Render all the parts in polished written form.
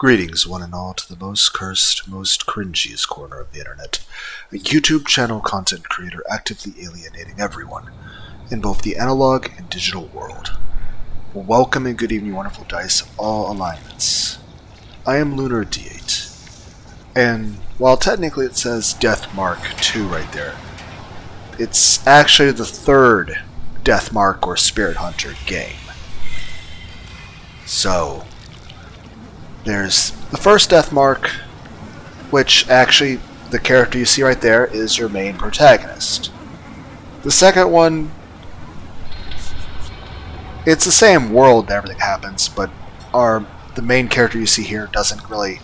Greetings, one and all, to the most cursed, most cringiest corner of the internet. A YouTube channel content creator actively alienating everyone in both the analog and digital world. Well, welcome and good evening, wonderful dice of all alignments. I am Lunar D8, and while technically it says Death Mark 2 right there, it's actually the third Death Mark or Spirit Hunter game. So, there's the first Death Mark, which actually, the character you see right there is your main protagonist. The second one, it's the same world that everything happens, but the main character you see here doesn't really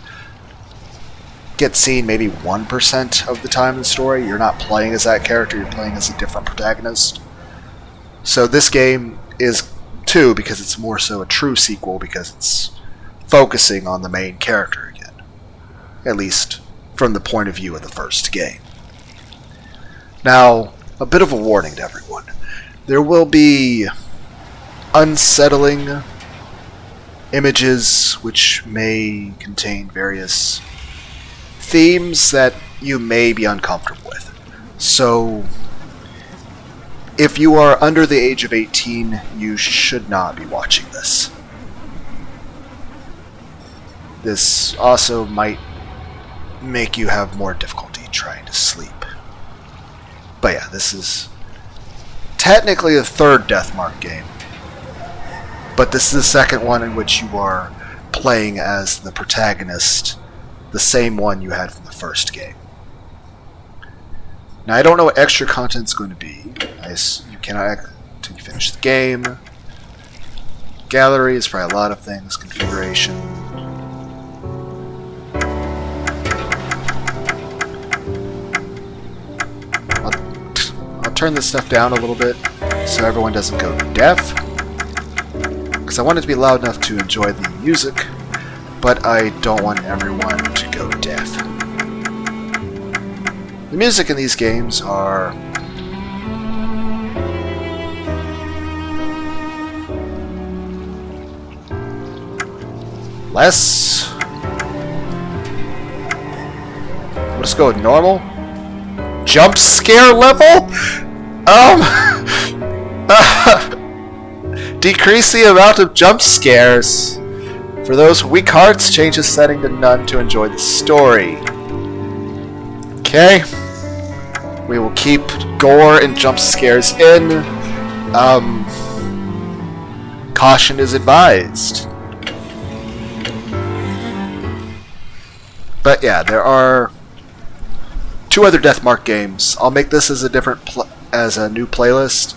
get seen maybe 1% of the time in the story. You're not playing as that character, you're playing as a different protagonist. So this game is 2 because it's more so a true sequel because it's focusing on the main character again. At least from the point of view of the first game. Now, a bit of a warning to everyone. There will be unsettling images which may contain various themes that you may be uncomfortable with. So, if you are under the age of 18, you should not be watching this. This also might make you have more difficulty trying to sleep. But yeah, this is technically the third Death Mark game. But this is the second one in which you are playing as the protagonist, the same one you had from the first game. Now, I don't know what extra content's going to be. You cannot act until you finish the game. Gallery is probably a lot of things. Configuration. I'll turn this stuff down a little bit so everyone doesn't go deaf. Because I want it to be loud enough to enjoy the music, but I don't want everyone to go deaf. The music in these games are less. Let's go with normal. Jump scare level? Decrease the amount of jump scares. For those weak hearts, change the setting to none to enjoy the story. Okay. We will keep gore and jump scares in. Caution is advised. But yeah, there are 2 other Death Mark games. I'll make this as a new playlist.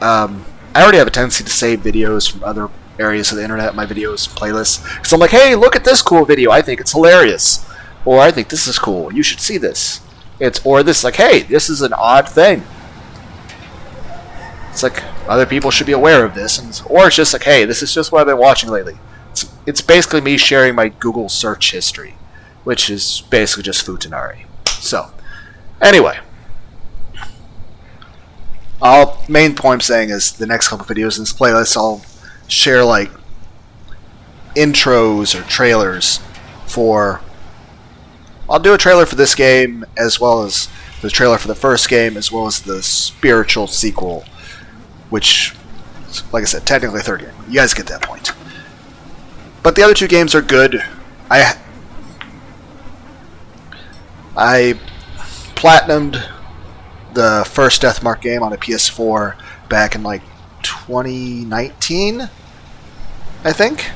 I already have a tendency to save videos from other areas of the internet, my videos playlists, because I'm like, hey, look at this cool video, I think it's hilarious, or I think this is cool, you should see this. Or this, like, hey, this is an odd thing. It's like, other people should be aware of this, or it's just like, hey, this is just what I've been watching lately. It's basically me sharing my Google search history, which is basically just Futanari. So, anyway. Main point I'm saying is the next couple videos in this playlist, I'll share like intros or trailers for. I'll do a trailer for this game as well as the trailer for the first game as well as the spiritual sequel, which, like I said, technically third game. You guys get that point. But the other 2 games are good. I platinumed the first Death Mark game on a PS4 back in like 2019, I think,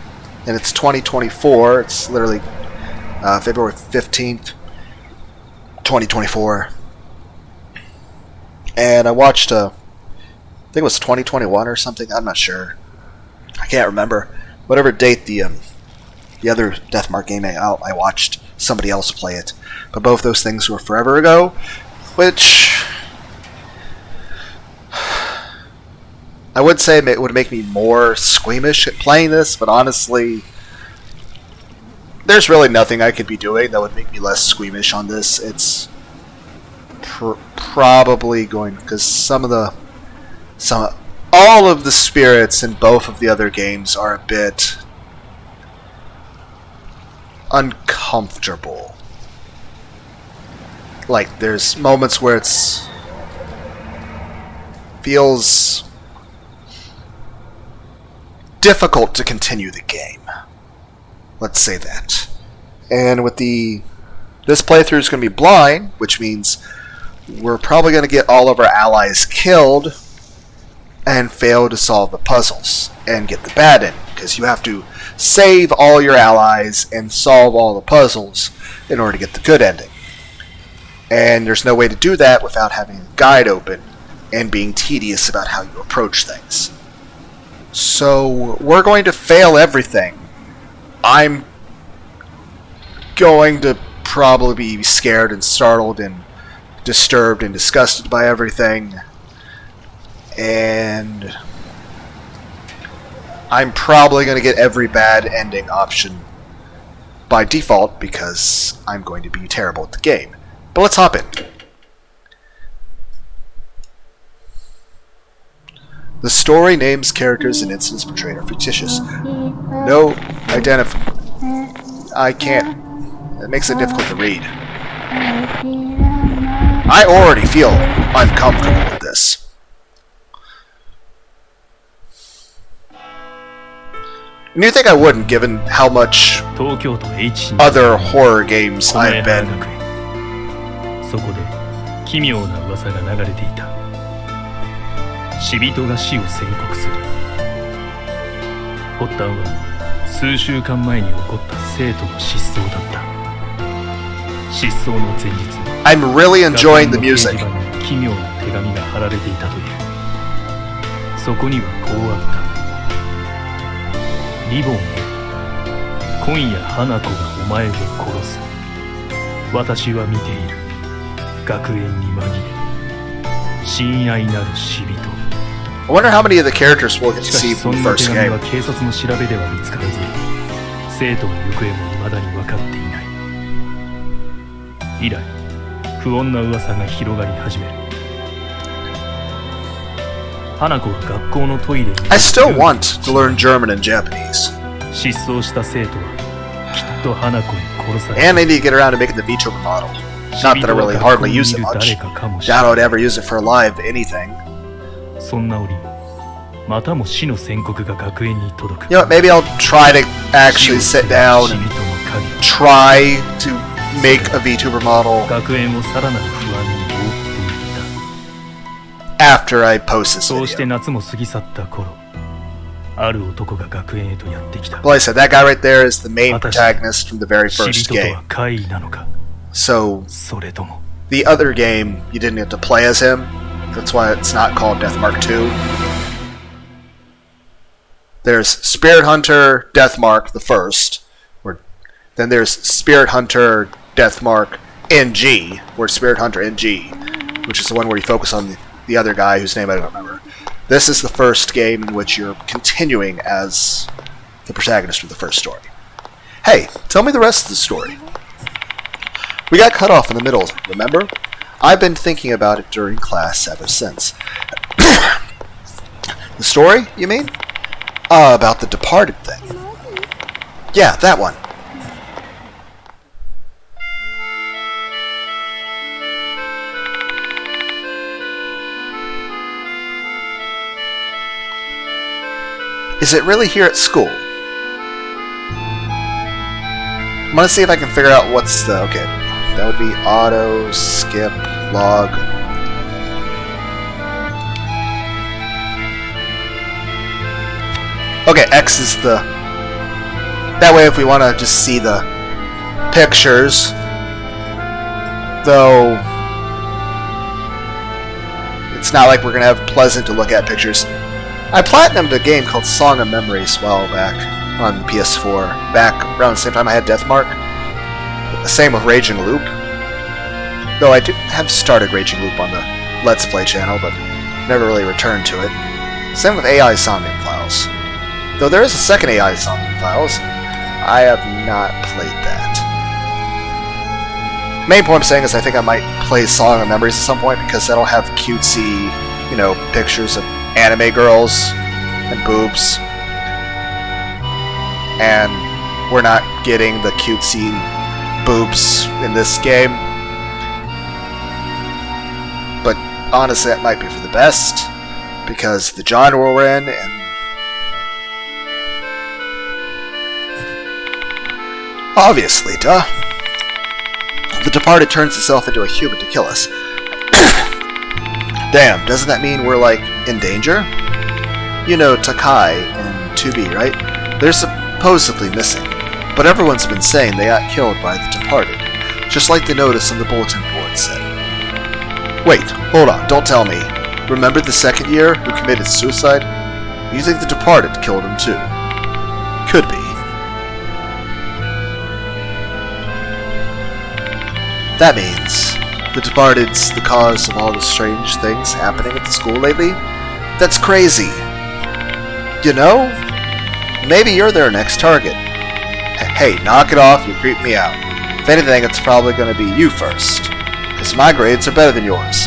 and it's 2024. It's literally February 15th, 2024, and I watched I think it was 2021 or something. I'm not sure. I can't remember. Whatever date the other Death Mark game out, I watched somebody else play it. But both those things were forever ago, which I would say it would make me more squeamish at playing this, but honestly, there's really nothing I could be doing that would make me less squeamish on this. It's probably going, because all of the spirits in both of the other games are a bit uncomfortable. Like, there's moments where feels difficult to continue the game. Let's say that. And with this playthrough is going to be blind, which means we're probably going to get all of our allies killed and fail to solve the puzzles and get the bad end, because you have to save all your allies and solve all the puzzles in order to get the good ending. And there's no way to do that without having a guide open and being tedious about how you approach things. So we're going to fail everything. I'm going to probably be scared and startled and disturbed and disgusted by everything. And I'm probably going to get every bad ending option by default because I'm going to be terrible at the game. But let's hop in. The story, names, characters, and incidents portrayed are fictitious. No I can't. It makes it difficult to read. I already feel uncomfortable with this. And you think I wouldn't, given how much other horror games I've been. そこで奇妙な噂が流れていた。死人が死を宣告する。発端は数週間前に起こった生徒の失踪だった。失踪の前日、I'm really enjoying the music. 学校の掲示板に奇妙な手紙が貼られていたという。そこにはこうあった。リボンへ、今夜花子がお前を殺す。私は見ている。学園に紛れ、親愛なる死人。I wonder how many of the characters we'll get to see from the first game. は警察の調べでは見つからず、生徒の行方も未だに分かっていない。以来、不穏な噂が広がり始める。花子は学校のトイレに。I still want to learn German and Japanese. 失踪した生徒はきっと花子に殺された。 And I need to get around to making the VTuber model. Not that I really hardly use it much. Doubt I would ever use it for live anything. そんな折、またも死の宣告が学園に届く。You know what, maybe I'll try to actually sit down and try to make a VTuber model 学園をさらなる不安に覆っていた。 after I post this そうして video. 夏も過ぎ去った頃、ある男が学園へとやってきた。 Well, like I said, that guy right there is the main protagonist from the very 死 first 人とは game. 怪異なのか、 So それとも the other game, you didn't get to play as him. That's why it's not called Deathmark 2. There's Spirit Hunter Deathmark the first, then there's Spirit Hunter Deathmark NG, or Spirit Hunter NG, which is the one where you focus on the other guy whose name I don't remember. This is the first game in which you're continuing as the protagonist of the first story. Hey, tell me the rest of the story. We got cut off in the middle, remember? I've been thinking about it during class ever since. The story, you mean? About the departed thing. Yeah, that one. Is it really here at school? I'm gonna see if I can figure out what's the... Okay, that would be auto, skip, log. Okay, X is the... That way if we want to just see the pictures, though it's not like we're going to have pleasant to look at pictures. I platinumed a game called Song of Memories a while back on PS4, back around the same time I had Deathmark. The same with Raging Loop. Though I did have started Raging Loop on the Let's Play channel, but never really returned to it. Same with AI Somnium Files. Though there is a second AI Somnium Files, I have not played that. Main point I'm saying is I think I might play Song of Memories at some point because that'll have cutesy, you know, pictures of anime girls and boobs. And we're not getting the cutesy boobs in this game. But honestly, that might be for the best, because the genre we're in, and obviously, duh. The Departed turns itself into a human to kill us. Damn, doesn't that mean we're, like, in danger? You know Takai and 2B, right? They're supposedly missing, but everyone's been saying they got killed by the Departed, just like the notice on the bulletin board said. Wait, hold on, don't tell me. Remember the second year who committed suicide? You think the Departed killed him too? Could be. That means the Departed's the cause of all the strange things happening at the school lately? That's crazy. You know, maybe you're their next target. Hey, knock it off, you creep me out. If anything, it's probably going to be you first, because my grades are better than yours.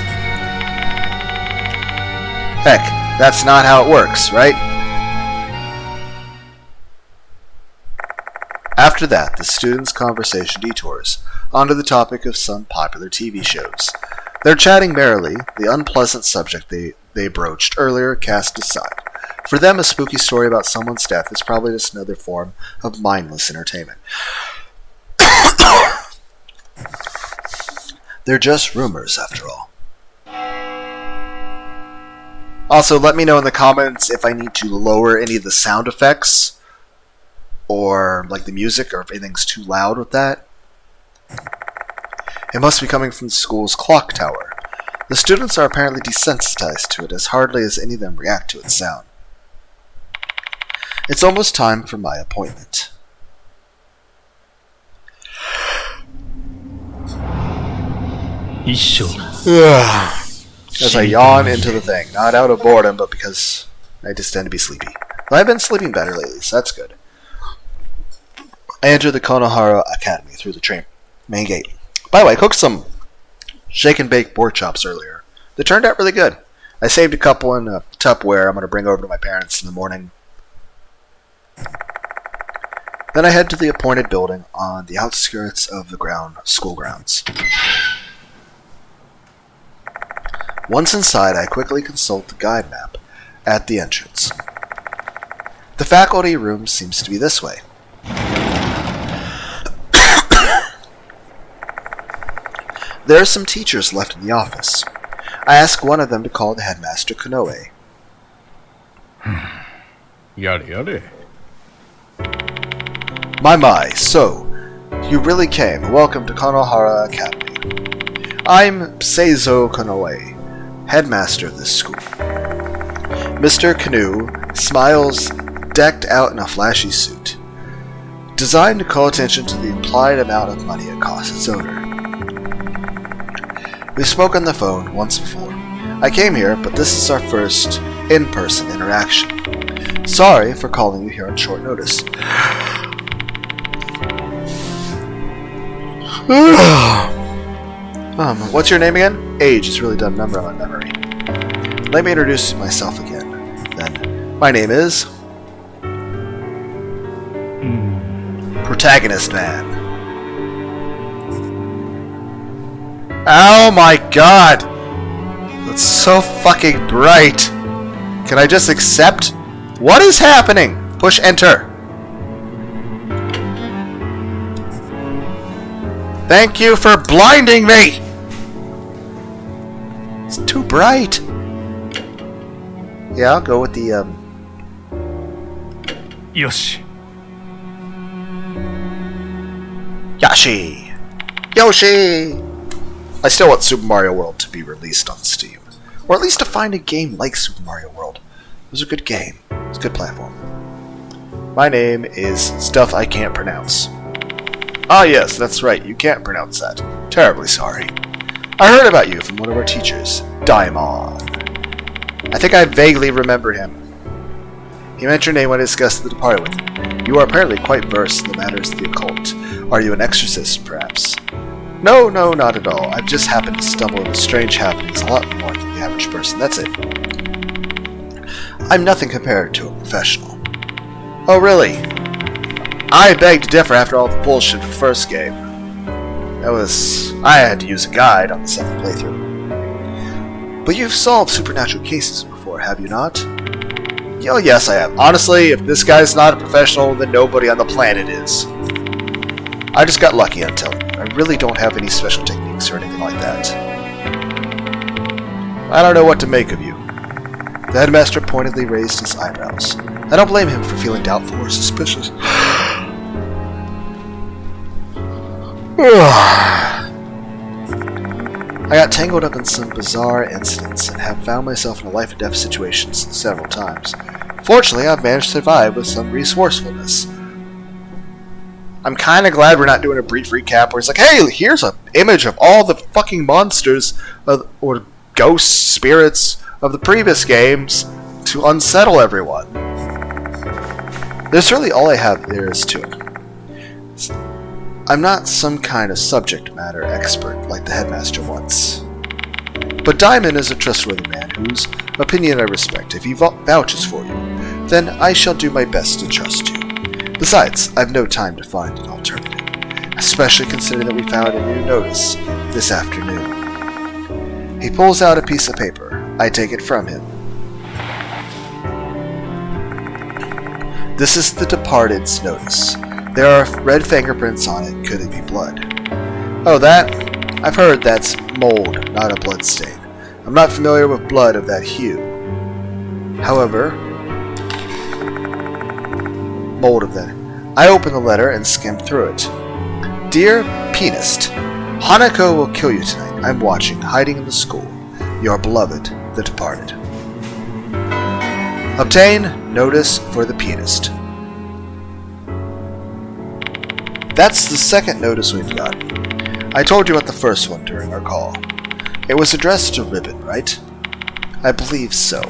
Heck, that's not how it works, right? After that, the students' conversation detours onto the topic of some popular TV shows. They're chatting merrily, the unpleasant subject they broached earlier cast aside. For them, a spooky story about someone's death is probably just another form of mindless entertainment. They're just rumors, after all. Also, let me know in the comments if I need to lower any of the sound effects, or like the music, or if anything's too loud with that. It must be coming from the school's clock tower. The students are apparently desensitized to it, as hardly as any of them react to its sound. It's almost time for my appointment. As I yawn into the thing, not out of boredom, but because I just tend to be sleepy. But I've been sleeping better lately, so that's good. I enter the Konohara Academy through the main gate. By the way, I cooked some shake and bake pork chops earlier. They turned out really good. I saved a couple in a Tupperware I'm going to bring over to my parents in the morning. Then I head to the appointed building on the outskirts of the school grounds. Once inside, I quickly consult the guide map at the entrance. The faculty room seems to be this way. There are some teachers left in the office. I ask one of them to call the headmaster Konoe. Yare. My, so, you really came. Welcome to Konohara Academy. I'm Seizo Konoe, headmaster of this school. Mr. Canoe smiles, decked out in a flashy suit, designed to call attention to the implied amount of money it costs its owner. We spoke on the phone once before. I came here, but this is our first in-person interaction. Sorry for calling you here on short notice. What's your name again? Age has really done a number on my memory. Let me introduce myself again, then. My name is... Protagonist Man. Oh my god! That's so fucking bright! Can I just accept? What is happening? Push enter. Thank you for blinding me! It's too bright. Yeah, I'll go with the, Yoshi. Yoshi! I still want Super Mario World to be released on Steam. Or at least to find a game like Super Mario World. It was a good game. It's a good platform. My name is stuff I can't pronounce. Ah yes, that's right, you can't pronounce that. Terribly sorry. I heard about you from one of our teachers, Daimon. I think I vaguely remember him. He mentioned your name when I discussed the Departed with him. You are apparently quite versed in the matters of the occult. Are you an exorcist, perhaps? No, not at all. I've just happened to stumble into strange happenings a lot more than the average person, that's it. I'm nothing compared to a professional. Oh, really? I beg to differ after all the bullshit of the first game. I had to use a guide on the second playthrough. But you've solved supernatural cases before, have you not? Oh, yes, I have. Honestly, if this guy's not a professional, then nobody on the planet is. I just got lucky, I'm telling you. I really don't have any special techniques or anything like that. I don't know what to make of you. The headmaster pointedly raised his eyebrows. I don't blame him for feeling doubtful or suspicious. I got tangled up in some bizarre incidents and have found myself in a life-and-death situations several times. Fortunately, I've managed to survive with some resourcefulness. I'm kind of glad we're not doing a brief recap where it's like, hey, here's an image of all the fucking monsters or ghosts, spirits of the previous games to unsettle everyone. There's really all I have there is to it. I'm not some kind of subject matter expert like the headmaster once. But Diamond is a trustworthy man whose opinion I respect. If he vouches for you, then I shall do my best to trust you. Besides, I've no time to find an alternative, especially considering that we found a new notice this afternoon. He pulls out a piece of paper. I take it from him. This is the Departed's notice. There are red fingerprints on it. Could it be blood? Oh, that? I've heard that's mold, not a blood stain. I'm not familiar with blood of that hue. However, mold of that. I open the letter and skim through it. Dear Pianist, Hanako will kill you tonight. I'm watching, hiding in the school. Your beloved, the Departed. Obtain notice for the Pianist. That's the second notice we've gotten. I told you about the first one during our call. It was addressed to Ribbon, right? I believe so.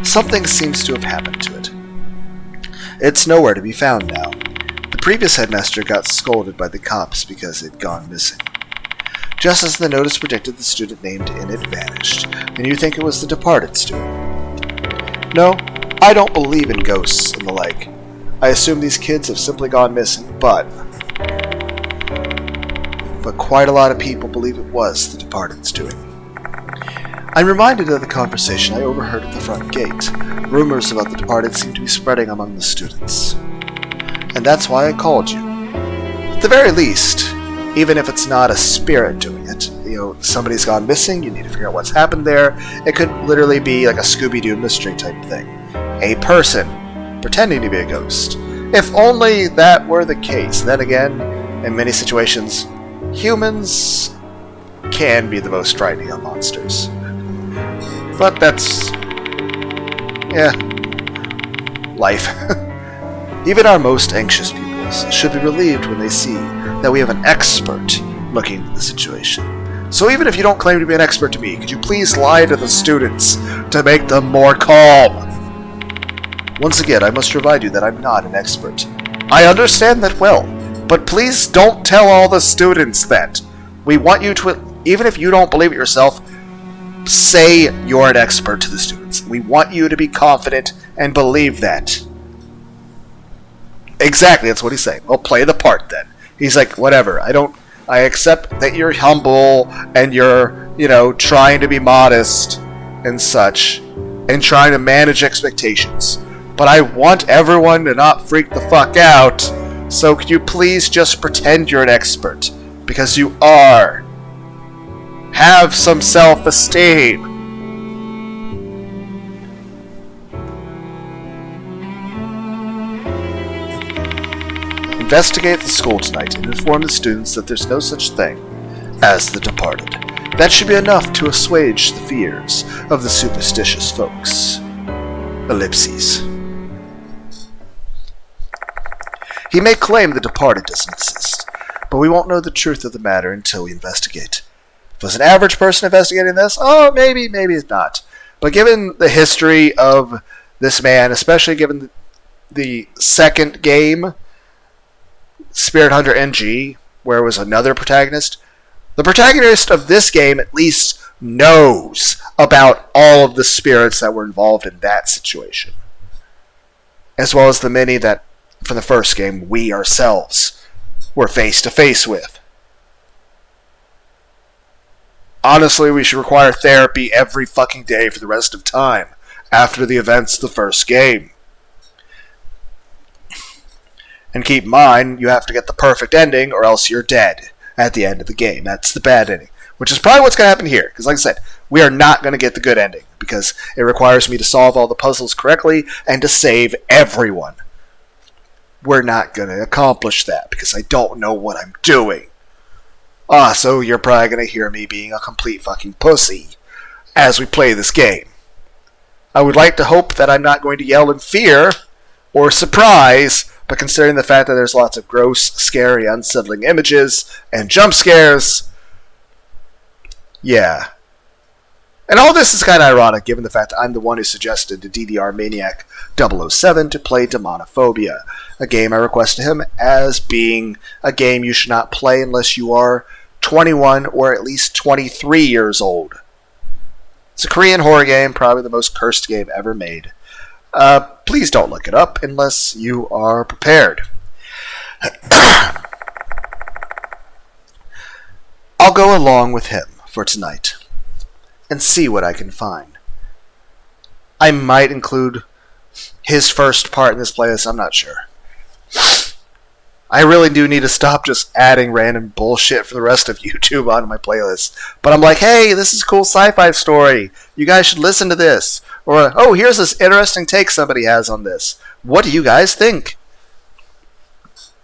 Something seems to have happened to it. It's nowhere to be found now. The previous headmaster got scolded by the cops because it had gone missing. Just as the notice predicted, the student named in it vanished, and you think it was the Departed's doing. No, I don't believe in ghosts and the like. I assume these kids have simply gone missing, but quite a lot of people believe it was the Departed's doing. I'm reminded of the conversation I overheard at the front gate. Rumors about the Departed seem to be spreading among the students. And that's why I called you. At the very least, even if it's not a spirit doing it, somebody's gone missing, you need to figure out what's happened there. It could literally be like a Scooby-Doo mystery type thing. A person pretending to be a ghost. If only that were the case. Then again, in many situations, humans can be the most frightening of monsters. But that's... life. Even our most anxious pupils should be relieved when they see that we have an expert looking into the situation. So even if you don't claim to be an expert to me, could you please lie to the students to make them more calm? Once again, I must remind you that I'm not an expert. I understand that well, but please don't tell all the students that. We want you to, even if you don't believe it yourself, say you're an expert to the students. We want you to be confident and believe that. Exactly, that's what he's saying. Well, play the part then. He's like, whatever, I accept that you're humble and you're, trying to be modest and such, and trying to manage expectations. But I want everyone to not freak the fuck out, so could you please just pretend you're an expert? Because you are. Have some self-esteem. Investigate the school tonight and inform the students that there's no such thing as the Departed. That should be enough to assuage the fears of the superstitious folks. Ellipses. He may claim the Departed doesn't exist, but we won't know the truth of the matter until we investigate. If it was an average person investigating this, maybe it's not. But given the history of this man, especially given the second game, Spirit Hunter NG, where it was another protagonist, the protagonist of this game at least knows about all of the spirits that were involved in that situation, as well as the many that from the first game we ourselves were face to face with. Honestly, we should require therapy every fucking day for the rest of time after the events of the first game. And keep in mind, you have to get the perfect ending or else you're dead at the end of the game. That's the bad ending. Which is probably what's going to happen here. Because like I said, we are not going to get the good ending. Because it requires me to solve all the puzzles correctly and to save everyone. We're not going to accomplish that because I don't know what I'm doing. So you're probably going to hear me being a complete fucking pussy as we play this game. I would like to hope that I'm not going to yell in fear or surprise, but considering the fact that there's lots of gross, scary, unsettling images and jump scares, yeah. And all this is kind of ironic given the fact that I'm the one who suggested to DDR Maniac 007 to play Demonophobia, a game I requested him as being a game you should not play unless you are 21 or at least 23 years old. It's a Korean horror game, probably the most cursed game ever made. Please don't look it up unless you are prepared. I'll go along with him for tonight and see what I can find. I might include his first part in this playlist, I'm not sure. I really do need to stop just adding random bullshit for the rest of YouTube onto my playlist. But I'm like, hey, this is a cool sci-fi story. You guys should listen to this. Or, oh, here's this interesting take somebody has on this. What do you guys think?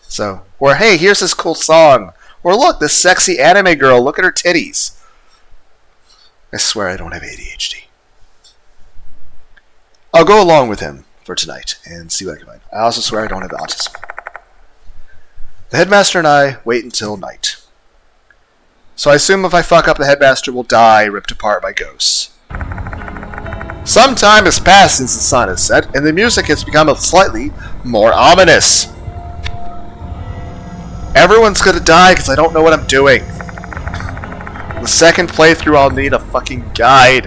So, or hey, here's this cool song. Or look, this sexy anime girl, look at her titties. I swear I don't have ADHD. I'll go along with him for tonight and see what I can find. I also swear I don't have autism. The headmaster and I wait until night. So I assume if I fuck up, the headmaster will die ripped apart by ghosts. Some time has passed since the sun has set, and the music has become slightly more ominous. Everyone's gonna die because I don't know what I'm doing. The second playthrough, I'll need a fucking guide.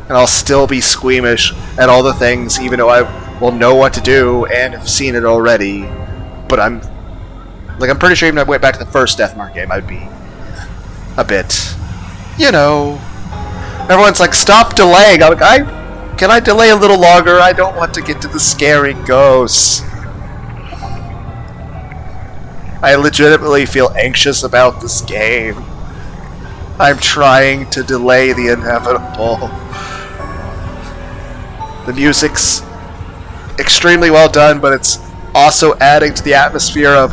And I'll still be squeamish at all the things, even though I will know what to do and have seen it already. But I'm pretty sure even if I went back to the first Deathmark game, I'd be a bit, you know. Everyone's like, stop delaying. I'm like, can I delay a little longer? I don't want to get to the scary ghosts. I legitimately feel anxious about this game. I'm trying to delay the inevitable. The music's extremely well done, but it's also adding to the atmosphere of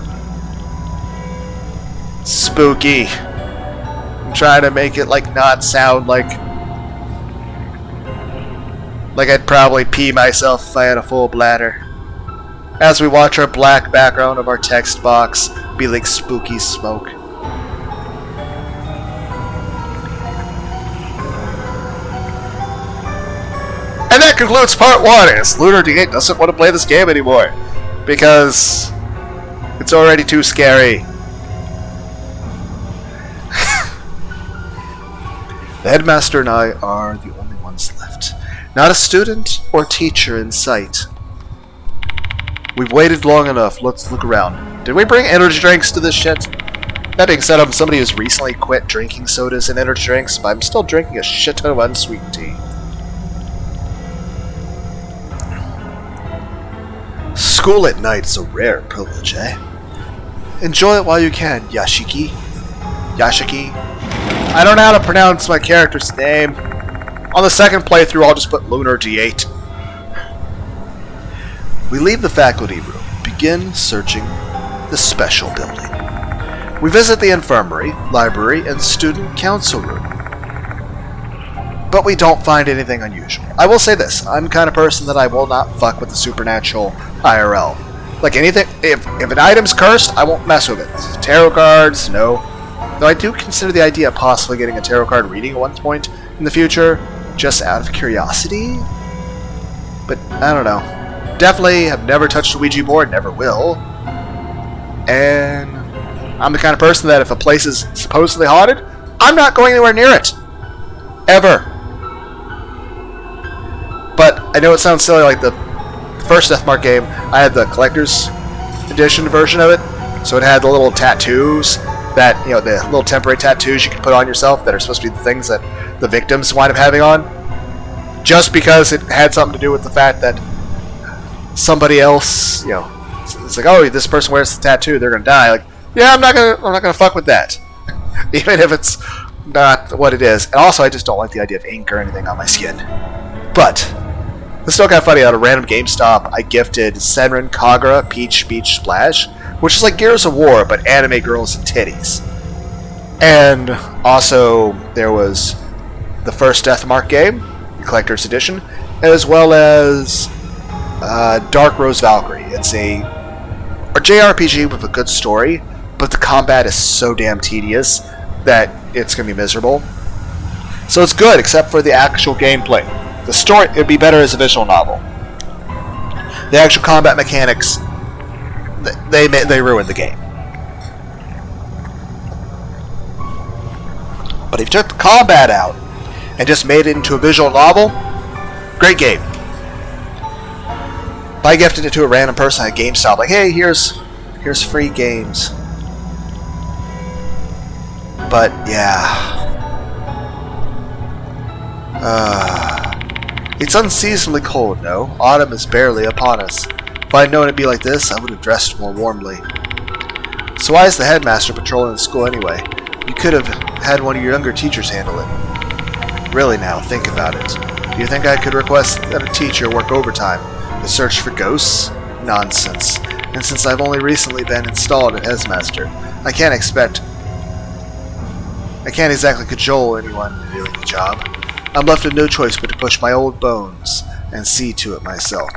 spooky. I'm trying to make it not sound like I'd probably pee myself if I had a full bladder. As we watch our black background of our text box be like spooky smoke. And that concludes part 1, as Lunar D8 doesn't want to play this game anymore. Because it's already too scary. The headmaster and I are the only ones left. Not a student or teacher in sight. We've waited long enough. Let's look around. Did we bring energy drinks to this shit? That being said, I'm somebody who's recently quit drinking sodas and energy drinks, but I'm still drinking a shit ton of unsweetened tea. School at night is a rare privilege, eh? Enjoy it while you can, Yashiki. Yashiki. I don't know how to pronounce my character's name. On the second playthrough, I'll just put Lunar D8. We leave the faculty room, begin searching the special building. We visit the infirmary, library, and student council room. But we don't find anything unusual. I will say this, I'm the kind of person that I will not fuck with the supernatural IRL. Like anything, if an item's cursed, I won't mess with it. Tarot cards, no. Though I do consider the idea of possibly getting a tarot card reading at one point in the future, just out of curiosity. But, I don't know. Definitely have never touched a Ouija board, never will. And I'm the kind of person that if a place is supposedly haunted, I'm not going anywhere near it. Ever. But I know it sounds silly, like the first Deathmark game, I had the collector's edition version of it, so it had the little tattoos that, you know, the little temporary tattoos you can put on yourself that are supposed to be the things that the victims wind up having on, just because it had something to do with the fact that somebody else, you know, it's like, oh, this person wears the tattoo, they're gonna die. Like, yeah, I'm not gonna fuck with that, even if it's not what it is. And also, I just don't like the idea of ink or anything on my skin. But it's still kind of funny. At a random GameStop, I gifted Senran Kagura Peach Beach Splash, which is like Gears of War, but anime girls and titties. And also, there was the first Deathmark game, the Collector's Edition, as well as Dark Rose Valkyrie. It's a JRPG with a good story, but the combat is so damn tedious that it's going to be miserable. So it's good, except for the actual gameplay. The story, it'd be better as a visual novel. The actual combat mechanics, they ruined the game. But if you took the combat out and just made it into a visual novel, great game. If I gifted it to a random person at GameStop, like, hey, here's free games. But yeah. It's unseasonably cold, no? Autumn is barely upon us. If I'd known it'd be like this, I would have dressed more warmly. So why is the headmaster patrolling the school anyway? You could have had one of your younger teachers handle it. Really now, think about it. Do you think I could request that a teacher work overtime to search for ghosts? Nonsense. And since I've only recently been installed as headmaster, I can't exactly cajole anyone into doing the job. I'm left with no choice but to push my old bones and see to it myself.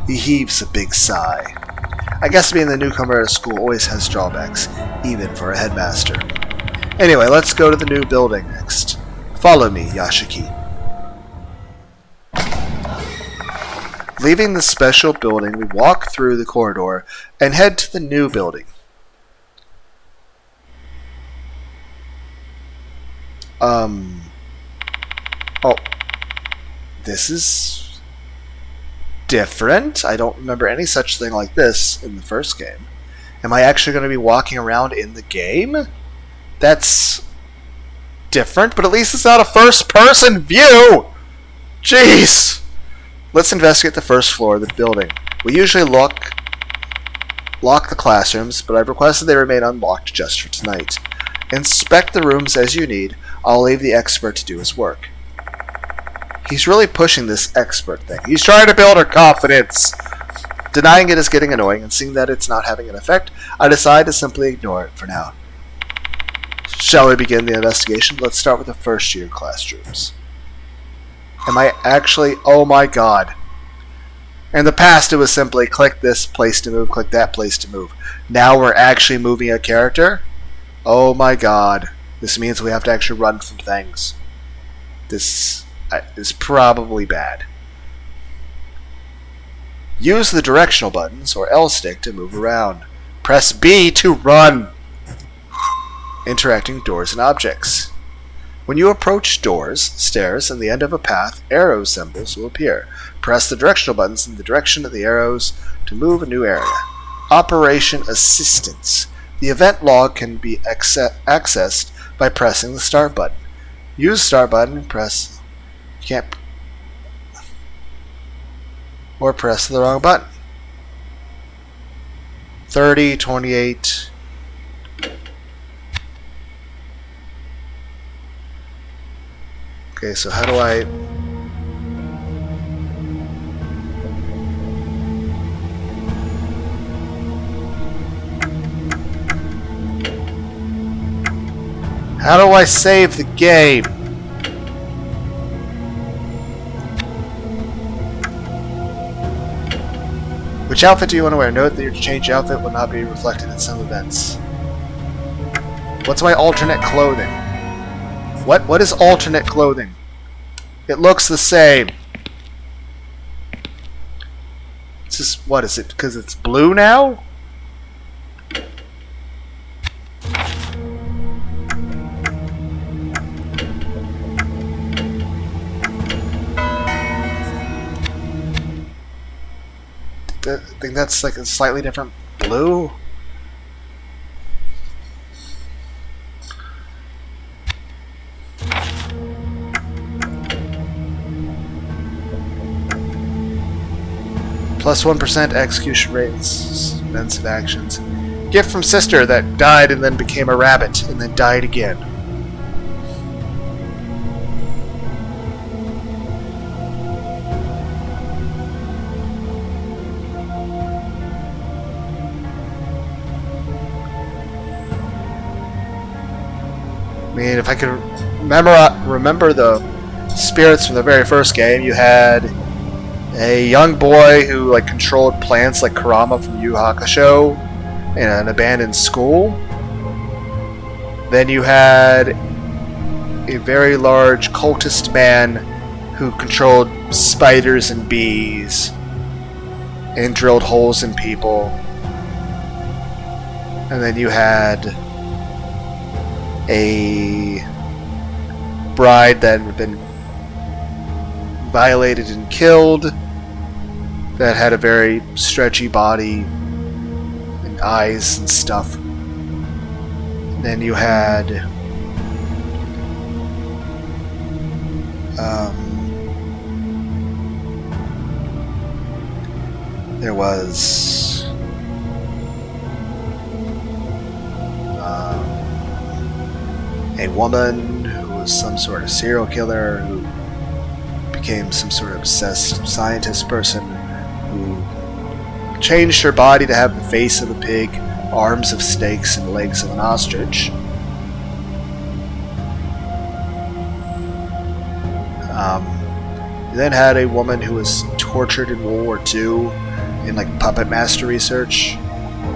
He heaves a big sigh. I guess being the newcomer at a school always has drawbacks, even for a headmaster. Anyway, let's go to the new building next. Follow me, Yashiki. Leaving the special building, we walk through the corridor and head to the new building. Oh, this is different. I don't remember any such thing like this in the first game. Am I actually going to be walking around in the game? That's different, but at least it's not a first-person view! Jeez! Let's investigate the first floor of the building. We usually lock the classrooms, but I've requested they remain unlocked just for tonight. Inspect the rooms as you need. I'll leave the expert to do his work. He's really pushing this expert thing. He's trying to build her confidence. Denying it is getting annoying, and seeing that it's not having an effect, I decide to simply ignore it for now. Shall we begin the investigation? Let's start with the first year classrooms. Am I actually... Oh my god. In the past, it was simply click this place to move, click that place to move. Now we're actually moving a character? Oh my god. This means we have to actually run from things. This is probably bad. Use the directional buttons or L stick to move around. Press B to run. Interacting doors and objects. When you approach doors, stairs, and the end of a path, arrow symbols will appear. Press the directional buttons in the direction of the arrows to move a new area. Operation Assistance. The event log can be accessed by pressing the start button. Use start button, press... You can't... Or press the wrong button. 30, 28... Okay, so how do I... How do I save the game? Which outfit do you want to wear? Note that your change outfit will not be reflected in some events. What's my alternate clothing? What is alternate clothing? It looks the same. It's just, what is it? Because it's blue now? think that's like a slightly different blue. Plus 1% execution rates, expensive actions. Gift from sister that died and then became a rabbit and then died again. I mean, if I could remember the spirits from the very first game, you had a young boy who like controlled plants like Kurama from Yu Yu Hakusho in an abandoned school. Then you had a very large cultist man who controlled spiders and bees and drilled holes in people. And then you had a bride that had been violated and killed, that had a very stretchy body and eyes and stuff. And then you had there was a woman who was some sort of serial killer who became some sort of obsessed scientist person who changed her body to have the face of a pig, arms of snakes, and legs of an ostrich. You then had a woman who was tortured in World War II in like puppet master research,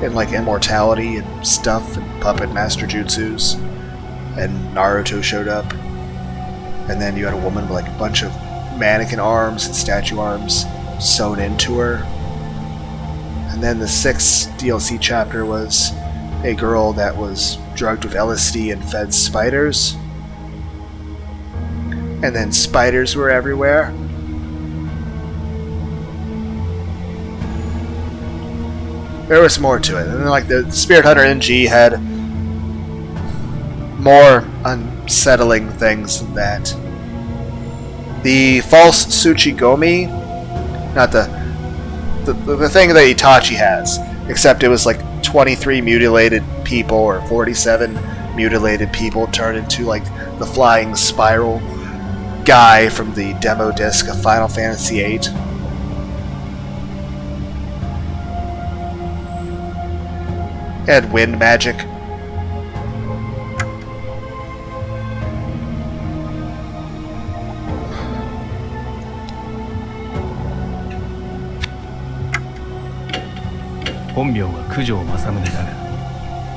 in like immortality and stuff, and puppet master jutsus. And Naruto showed up. And then you had a woman with like a bunch of mannequin arms and statue arms sewn into her. And then the 6th DLC chapter was a girl that was drugged with LSD and fed spiders. And then spiders were everywhere. There was more to it. And then like the Spirit Hunter NG had more unsettling things than that. The false Tsuchigami, not the thing that Itachi has, except it was like 23 mutilated people or 47 mutilated people turned into like the flying spiral guy from the demo disc of Final Fantasy VIII. It had wind magic.本名は九条正宗だが、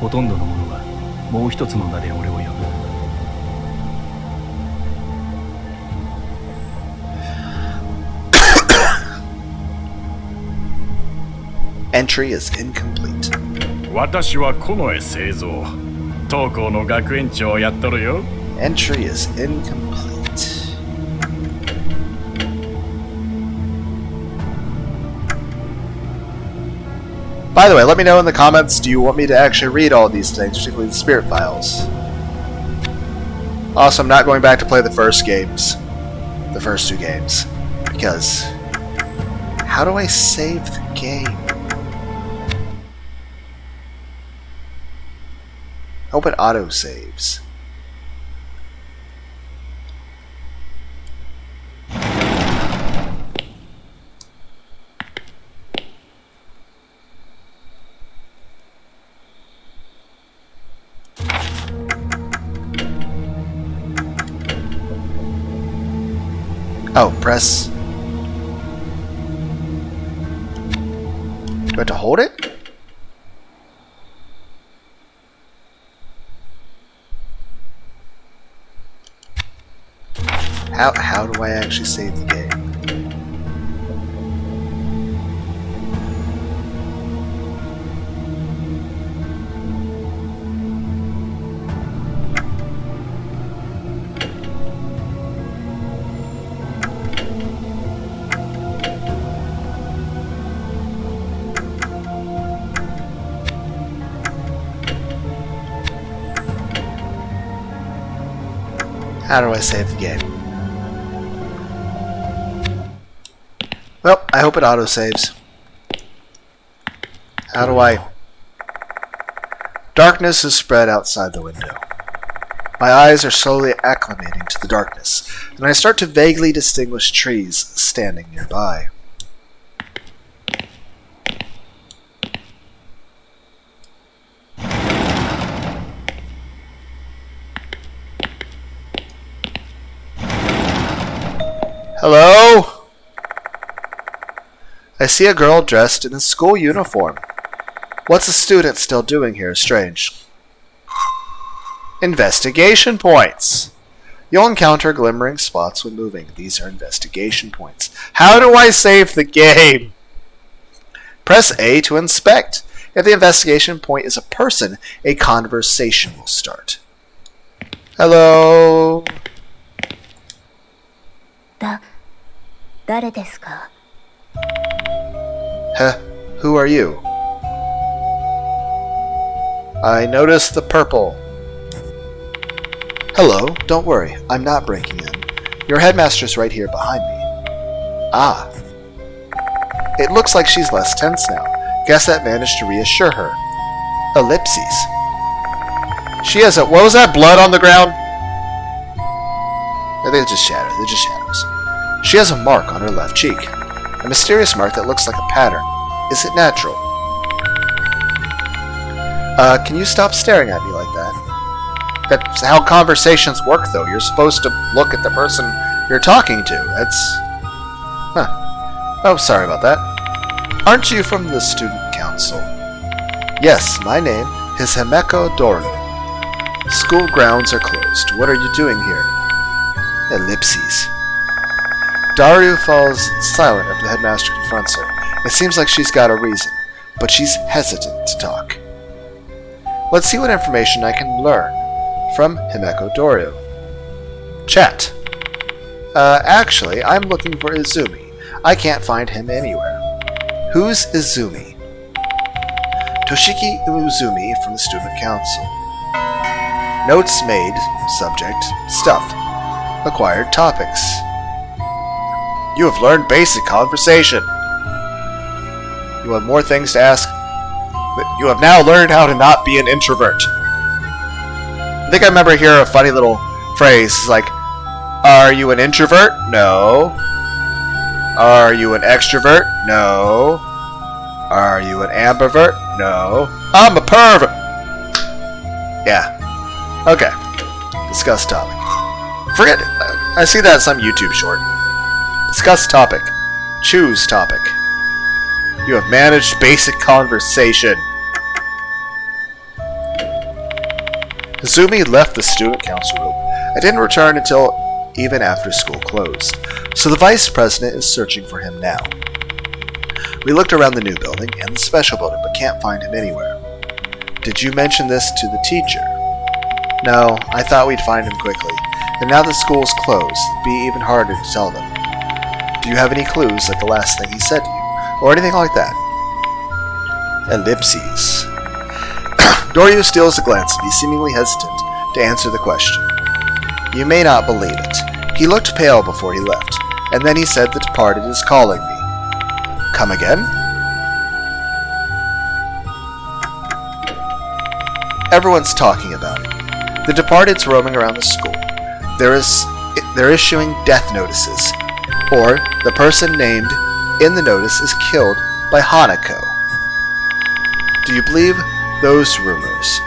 ほとんどの者はもう一つの名で俺を呼ぶ。Entry is incomplete. 私は近衛製造。当校の学園長をやっとるよ。Entry is incomplete. By the way, let me know in the comments, do you want me to actually read all these things, particularly the spirit files? Also, I'm not going back to play the first games. The first 2 games. Because... how do I save the game? I hope it auto-saves. Oh, press. Do I have to hold it? How do I actually save the game? How do I save the game? Well, I hope it autosaves. How do I... Darkness is spread outside the window. My eyes are slowly acclimating to the darkness, and I start to vaguely distinguish trees standing nearby. Hello? I see a girl dressed in a school uniform. What's a student still doing here? Strange. Investigation points. You'll encounter glimmering spots when moving. These are investigation points. How do I save the game? Press A to inspect. If the investigation point is a person, a conversation will start. Hello? 誰ですか? Huh? Who are you? I noticed the purple. Hello, don't worry, I'm not breaking in. Your headmaster's right here behind me. Ah. It looks like she's less tense now. Guess that managed to reassure her. Ellipses. She has a... What was that? Blood on the ground? I think it's just shadows. They're just shadows. She has a mark on her left cheek. A mysterious mark that looks like a pattern. Is it natural? Can you stop staring at me like that? That's how conversations work, though. You're supposed to look at the person you're talking to. That's... Huh. Oh, sorry about that. Aren't you from the student council? Yes, my name is Hanako Doru. School grounds are closed. What are you doing here? Ellipses. Daru falls silent after the headmaster confronts her. It seems like she's got a reason, but she's hesitant to talk. Let's see what information I can learn from Himeko Doru. Chat. Actually, I'm looking for Izumi. I can't find him anywhere. Who's Izumi? Toshiki Izumi from the student council. Notes made. Subject. Stuff. Acquired topics. You have learned basic conversation. You have more things to ask. You have now learned how to not be an introvert. I think I remember hearing a funny little phrase. It's like, are you an introvert? No. Are you an extrovert? No. Are you an ambivert? No. I'm a pervert. Yeah. Okay. Discuss topic. Forget it. I see that in some YouTube short. Discuss topic. Choose topic. You have managed basic conversation. Izumi left the student council room and didn't return until even after school closed, so the vice president is searching for him now. We looked around the new building and the special building, but can't find him anywhere. Did you mention this to the teacher? No, I thought we'd find him quickly, and now that school's closed, it'd be even harder to tell them. Do you have any clues, like the last thing he said to you, or anything like that? Ellipses. Doru steals a glance and he's seemingly hesitant to answer the question. You may not believe it. He looked pale before he left, and then he said the departed is calling me. Come again? Everyone's talking about it. The departed's roaming around the school. They're issuing death notices, or the person named in the notice is killed by hanako. Do you believe those rumors?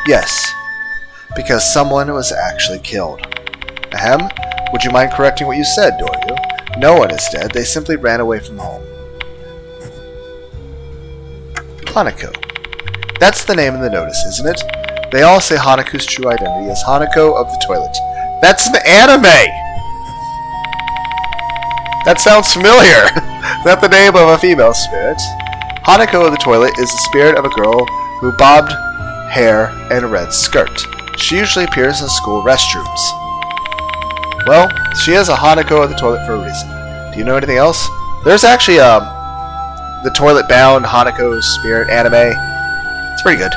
Yes, because someone was actually killed. Ahem? Would you mind correcting what you said, Doru? No one is dead, they simply ran away from home. Hanako. That's the name in the notice, isn't it? They all say Hanako's true identity is Hanako of the Toilet. That's an anime! That sounds familiar! That's the name of a female spirit. Hanako of the Toilet is the spirit of a girl who bobbed hair and a red skirt. She usually appears in school restrooms. Well, she is a Hanako of the Toilet for a reason. Do you know anything else? There's actually the Toilet-bound Hanako spirit anime. It's pretty good.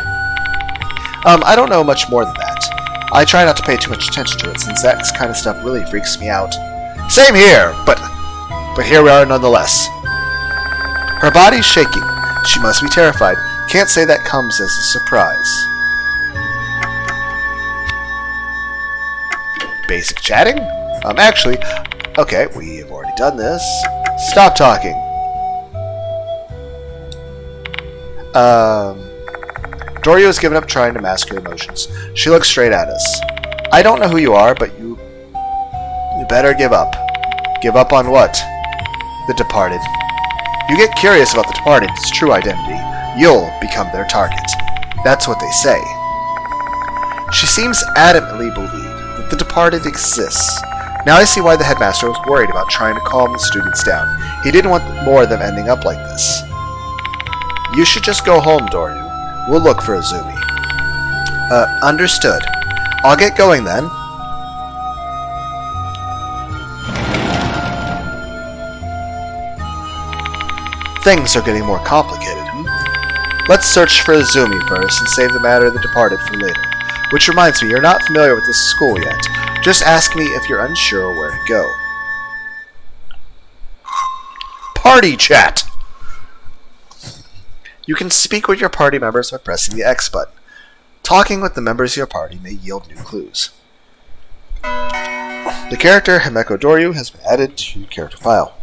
I don't know much more than that. I try not to pay too much attention to it, since that kind of stuff really freaks me out. Same here, but here we are nonetheless. Her body's shaking. She must be terrified. Can't say that comes as a surprise. Basic chatting? Actually, okay, we have already done this. Stop talking. Doryu has given up trying to mask her emotions. She looks straight at us. I don't know who you are, but you better give up. Give up on what? The departed. You get curious about the departed's true identity, you'll become their target. That's what they say. She seems adamantly believe that the departed exists. Now I see why the headmaster was worried about trying to calm the students down. He didn't want more of them ending up like this. You should just go home, Doryu. We'll look for Azumi. Understood. I'll get going then. Things are getting more complicated, Let's search for Azumi first and save the matter of the departed for later. Which reminds me, you're not familiar with this school yet. Just ask me if you're unsure where to go. Party chat! You can speak with your party members by pressing the X button. Talking with the members of your party may yield new clues. The character Himeko Doryu has been added to the character file.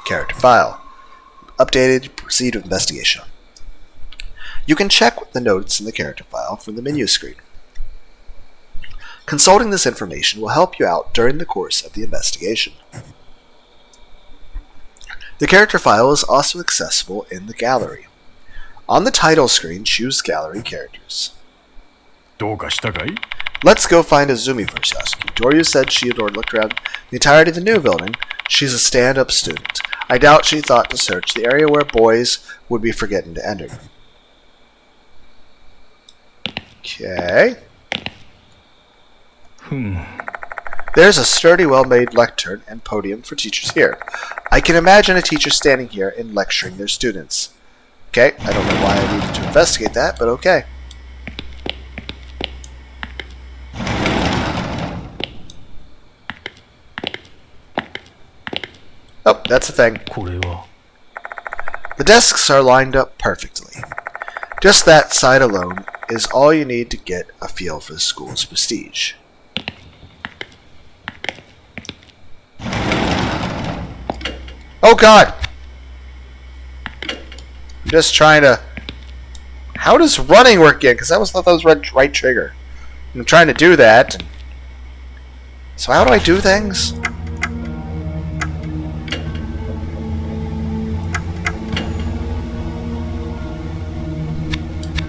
Character file. Updated. Proceed with investigation. You can check the notes in the character file from the menu screen. Consulting this information will help you out during the course of the investigation. The character file is also accessible in the gallery. On the title screen, choose Gallery Characters. どうかしたかい? Let's go find Azumi first, Yasuki. Doryu said she had already looked around the entirety of the new building. She's a stand-up student. I doubt she thought to search the area where boys would be forgetting to enter. Okay. There's a sturdy, well-made lectern and podium for teachers here. I can imagine a teacher standing here and lecturing their students. Okay, I don't know why I needed to investigate that, but okay. Oh, that's the thing. これは The desks are lined up perfectly. Just that side alone is all you need to get a feel for the school's prestige. Oh god! I'm just trying to... How does running work again? Because I always thought that was right trigger. I'm trying to do that. So how do I do things?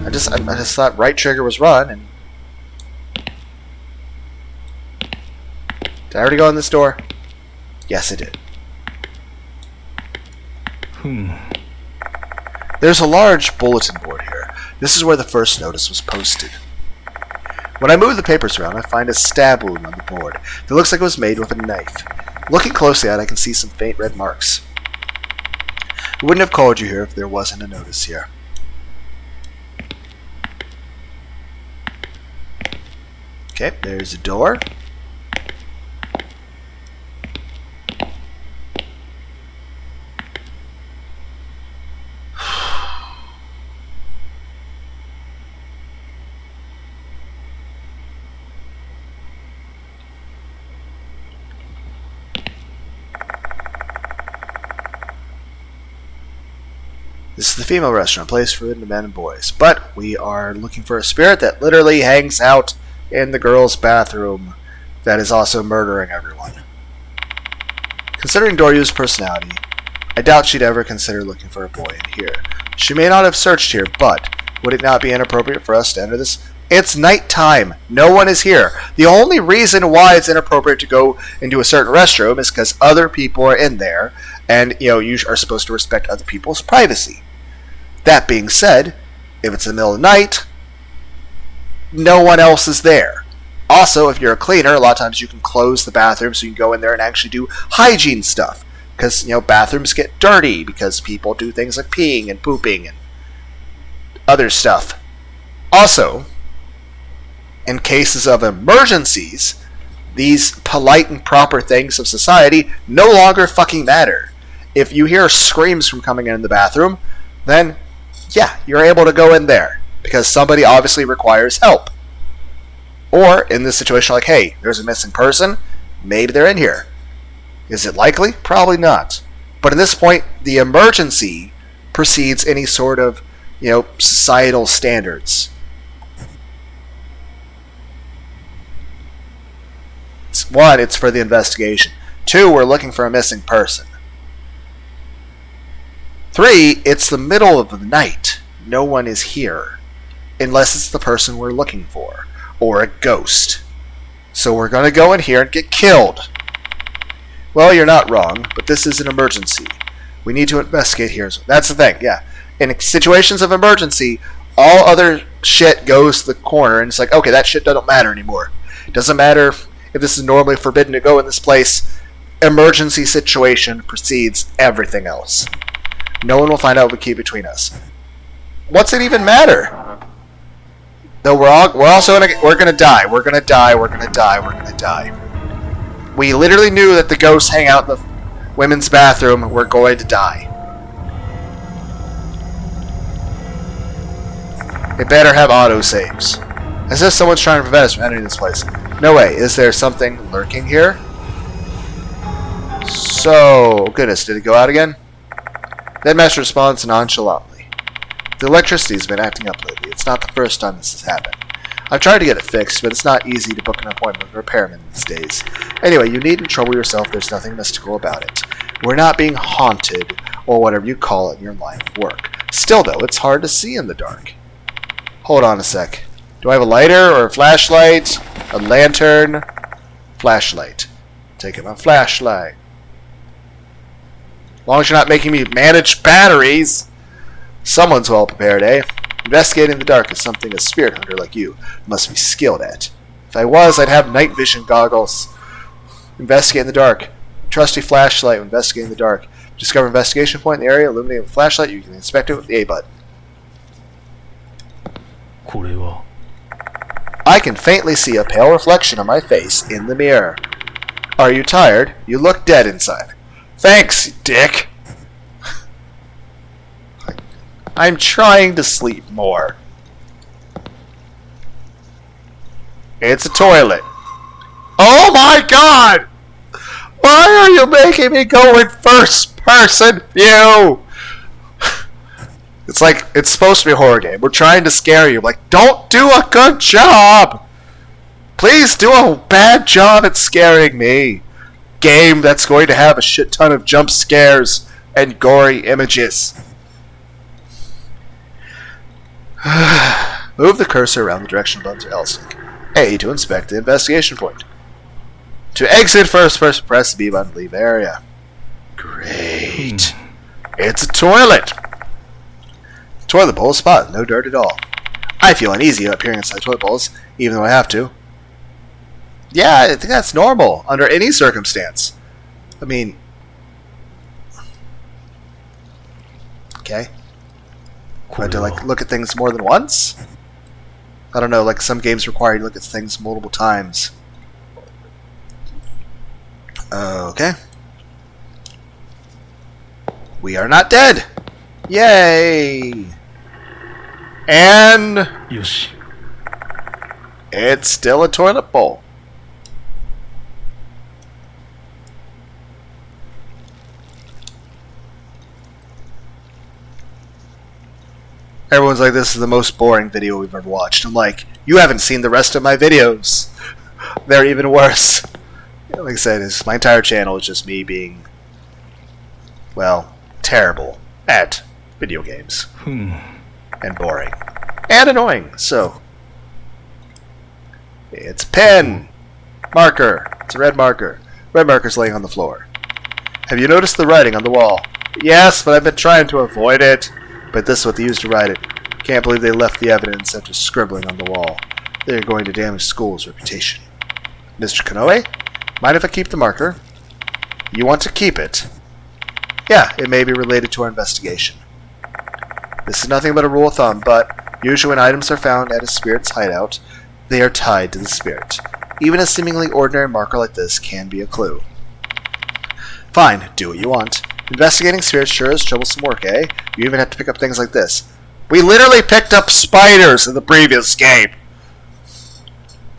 I just thought right trigger was run, and... Did I already go in this door? Yes, I did. There's a large bulletin board here. This is where the first notice was posted. When I move the papers around, I find a stab wound on the board that looks like it was made with a knife. Looking closely at it, I can see some faint red marks. I wouldn't have called you here if there wasn't a notice here. Okay, there's a door. This is the female restaurant, place for men and boys. But we are looking for a spirit that literally hangs out in the girls' bathroom that is also murdering everyone. Considering Doryu's personality, I doubt she'd ever consider looking for a boy in here. She may not have searched here, but would it not be inappropriate for us to enter this? It's nighttime. No one is here. The only reason why it's inappropriate to go into a certain restroom is because other people are in there, and you are supposed to respect other people's privacy. That being said, if it's the middle of the night, no one else is there. Also, if you're a cleaner, a lot of times you can close the bathroom so you can go in there and actually do hygiene stuff. Because, bathrooms get dirty because people do things like peeing and pooping and other stuff. Also, in cases of emergencies, these polite and proper things of society no longer fucking matter. If you hear screams from coming in the bathroom, then yeah, you're able to go in there because somebody obviously requires help. Or in this situation, like, hey, there's a missing person, maybe they're in here. Is it likely? Probably not. But at this point, the emergency precedes any sort of, societal standards. One, it's for the investigation. Two, we're looking for a missing person. Three, it's the middle of the night. No one is here. Unless it's the person we're looking for. Or a ghost. So we're going to go in here and get killed. Well, you're not wrong, but this is an emergency. We need to investigate here. That's the thing, yeah. In situations of emergency, all other shit goes to the corner, and it's like, okay, that shit doesn't matter anymore. It doesn't matter if this is normally forbidden to go in this place. Emergency situation precedes everything else. No one will find out what we keep between us. What's it even matter? Though we're gonna die. We're gonna die. We're gonna die. We're gonna die. We literally knew that the ghosts hang out in the women's bathroom. We're going to die. It better have autosaves. As if someone's trying to prevent us from entering this place. No way. Is there something lurking here? So, goodness, did it go out again? Deadmaster responds nonchalantly. The electricity's been acting up lately. It's not the first time this has happened. I've tried to get it fixed, but it's not easy to book an appointment with a repairman these days. Anyway, you needn't trouble yourself. There's nothing mystical about it. We're not being haunted, or whatever you call it in your line of work. Still, though, it's hard to see in the dark. Hold on a sec. Do I have a lighter or a flashlight? A lantern? Flashlight. Taking my flashlight. As long as you're not making me manage batteries. Someone's well prepared, eh? Investigating the dark is something a spirit hunter like you must be skilled at. If I was, I'd have night vision goggles. Investigate in the dark. Trusty flashlight when investigating in the dark. Discover investigation point in the area, illuminating with a flashlight. You can inspect it with the A button. I can faintly see a pale reflection of my face in the mirror. Are you tired? You look dead inside. Thanks, dick. I'm trying to sleep more. It's a toilet. Oh my god! Why are you making me go in first person view? It's like, it's supposed to be a horror game. We're trying to scare you. Like, don't do a good job! Please do a bad job at scaring me. Game that's going to have a shit ton of jump scares and gory images. Move the cursor around the direction buttons or else. A to inspect the investigation point. To exit first press the B button to leave area. Great. It's a toilet. Toilet bowl spot, no dirt at all. I feel uneasy appearing inside toilet bowls, even though I have to. Yeah, I think that's normal under any circumstance. I mean, okay. I have to look at things more than once? I don't know, like some games require you to look at things multiple times. Okay. We are not dead! Yay! And Yoshi. It's still a toilet bowl. Everyone's like, this is the most boring video we've ever watched. I'm like, you haven't seen the rest of my videos. They're even worse. Like I said, my entire channel is just me being, well, terrible at video games. And boring. And annoying, so. It's a pen! Marker. It's a red marker. Red marker's laying on the floor. Have you noticed the writing on the wall? Yes, but I've been trying to avoid it. But this is what they used to write it. Can't believe they left the evidence after scribbling on the wall. They're going to damage school's reputation. Mr. Konoe? Mind if I keep the marker? You want to keep it? Yeah, it may be related to our investigation. This is nothing but a rule of thumb, but usually when items are found at a spirit's hideout, they are tied to the spirit. Even a seemingly ordinary marker like this can be a clue. Fine, do what you want. Investigating spirits sure is troublesome work, eh? You even have to pick up things like this. We literally picked up spiders in the previous game.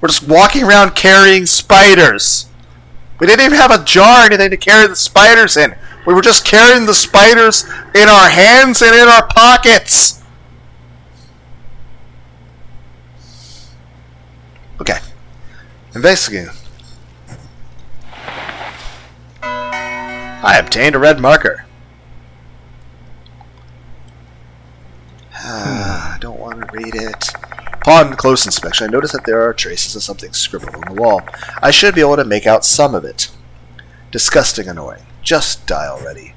We're just walking around carrying spiders. We didn't even have a jar or anything to carry the spiders in. We were just carrying the spiders in our hands and in our pockets. Okay. Investigating. I obtained a red marker. I don't want to read it. Upon close inspection, I notice that there are traces of something scribbled on the wall. I should be able to make out some of it. Disgusting annoying. Just die already.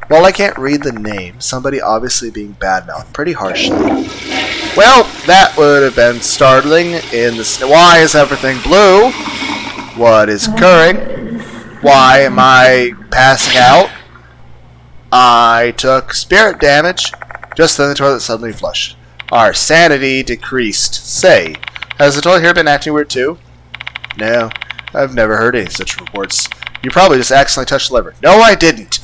While I can't read the name, somebody obviously being badmouthed pretty harshly. Well, that would have been startling in the... Why is everything blue? What is occurring? Why am I passing out? I took spirit damage. Just then the toilet suddenly flushed. Our sanity decreased. Say, has the toilet here been acting weird too? No, I've never heard any such reports. You probably just accidentally touched the lever. No, I didn't!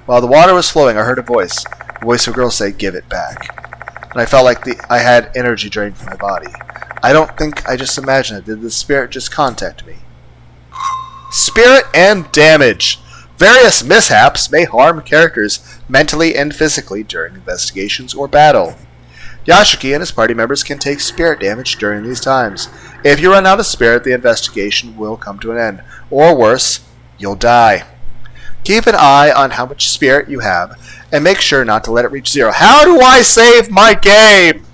While the water was flowing, I heard a voice. The voice of a girl say, "Give it back." And I felt like I had energy drained from my body. I don't think I just imagined it. Did the spirit just contact me? Spirit and damage. Various mishaps may harm characters mentally and physically during investigations or battle. Yashiki and his party members can take spirit damage during these times. If you run out of spirit, the investigation will come to an end. Or worse, you'll die. Keep an eye on how much spirit you have, and make sure not to let it reach 0. How do I save my game?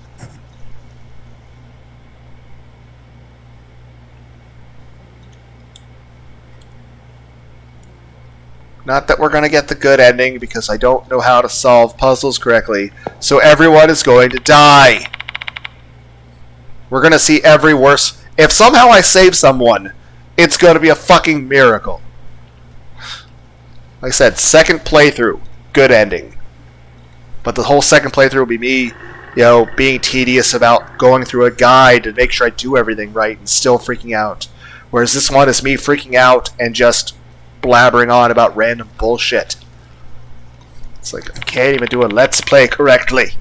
Not that we're going to get the good ending, because I don't know how to solve puzzles correctly. So everyone is going to die. We're going to see every worse. If somehow I save someone, it's going to be a fucking miracle. Like I said, second playthrough, good ending. But the whole second playthrough will be me, being tedious about going through a guide to make sure I do everything right and still freaking out. Whereas this one is me freaking out and just blabbering on about random bullshit. It's like, I can't even do a let's play correctly.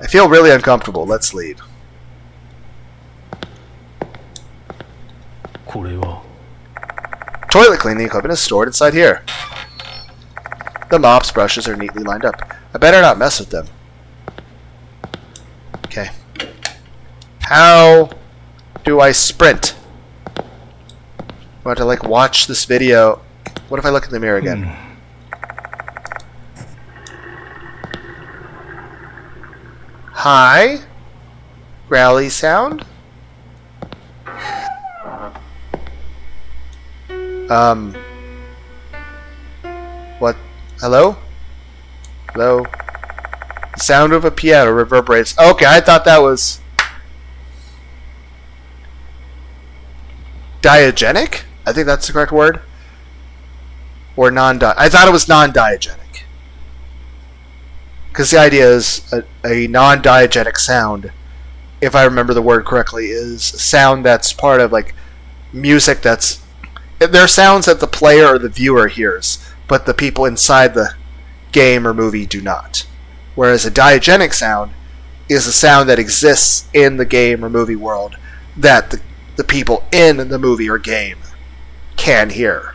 I feel really uncomfortable. Let's leave. これは Toilet cleaning equipment is stored inside here. The mops brushes are neatly lined up. I better not mess with them. Okay. How do I sprint? I want to watch this video. What if I look in the mirror again? Hi? Growly sound? What? Hello? Hello? The sound of a piano reverberates. Okay, I thought that was... Diagenic? I think that's the correct word. Or I thought it was non-diagenic. Because the idea is a non-diagenic sound, if I remember the word correctly, is a sound that's part of music that's... There are sounds that the player or the viewer hears, but the people inside the game or movie do not. Whereas a diagenic sound is a sound that exists in the game or movie world that the people in the movie or game can hear.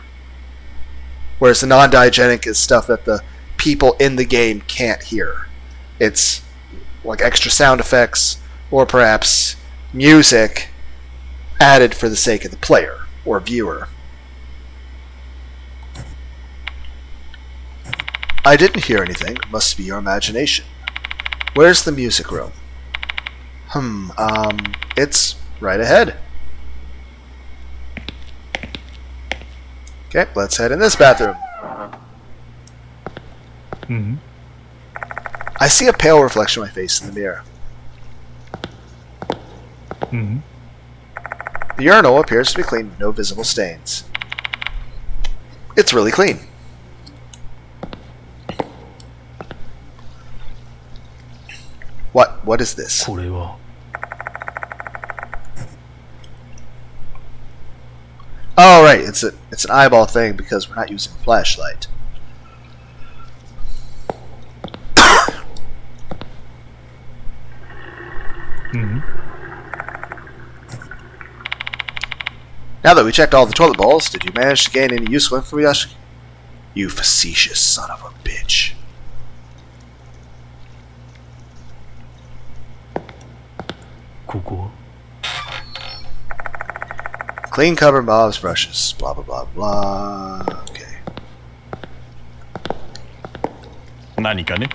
Whereas the non-diagenic is stuff that the people in the game can't hear. It's like extra sound effects or perhaps music added for the sake of the player or viewer. I didn't hear anything. Must be your imagination. Where's the music room? It's right ahead. Okay, let's head in this bathroom. Mm-hmm. I see a pale reflection of my face in the mirror. Mm-hmm. The urinal appears to be clean with no visible stains. It's really clean. What is this? これは Oh, right. It's an eyeball thing because we're not using flashlight. Now that we checked all the toilet bowls, did you manage to gain any useful information? You facetious son of a bitch. Clean cupboard, mobs, brushes, blah blah blah blah. Okay. 何かね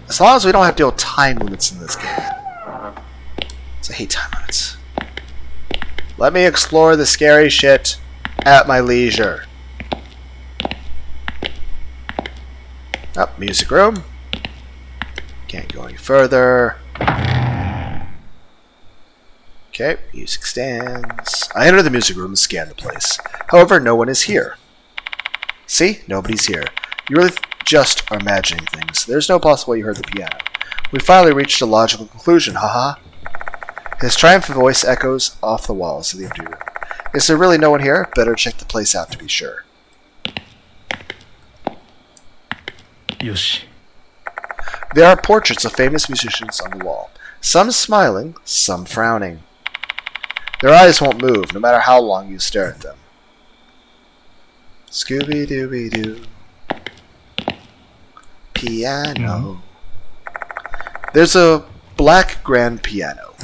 As long as we don't have to deal with time limits in this game. So I hate time limits. Let me explore the scary shit at my leisure. Oh, music room. Can't go any further. Okay, music stands. I enter the music room and scan the place. However, no one is here. See? Nobody's here. You really just are imagining things. There's no possible way you heard the piano. We finally reached a logical conclusion, haha. His triumphant voice echoes off the walls of the empty room. Is there really no one here? Better check the place out to be sure. よし There are portraits of famous musicians on the wall. Some smiling, some frowning. Their eyes won't move, no matter how long you stare at them. Scooby-Dooby-Doo. Piano. There's a black grand piano.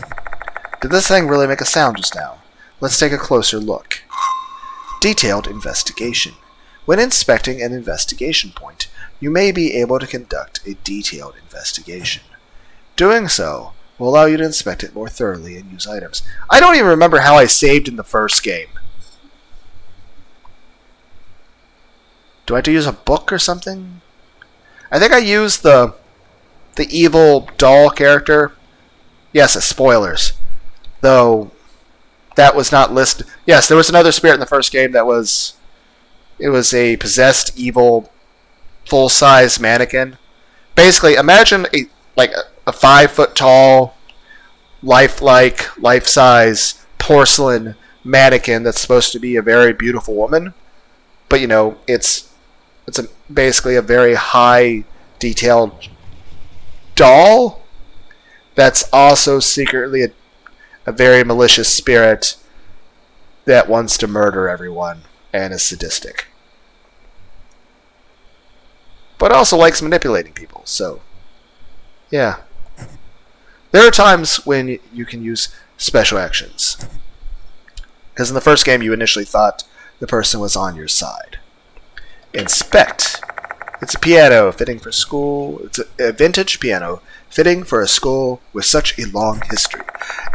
Did this thing really make a sound just now? Let's take a closer look. Detailed investigation. When inspecting an investigation point, you may be able to conduct a detailed investigation. Doing so will allow you to inspect it more thoroughly and use items. I don't even remember how I saved in the first game. Do I have to use a book or something? I think I used the evil doll character. Yes, spoilers. Though that was not listed. Yes, there was another spirit in the first game that was... It was a possessed evil full-size mannequin. Basically, imagine a 5 foot tall, life-size porcelain mannequin that's supposed to be a very beautiful woman. But it's basically a very high detailed doll that's also secretly a very malicious spirit that wants to murder everyone and is sadistic. But also likes manipulating people, so yeah. There are times when you can use special actions. Because in the first game you initially thought the person was on your side. Inspect. It's a piano fitting for school. It's a vintage piano fitting for a school with such a long history.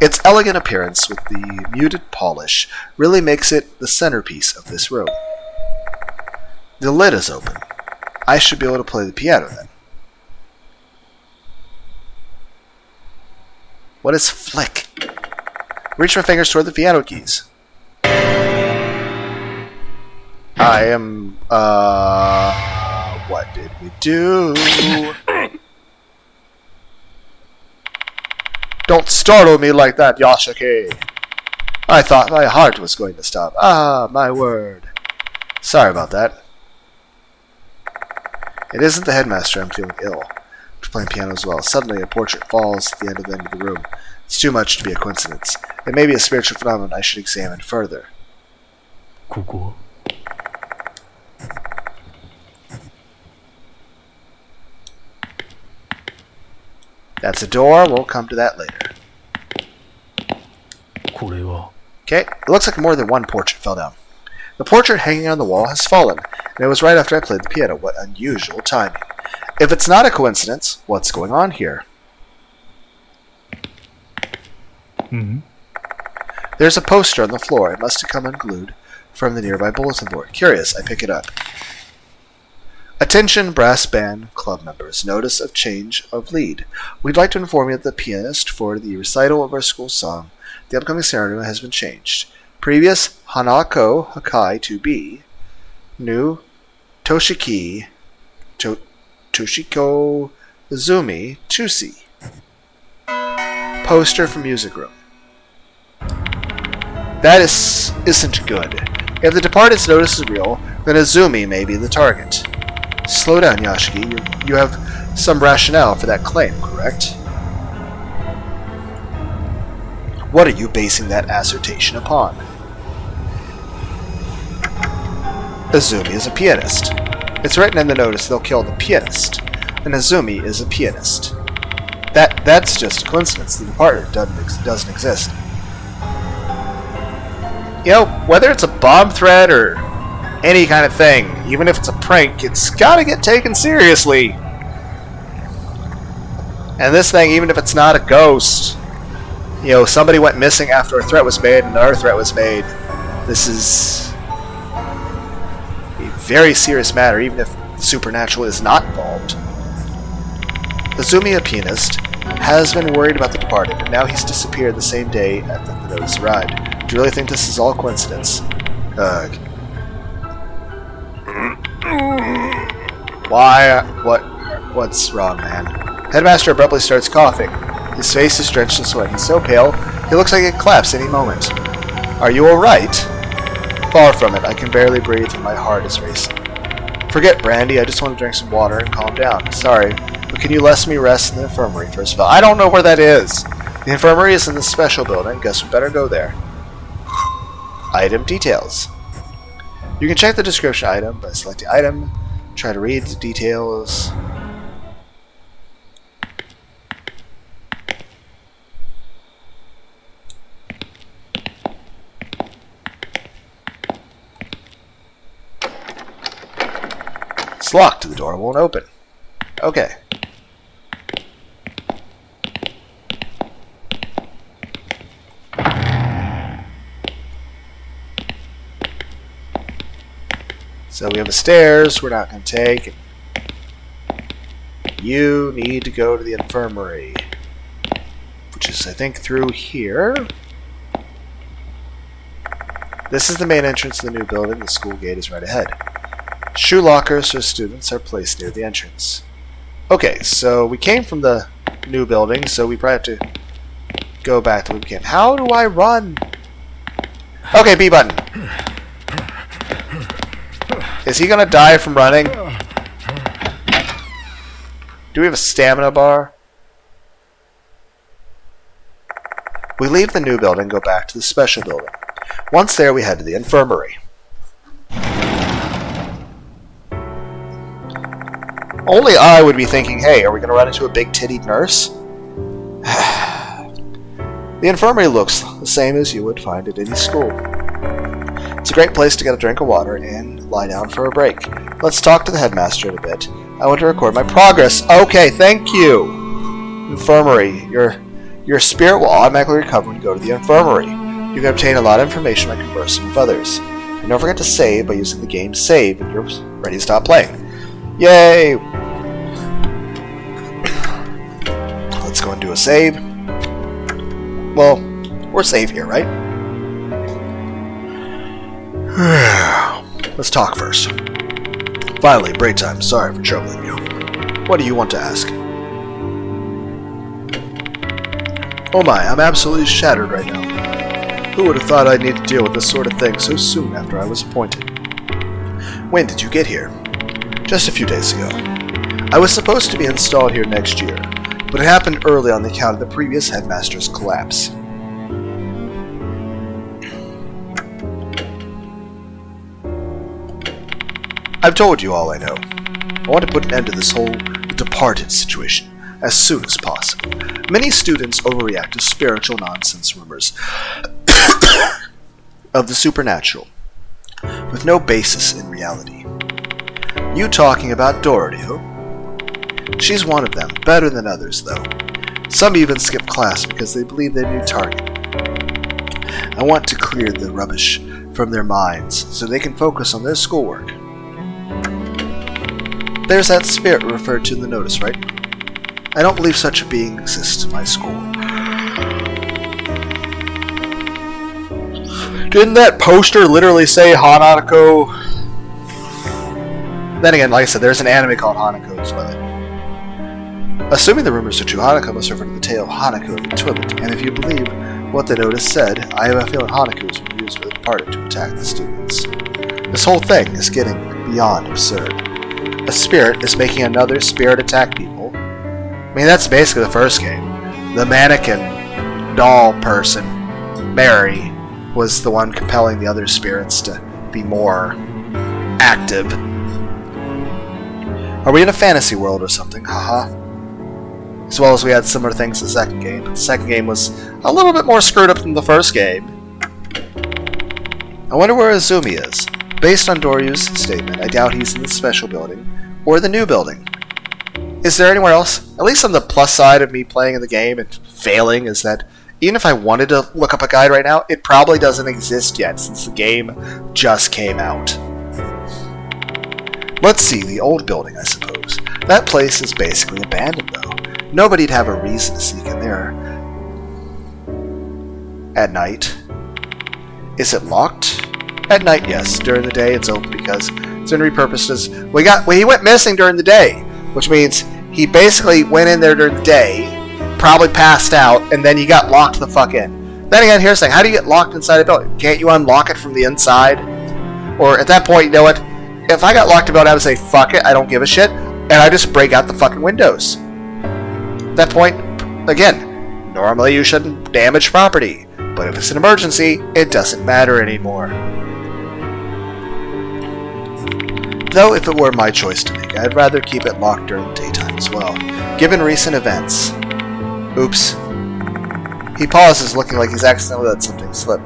Its elegant appearance with the muted polish really makes it the centerpiece of this room. The lid is open. I should be able to play the piano then. What is flick? Reach my fingers toward the piano keys. I am, what did we do? Don't startle me like that, Yashike. I thought my heart was going to stop. Ah, my word. Sorry about that. It isn't the headmaster. I'm feeling ill. After playing piano as well. Suddenly, a portrait falls at the end of the room. It's too much to be a coincidence. It may be a spiritual phenomenon I should examine further. ここ That's a door. We'll come to that later. これは Okay, it looks like more than one portrait fell down. The portrait hanging on the wall has fallen, and it was right after I played the piano. What unusual timing. If it's not a coincidence, what's going on here? There's a poster on the floor. It must have come unglued from the nearby bulletin board. Curious, I pick it up. Attention brass band club members. Notice of change of lead. We'd like to inform you that the pianist for the recital of our school song, the upcoming scenario, has been changed. Previous Hanako Hakai to be new Toshiki Toshiko Izumi Chusi. Poster from music room. That isn't good. If the Departed's notice is real, then Izumi may be the target. Slow down, Yashiki. You have some rationale for that claim, correct? What are you basing that assertion upon? Izumi is a pianist. It's written in the notice they'll kill the pianist, and Izumi is a pianist. That's just a coincidence. The Departed doesn't exist. You know, whether it's a bomb threat or any kind of thing, even if it's a prank, it's gotta get taken seriously. And this thing, even if it's not a ghost, you know, somebody went missing after a threat was made and another threat was made. This is a very serious matter, even if the supernatural is not involved. Izumi, a pianist, has been worried about the Departed, and now he's disappeared the same day that the notice arrived. Do you really think this is all coincidence? Why? What's wrong, man? Headmaster abruptly starts coughing. His face is drenched in sweat. He's so pale, he looks like he'd collapse any moment. Are you alright? Far from it. I can barely breathe and my heart is racing. Forget brandy, I just want to drink some water and calm down. Sorry, but can you let me rest in the infirmary for a spell? I don't know where that is. The infirmary is in the special building. Guess we better go there. Item details. You can check the description item by selecting item. Try to read the details. It's locked. The door won't open. Okay. So we have the stairs we're not going to take. You need to go to the infirmary, which is, I think, through here. This is the main entrance to the new building. The school gate is right ahead. Shoe lockers for students are placed near the entrance. Okay, so we came from the new building, so we probably have to go back to where we came. How do I run? Okay, B button. Is he gonna die from running? Do we have a stamina bar? We leave the new building and go back to the special building. Once there, we head to the infirmary. Only I would be thinking, hey, are we gonna run into a big-tittied nurse? The infirmary looks the same as you would find at any school. It's a great place to get a drink of water and lie down for a break. Let's talk to the headmaster in a bit. I want to record my progress. Okay, thank you. Infirmary. Your spirit will automatically recover when you go to the infirmary. You can obtain a lot of information by conversing with others. And don't forget to save by using the game save when you're ready to stop playing. Yay! Let's go and do a save. Well, we're safe here, right? Let's talk first. Finally, break time. Sorry for troubling you. What do you want to ask? Oh my, I'm absolutely shattered right now. Who would have thought I'd need to deal with this sort of thing so soon after I was appointed? When did you get here? Just a few days ago. I was supposed to be installed here next year, but it happened early on account of the previous headmaster's collapse. I've told you all I know. I want to put an end to this whole departed situation as soon as possible. Many students overreact to spiritual nonsense rumors of the supernatural, with no basis in reality. You talking about Dorothy, who? She's one of them, better than others, though. Some even skip class because they believe they're a new target. I want to clear the rubbish from their minds so they can focus on their schoolwork. There's that spirit referred to in the notice, right? I don't believe such a being exists in my school. Didn't that poster literally say hanako? Then again, like I said, there's an anime called Hanako Toilet. Assuming the rumors are true, Hanako must refer to the tale of Hanako the Toilet, and if you believe what the notice said, I have a feeling Hanako is being used by the departed to attack the students. This whole thing is getting beyond absurd. A spirit is making another spirit attack people. I mean, that's basically the first game. The mannequin doll person, Mary, was the one compelling the other spirits to be more active. Are we in a fantasy world or something? Haha. As well as we had similar things in the second game, but the second game was a little bit more screwed up than the first game. I wonder where Azumi is. Based on Doryu's statement, I doubt he's in the special building or the new building. Is there anywhere else? At least on the plus side of me playing in the game and failing is that even if I wanted to look up a guide right now, it probably doesn't exist yet since the game just came out. Let's see, the old building, I suppose. That place is basically abandoned, though. Nobody'd have a reason to sneak in there. At night. Is it locked? At night, yes. During the day, it's open because it's been repurposed as... Well, he went missing during the day, which means he basically went in there during the day, probably passed out, and then he got locked the fuck in. Then again, here's the thing. How do you get locked inside a building? Can't you unlock it from the inside? Or at that point, you know what? If I got locked in a building, I would say, fuck it, I don't give a shit, and I just break out the fucking windows. At that point, again, normally you shouldn't damage property, but if it's an emergency, it doesn't matter anymore. Though if it were my choice to make, I'd rather keep it locked during the daytime as well, given recent events. Oops. He pauses, looking like he's accidentally let something slip.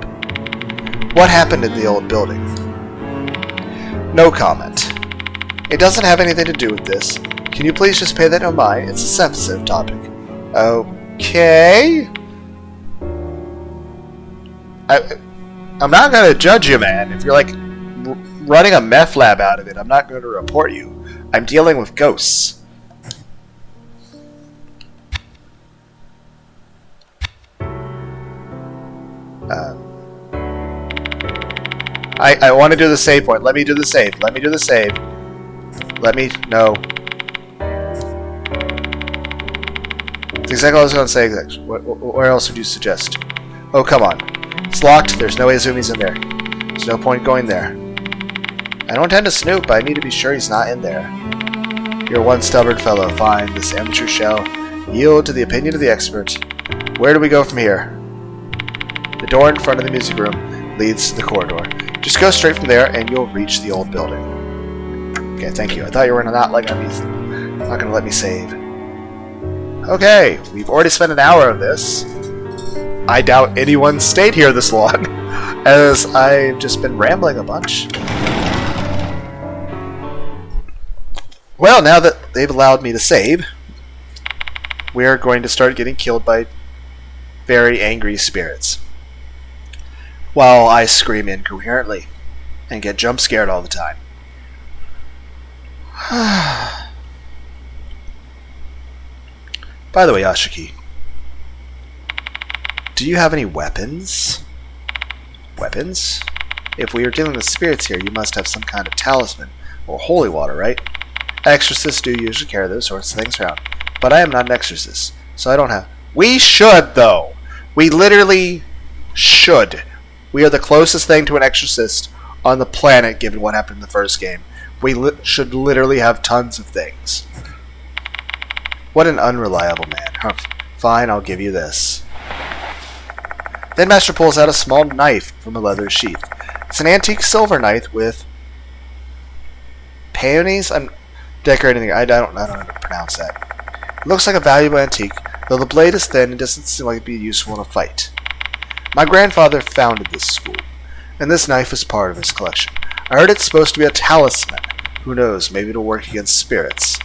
What happened in the old building? No comment. It doesn't have anything to do with this. Can you please just pay that no mind? It's a sensitive topic. Okay. I'm not going to judge you, man. If you're like running a meth lab out of it, I'm not going to report you. I'm dealing with ghosts. I want to do the save point. Let me do the save. Let me do the save. No. It's exactly what I was going to say. Where else would you suggest? Oh, come on. It's locked. There's no way Azumi's in there. There's no point going there. I don't intend to snoop, but I need to be sure he's not in there. You're one stubborn fellow. Fine. This amateur shall yield to the opinion of the expert. Where do we go from here? The door in front of the music room leads to the corridor. Just go straight from there, and you'll reach the old building. Okay, thank you. I thought you were not going to let me save. Okay, we've already spent an hour of this. I doubt anyone stayed here this long, as I've just been rambling a bunch. Well, now that they've allowed me to save, we are going to start getting killed by very angry spirits, while I scream incoherently and get jump scared all the time. By the way, Yashiki, do you have any weapons? Weapons? If we are dealing with spirits here, you must have some kind of talisman or holy water, right? Exorcists do usually carry those sorts of things around, but I am not an exorcist, so I don't have... We should, though! We literally should. We are the closest thing to an exorcist on the planet, given what happened in the first game. We should literally have tons of things. What an unreliable man. Fine, I'll give you this. Then Master pulls out a small knife from a leather sheath. It's an antique silver knife with peonies. I'm decorating. I don't know how to pronounce that. It looks like a valuable antique, though the blade is thin and doesn't seem like it'd be useful in a fight. My grandfather founded this school, and this knife is part of his collection. I heard it's supposed to be a talisman. Who knows, maybe it'll work against spirits.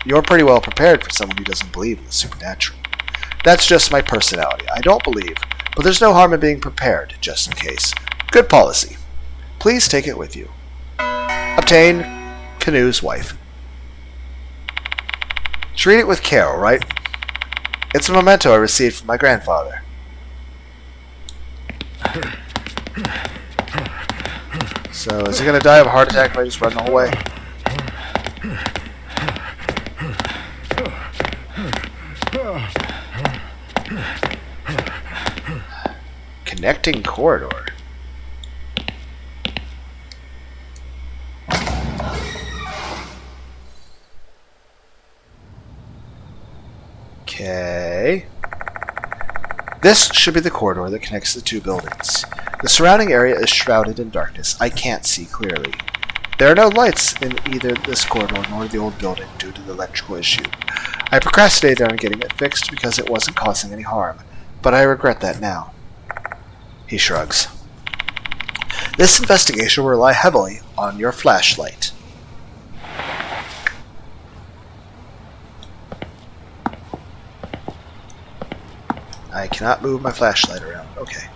You're pretty well prepared for someone who doesn't believe in the supernatural. That's just my personality. I don't believe, but there's no harm in being prepared, just in case. Good policy. Please take it with you. Obtain Canoe's wife. Treat it with care, alright? It's a memento I received from my grandfather. So, is he going to die of a heart attack if I just run the whole way? Connecting corridor. Okay. This should be the corridor that connects the two buildings. The surrounding area is shrouded in darkness. I can't see clearly. There are no lights in either this corridor nor the old building due to the electrical issue. I procrastinated on getting it fixed because it wasn't causing any harm, but I regret that now. He shrugs. This investigation will rely heavily on your flashlight. I cannot move my flashlight around. Okay.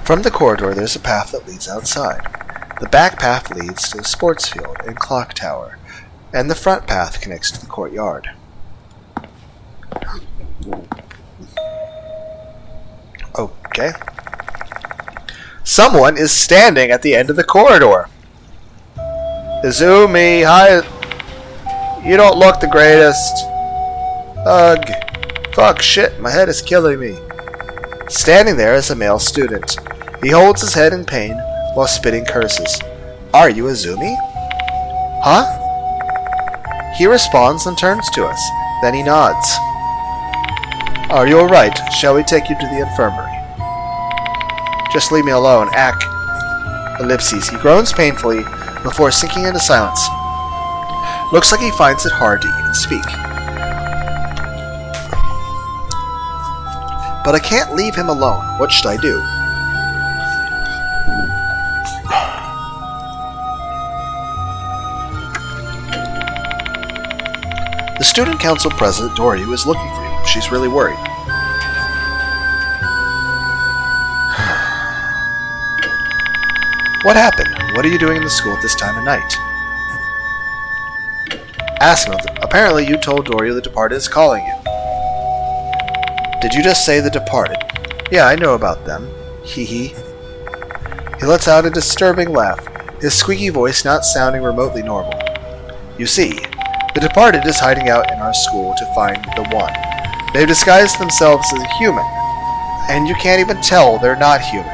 From the corridor, there's a path that leads outside. The back path leads to the sports field and clock tower, and the front path connects to the courtyard. Okay. Someone is standing at the end of the corridor. Izumi, hi. You don't look the greatest. Ugh. Fuck, shit, my head is killing me. Standing there is a male student. He holds his head in pain while spitting curses. Are you Izumi? Huh? He responds and turns to us. Then he nods. Are you alright? Shall we take you to the infirmary? Just leave me alone, Ack. Ellipses. He groans painfully before sinking into silence. Looks like he finds it hard to even speak. But I can't leave him alone. What should I do? The student council president, Doryu, is looking for you. She's really worried. What happened? What are you doing in the school at this time of night? Ask him. Apparently you told Doryu the Departed is calling you. Did you just say the Departed? Yeah, I know about them. Hee hee. He lets out a disturbing laugh, his squeaky voice not sounding remotely normal. You see, the Departed is hiding out in our school to find the One. They've disguised themselves as a human, and you can't even tell they're not human.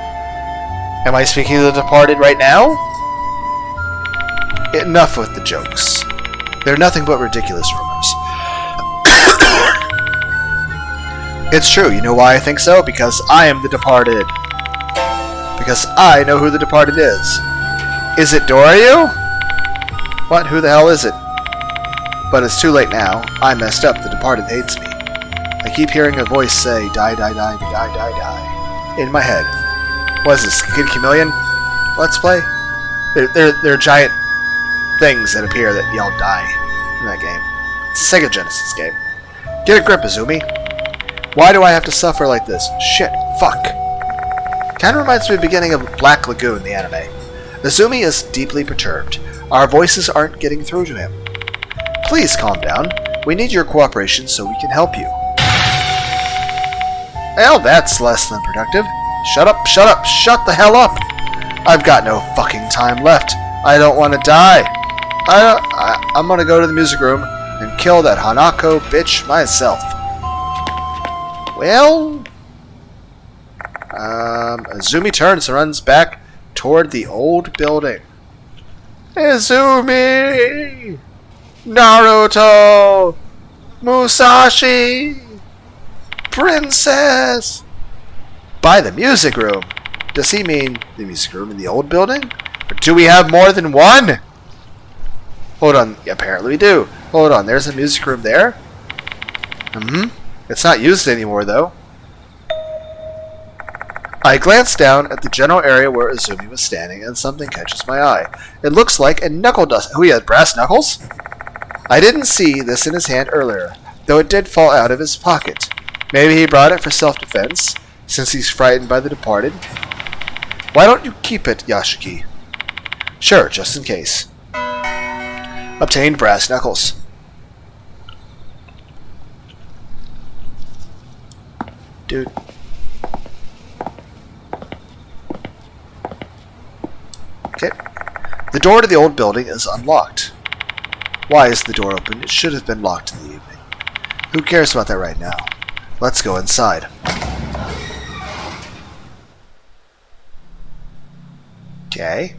Am I speaking to the Departed right now? Enough with the jokes. They're nothing but ridiculous rumors. It's true, you know why I think so? Because I am the Departed. Because I know who the Departed is. Is it Doryu? What? Who the hell is it? But it's too late now. I messed up. The Departed hates me. I keep hearing a voice say, die, die, die, die, die, die, in my head. What is this, Kid Chameleon? Let's play? They're giant things that appear that yell die in that game. It's a Sega Genesis game. Get a grip, Izumi. Why do I have to suffer like this? Shit, fuck. Kinda reminds me of the beginning of Black Lagoon, the anime. Izumi is deeply perturbed. Our voices aren't getting through to him. Please calm down. We need your cooperation so we can help you. Well, that's less than productive. Shut up, shut up, shut the hell up! I've got no fucking time left. I don't want to die. I'm gonna go to the music room and kill that hanako bitch myself. Well... Izumi turns and runs back toward the old building. Izumi! Naruto! Musashi! Princess! By the music room! Does he mean the music room in the old building? Or do we have more than one? Hold on, apparently we do. Hold on, there's a music room there? It's not used anymore, though. I glance down at the general area where Izumi was standing, and something catches my eye. It looks like a knuckle dust. Oh, he has brass knuckles? I didn't see this in his hand earlier, though it did fall out of his pocket. Maybe he brought it for self-defense, since he's frightened by the Departed. Why don't you keep it, Yashiki? Sure, just in case. Obtained brass knuckles. Okay. The door to the old building is unlocked. Why is the door open? It should have been locked in the evening. Who cares about that right now? Let's go inside. Okay.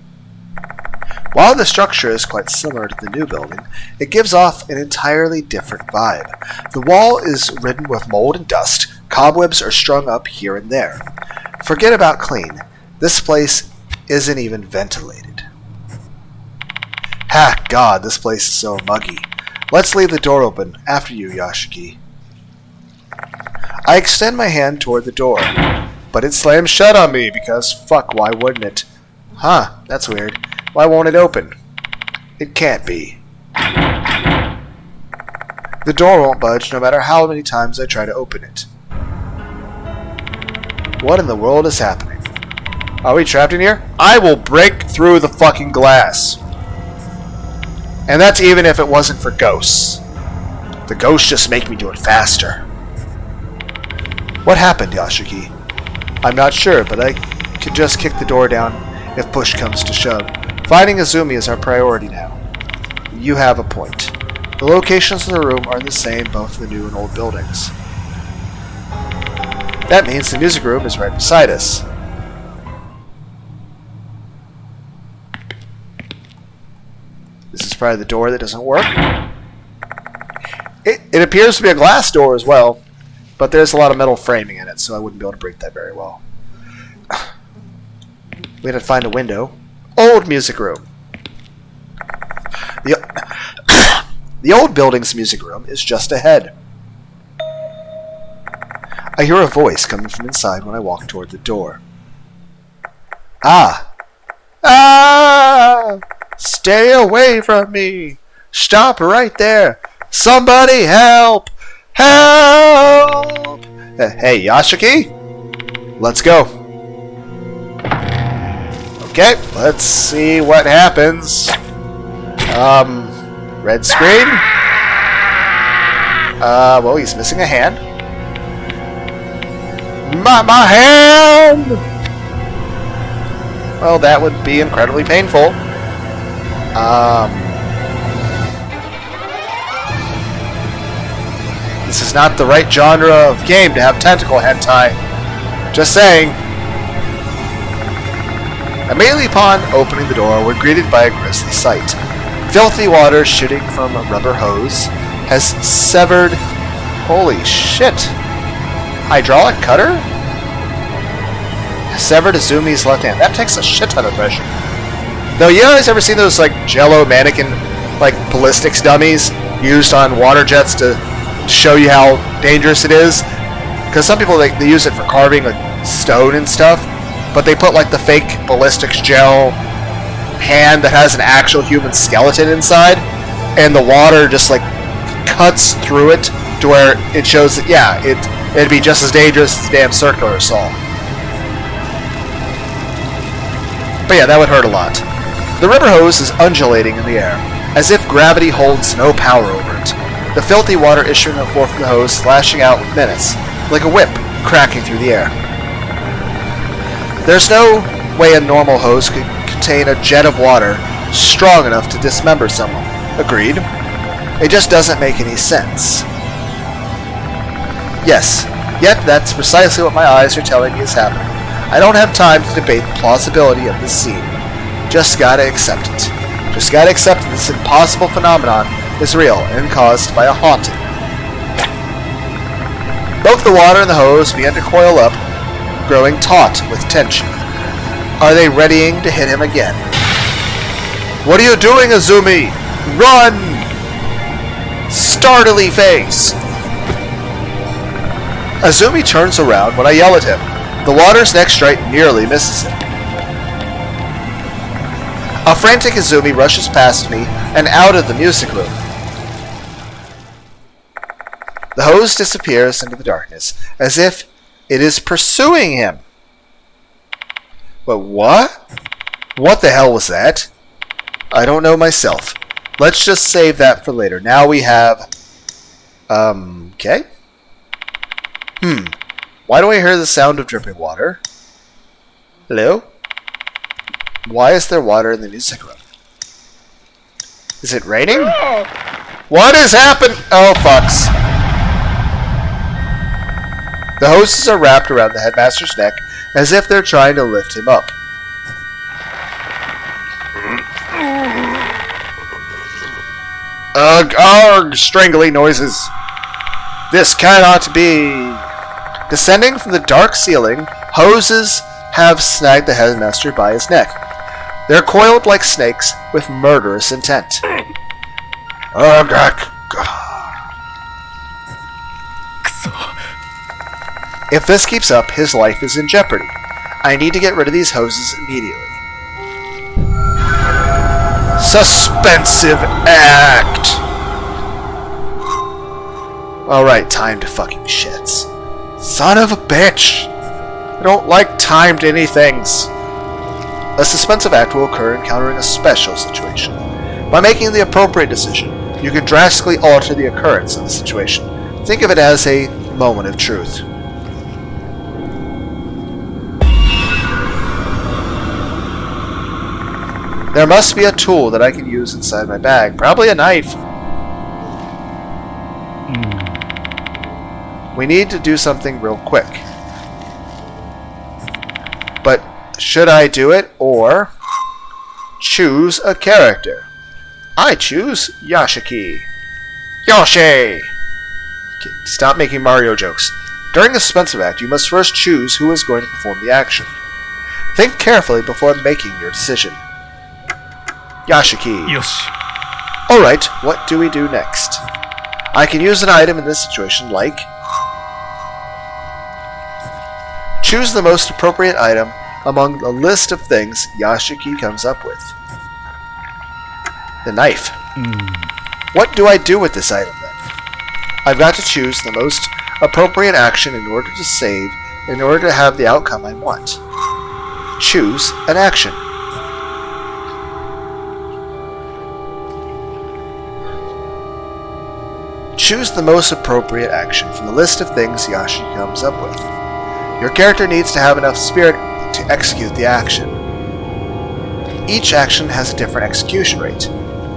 While the structure is quite similar to the new building, it gives off an entirely different vibe. The wall is ridden with mold and dust. Cobwebs are strung up here and there. Forget about clean. This place isn't even ventilated. Ha, God, this place is so muggy. Let's leave the door open. After you, Yashiki. I extend my hand toward the door, but it slams shut on me because, fuck, why wouldn't it? Huh, that's weird. Why won't it open? It can't be. The door won't budge no matter how many times I try to open it. What in the world is happening? Are we trapped in here? I will break through the fucking glass. And that's even if it wasn't for ghosts. The ghosts just make me do it faster. What happened, Yashiki? I'm not sure, but I could just kick the door down if push comes to shove. Finding Azumi is our priority now. You have a point. The locations of the room are the same, both the new and old buildings. That means the music room is right beside us. This is probably the door that doesn't work. It appears to be a glass door as well, but there's a lot of metal framing in it, so I wouldn't be able to break that very well. We had to find a window. Old music room. The old building's music room is just ahead. I hear a voice coming from inside when I walk toward the door. Ah! Ah! Stay away from me! Stop right there! Somebody help! Help! Hey, Yashiki? Let's go. Okay, let's see what happens. Red screen. Well, he's missing a hand. My hand! Well, that would be incredibly painful. This is not the right genre of game to have tentacle hentai. Just saying. Immediately upon opening the door, we're greeted by a grisly sight. Filthy water shooting from a rubber hose has severed... Holy shit! Hydraulic cutter? Severed Azumi's left hand. That takes a shit ton of pressure. Though, you guys ever seen those, like, jello mannequin, like, ballistics dummies used on water jets to show you how dangerous it is? Because some people, they use it for carving, like, stone and stuff, but they put, like, the fake ballistics gel hand that has an actual human skeleton inside, and the water just, like, cuts through it to where it shows that, yeah, it'd be just as dangerous as a damn circular saw. But yeah, that would hurt a lot. The river hose is undulating in the air, as if gravity holds no power over it. The filthy water issuing forth from the hose slashing out with menace, like a whip cracking through the air. There's no way a normal hose could contain a jet of water strong enough to dismember someone. Agreed. It just doesn't make any sense. Yes, yet that's precisely what my eyes are telling me is happening. I don't have time to debate the plausibility of this scene. Just gotta accept it. Just gotta accept that this impossible phenomenon is real and caused by a haunting. Both the water and the hose begin to coil up, growing taut with tension. Are they readying to hit him again? What are you doing, Azumi? Run! Startly face! Azumi turns around when I yell at him. The water's next strike nearly misses him. A frantic Azumi rushes past me and out of the music room. The hose disappears into the darkness, as if it is pursuing him. But what? What the hell was that? I don't know myself. Let's just save that for later. Now we have... okay. Why do I hear the sound of dripping water? Hello? Why is there water in the music room? Is it raining? What has happened? Oh, fucks. The hoses are wrapped around the headmaster's neck as if they're trying to lift him up. Ugh, strangling noises. This cannot be. Descending from the dark ceiling, hoses have snagged the headmaster by his neck. They're coiled like snakes with murderous intent. If this keeps up, his life is in jeopardy. I need to get rid of these hoses immediately. Suspensive act! Alright, time to fucking shits. Son of a bitch! I don't like timed anythings. A suspensive act will occur encountering a special situation. By making the appropriate decision, you can drastically alter the occurrence of the situation. Think of it as a moment of truth. There must be a tool that I can use inside my bag. Probably a knife. We need to do something real quick. But should I do it or choose a character? I choose Yashiki. Yoshi! Stop making Mario jokes. During the suspensive act, you must first choose who is going to perform the action. Think carefully before making your decision. Yashiki. Yoshi. Alright, what do we do next? I can use an item in this situation like... Choose the most appropriate item among the list of things Yashiki comes up with. The knife. What do I do with this item then? I've got to choose the most appropriate action in order to save, in order to have the outcome I want. Choose an action. Choose the most appropriate action from the list of things Yashiki comes up with. Your character needs to have enough spirit to execute the action. Each action has a different execution rate.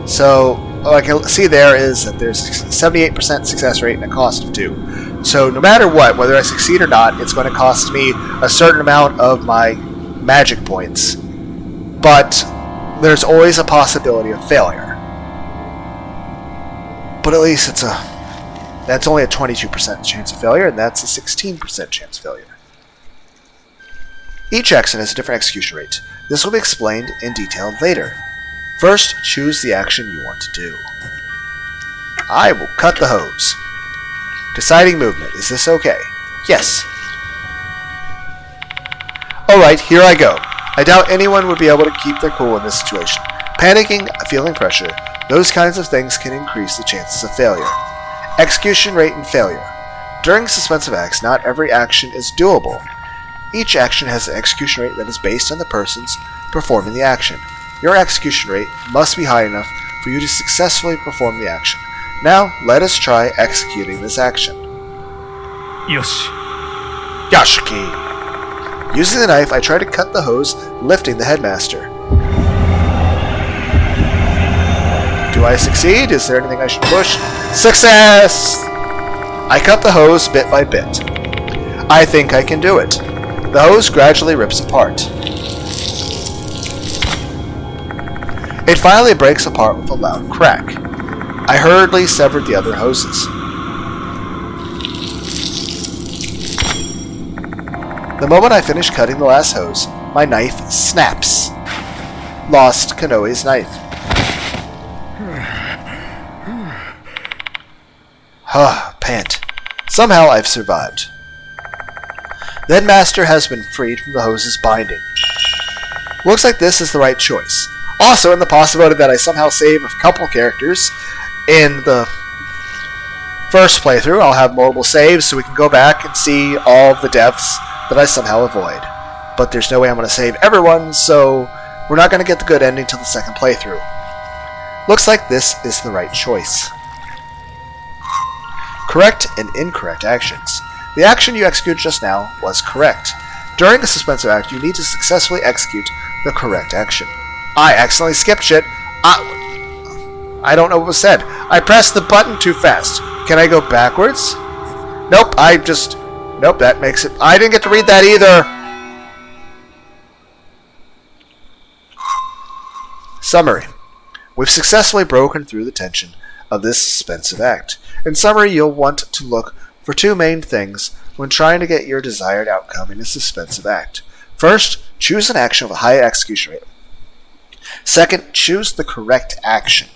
So, what I can see there is that there's a 78% success rate and a cost of 2. So, no matter what, whether I succeed or not, it's going to cost me a certain amount of my magic points. But there's always a possibility of failure. But at least that's only a 22% chance of failure, and that's a 16% chance of failure. Each action has a different execution rate. This will be explained in detail later. First, choose the action you want to do. I will cut the hose. Deciding movement. Is this okay? Yes. Alright, here I go. I doubt anyone would be able to keep their cool in this situation. Panicking, feeling pressure, those kinds of things can increase the chances of failure. Execution rate and failure. During suspensive acts, not every action is doable. Each action has an execution rate that is based on the person's performing the action. Your execution rate must be high enough for you to successfully perform the action. Now, let us try executing this action. Yoshi. Yashiki! Using the knife, I try to cut the hose, lifting the headmaster. Do I succeed? Is there anything I should push? Success! I cut the hose bit by bit. I think I can do it. The hose gradually rips apart. It finally breaks apart with a loud crack. I hurriedly severed the other hoses. The moment I finish cutting the last hose, my knife snaps. Lost Kanoe's knife. Pant. Somehow I've survived. The headmaster has been freed from the hose's binding. Looks like this is the right choice. Also, in the possibility that I somehow save a couple characters in the first playthrough, I'll have multiple saves so we can go back and see all of the deaths that I somehow avoid. But there's no way I'm going to save everyone, so we're not going to get the good ending till the second playthrough. Looks like this is the right choice. Correct and incorrect actions. The action you executed just now was correct. During a suspensive act, you need to successfully execute the correct action. I accidentally skipped shit. I don't know what was said. I pressed the button too fast. Can I go backwards? Nope, Nope, that makes it... I didn't get to read that either! Summary. We've successfully broken through the tension of this suspensive act. In summary, you'll want to look for two main things when trying to get your desired outcome in a suspensive act. First, choose an action with a high execution rate. Second, choose the correct action.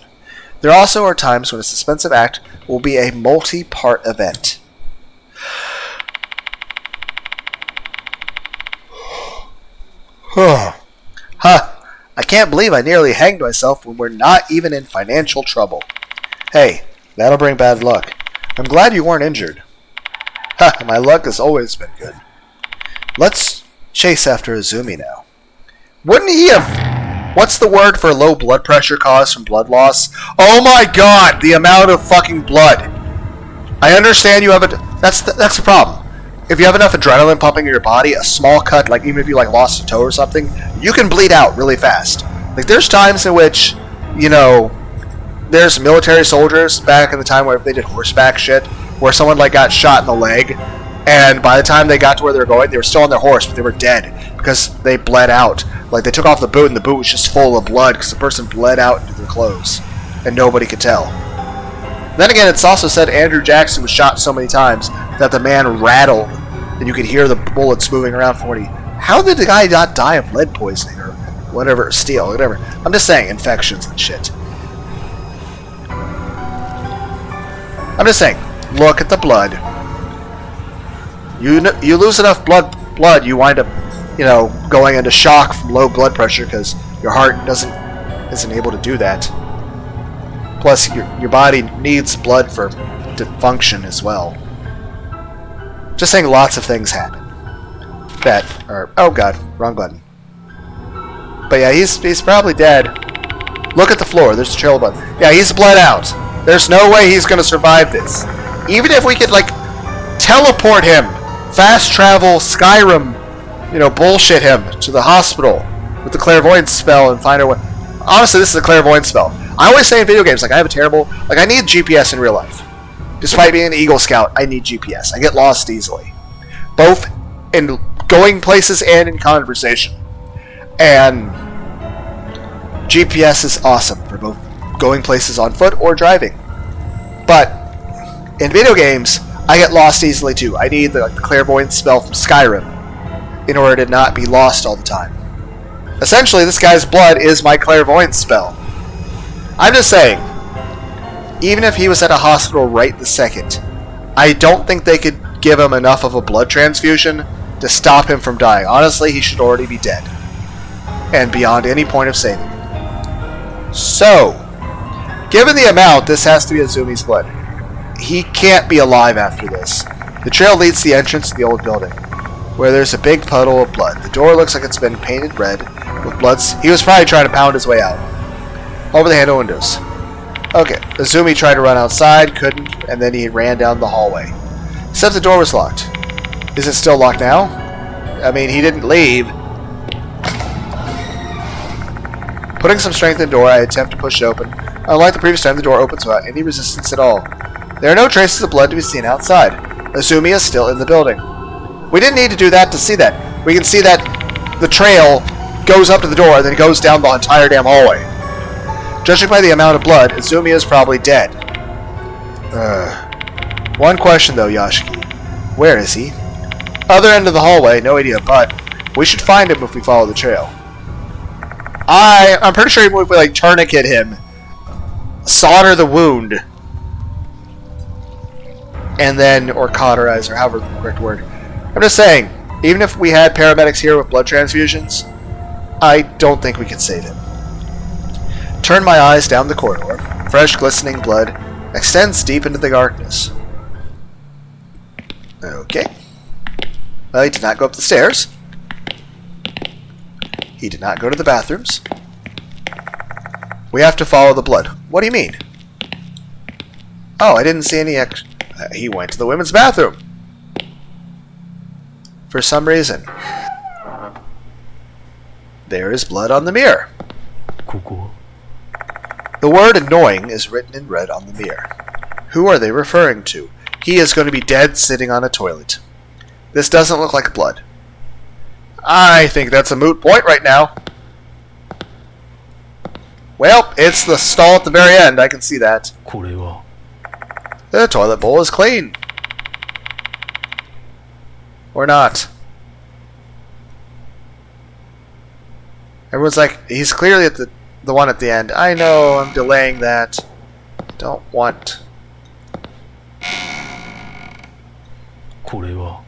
There also are times when a suspensive act will be a multi-part event. Huh. I can't believe I nearly hanged myself when we're not even in financial trouble. Hey, that'll bring bad luck. I'm glad you weren't injured. My luck has always been good. Let's chase after Izumi now. Wouldn't he have... What's the word for low blood pressure caused from blood loss? Oh my god, the amount of fucking blood. I understand you have a... That's the problem. If you have enough adrenaline pumping in your body, a small cut, like even if you like lost a toe or something, you can bleed out really fast. Like there's times in which, you know, there's military soldiers back in the time where they did horseback shit, where someone like got shot in the leg, and by the time they got to where they were going, they were still on their horse, but they were dead because they bled out. Like they took off the boot and the boot was just full of blood because the person bled out into their clothes, and nobody could tell. Then again, it's also said Andrew Jackson was shot so many times that the man rattled and you could hear the bullets moving around 40. How did the guy not die of lead poisoning or whatever, steel, whatever? I'm just saying, infections and shit. I'm just saying, look at the blood. You lose enough blood, you wind up, you know, going into shock from low blood pressure because your heart isn't able to do that. Plus, your body needs blood to function as well. Just saying, lots of things happen. Oh god, wrong button. But yeah, he's probably dead. Look at the floor, there's a trail button. Yeah, he's bled out. There's no way he's gonna survive this. Even if we could, like, teleport him, fast travel, Skyrim, you know, bullshit him to the hospital with the clairvoyance spell and find out what... Honestly, this is a clairvoyance spell. I always say in video games, like, I have a terrible... Like, I need GPS in real life. Despite being an Eagle Scout, I need GPS. I get lost easily. Both in going places and in conversation. And GPS is awesome for both going places on foot or driving. But in video games, I get lost easily too. I need the clairvoyance spell from Skyrim in order to not be lost all the time. Essentially, this guy's blood is my clairvoyance spell. I'm just saying, even if he was at a hospital right this second, I don't think they could give him enough of a blood transfusion to stop him from dying. Honestly, he should already be dead. And beyond any point of saving. So, given the amount, this has to be Izumi's blood. He can't be alive after this. The trail leads to the entrance to the old building, where there's a big puddle of blood. The door looks like it's been painted red with blood. He was probably trying to pound his way out. Over the handle windows. Okay, Izumi tried to run outside, couldn't, and then he ran down the hallway. Except the door was locked. Is it still locked now? I mean, he didn't leave. Putting some strength in the door, I attempt to push it open. Unlike the previous time, the door opens without any resistance at all. There are no traces of blood to be seen outside. Izumi is still in the building. We didn't need to do that to see that. We can see that the trail goes up to the door and then goes down the entire damn hallway. Judging by the amount of blood, Izumi is probably dead. One question though, Yashiki. Where is he? Other end of the hallway, no idea, but we should find him if we follow the trail. I'm pretty sure even if we like tourniquet him, solder the wound, and then, or cauterize, or however the correct word. I'm just saying, even if we had paramedics here with blood transfusions, I don't think we could save him. Turn my eyes down the corridor. Fresh, glistening blood extends deep into the darkness. Okay. Well, he did not go up the stairs. He did not go to the bathrooms. We have to follow the blood. What do you mean? Oh, I didn't see any he went to the women's bathroom. For some reason. There is blood on the mirror. ここ The word annoying is written in red on the mirror. Who are they referring to? He is going to be dead sitting on a toilet. This doesn't look like blood. I think that's a moot point right now. Well, it's the stall at the very end. I can see that. これは The toilet bowl is clean. Or not. Everyone's like, he's clearly at the one at the end. I know, I'm delaying that. Don't want. これは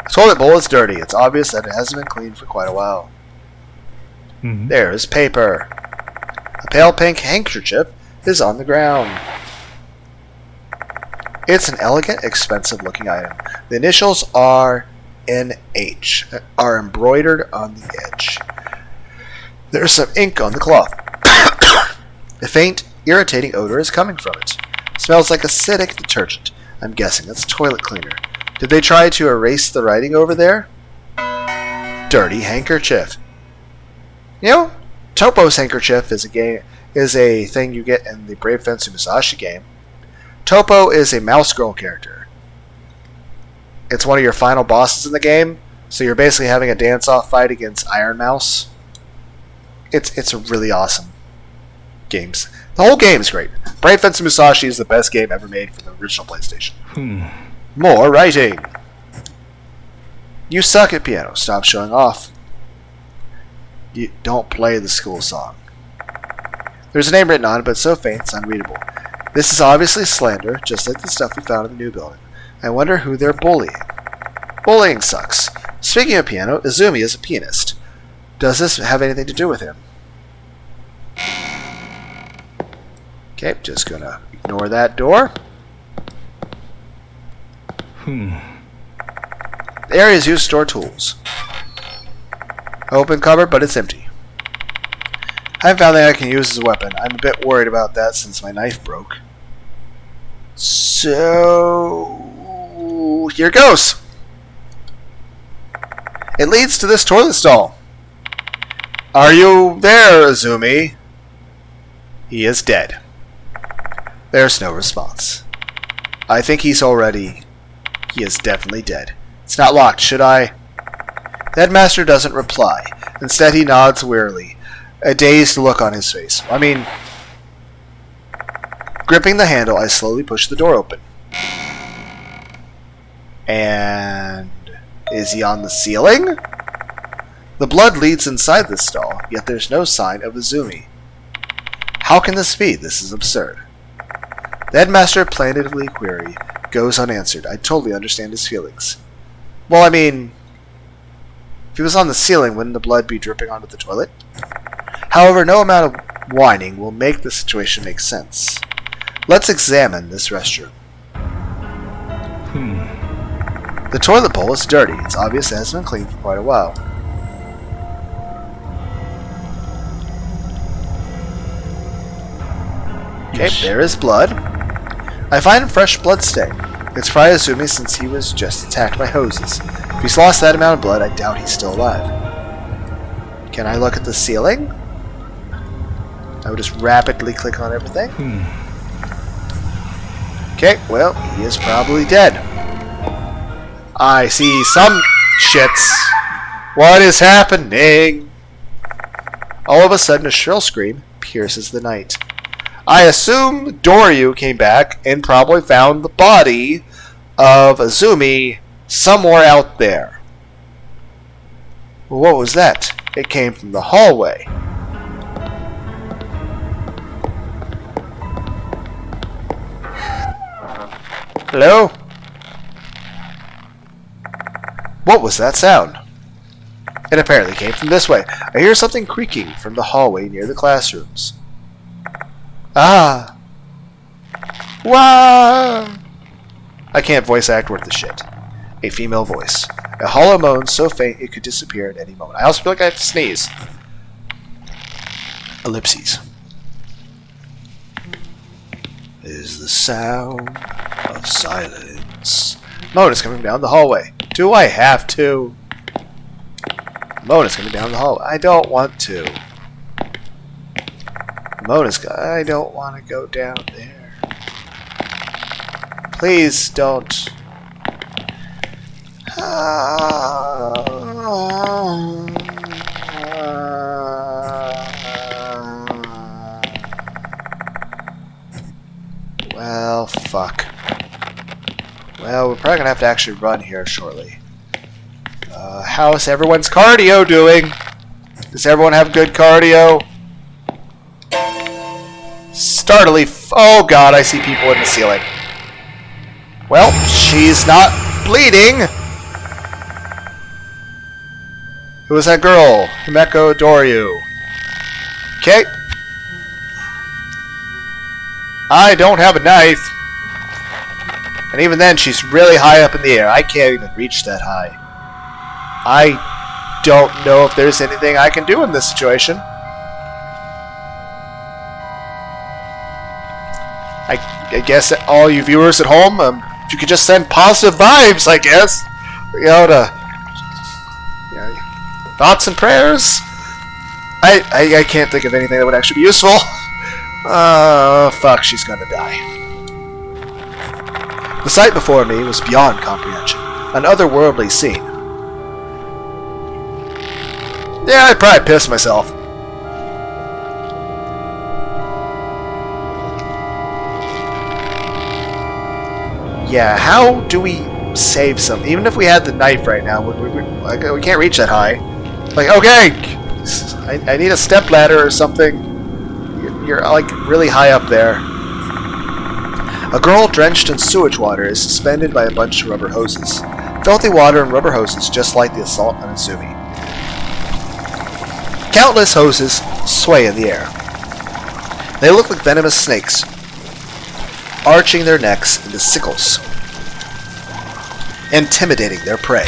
The toilet bowl is dirty. It's obvious that it hasn't been cleaned for quite a while. うん There is paper. A pale pink handkerchief is on the ground. It's an elegant, expensive-looking item. The initials R&H are embroidered on the edge. There's some ink on the cloth. A faint, irritating odor is coming from it. Smells like acidic detergent. I'm guessing it's toilet cleaner. Did they try to erase the writing over there? Dirty handkerchief. You know, Topo's handkerchief is a thing you get in the Brave Fencer Musashi game. Topo is a mouse girl character. It's one of your final bosses in the game, so you're basically having a dance-off fight against Iron Mouse. It's a really awesome game. The whole game is great. Brave Fencer Musashi is the best game ever made for the original PlayStation. ふん More writing. You suck at piano. Stop showing off. You don't play the school song. There's a name written on it, but it's so faint it's unreadable. This is obviously slander, just like the stuff we found in the new building. I wonder who they're bullying. Bullying sucks. Speaking of piano, Izumi is a pianist. Does this have anything to do with him? Okay, just gonna ignore that door. ふん The area is used to store tools. Open cupboard, but it's empty. I haven't found anything I can use as a weapon. I'm a bit worried about that since my knife broke. So here goes. It leads to this toilet stall. Are you there, Izumi? He is dead. There's no response. I think he is definitely dead. It's not locked, should I? The headmaster doesn't reply. Instead, he nods wearily, a dazed look on his face. I mean, gripping the handle, I slowly push the door open. And is he on the ceiling? The blood leads inside the stall, yet there's no sign of Izumi. How can this be? This is absurd. The headmaster plaintively query goes unanswered. I totally understand his feelings. Well, I mean, if he was on the ceiling, wouldn't the blood be dripping onto the toilet? However, no amount of whining will make the situation make sense. Let's examine this restroom. ふん The toilet bowl is dirty. It's obvious it hasn't been cleaned for quite a while. Okay, there is blood. I find a fresh blood stain. It's probably Izumi since he was just attacked by hoses. If he's lost that amount of blood, I doubt he's still alive. Can I look at the ceiling? I would just rapidly click on everything. ふん Okay, well, he is probably dead. I see some shits. What is happening? All of a sudden, a shrill scream pierces the night. I assume Doryu came back and probably found the body of Izumi somewhere out there. Well, what was that? It came from the hallway. Hello? What was that sound? It apparently came from this way. I hear something creaking from the hallway near the classrooms. Ah! Wow! I can't voice act worth the shit. A female voice. A hollow moan so faint it could disappear at any moment. I also feel like I have to sneeze. Ellipses. Is the sound of silence. Moan is coming down the hallway. Do I have to? Mona's gonna be down the hall. I don't want to. I don't want to go down there. Please don't. Well, fuck. Well, we're probably gonna have to actually run here shortly. How's everyone's cardio doing? Does everyone have good cardio? Oh god, I see people in the ceiling. Well, she's not bleeding. Who was that girl? Himeko Doryu. Okay. I don't have a knife. And even then, she's really high up in the air. I can't even reach that high. I don't know if there's anything I can do in this situation. I guess that all you viewers at home, if you could just send positive vibes, I guess. You know, thoughts and prayers. I can't think of anything that would actually be useful. Fuck, she's gonna die. The sight before me was beyond comprehension. An otherworldly scene. Yeah, I'd probably piss myself. Yeah, how do we save some? Even if we had the knife right now, we can't reach that high. Like, okay, I need a step ladder or something. You're like really high up there. A girl drenched in sewage water is suspended by a bunch of rubber hoses. Filthy water and rubber hoses, just like the assault on Izumi. Countless hoses sway in the air. They look like venomous snakes, arching their necks into sickles, intimidating their prey.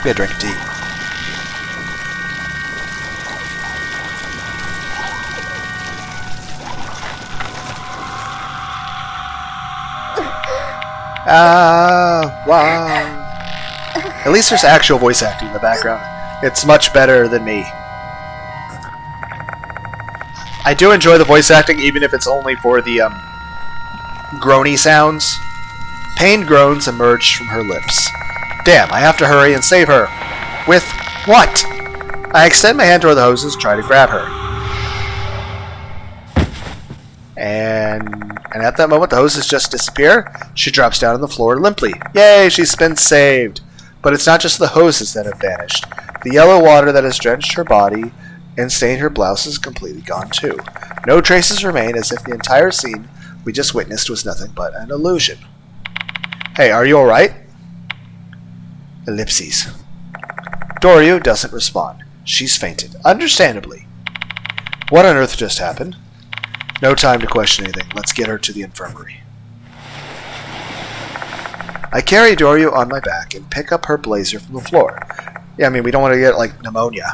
Be a drink of tea. Wow. At least there's actual voice acting in the background. It's much better than me. I do enjoy the voice acting, even if it's only for the, groany sounds. Pained groans emerged from her lips. Damn, I have to hurry and save her. With what? I extend my hand toward the hoses and try to grab her. And at that moment, the hoses just disappear. She drops down on the floor limply. Yay, she's been saved. But it's not just the hoses that have vanished. The yellow water that has drenched her body and stained her blouse is completely gone too. No traces remain, as if the entire scene we just witnessed was nothing but an illusion. Hey, are you alright? Ellipses. Doryu doesn't respond. She's fainted. Understandably. What on earth just happened? No time to question anything. Let's get her to the infirmary. I carry Doryu on my back and pick up her blazer from the floor. Yeah, I mean, we don't want to get, like, pneumonia.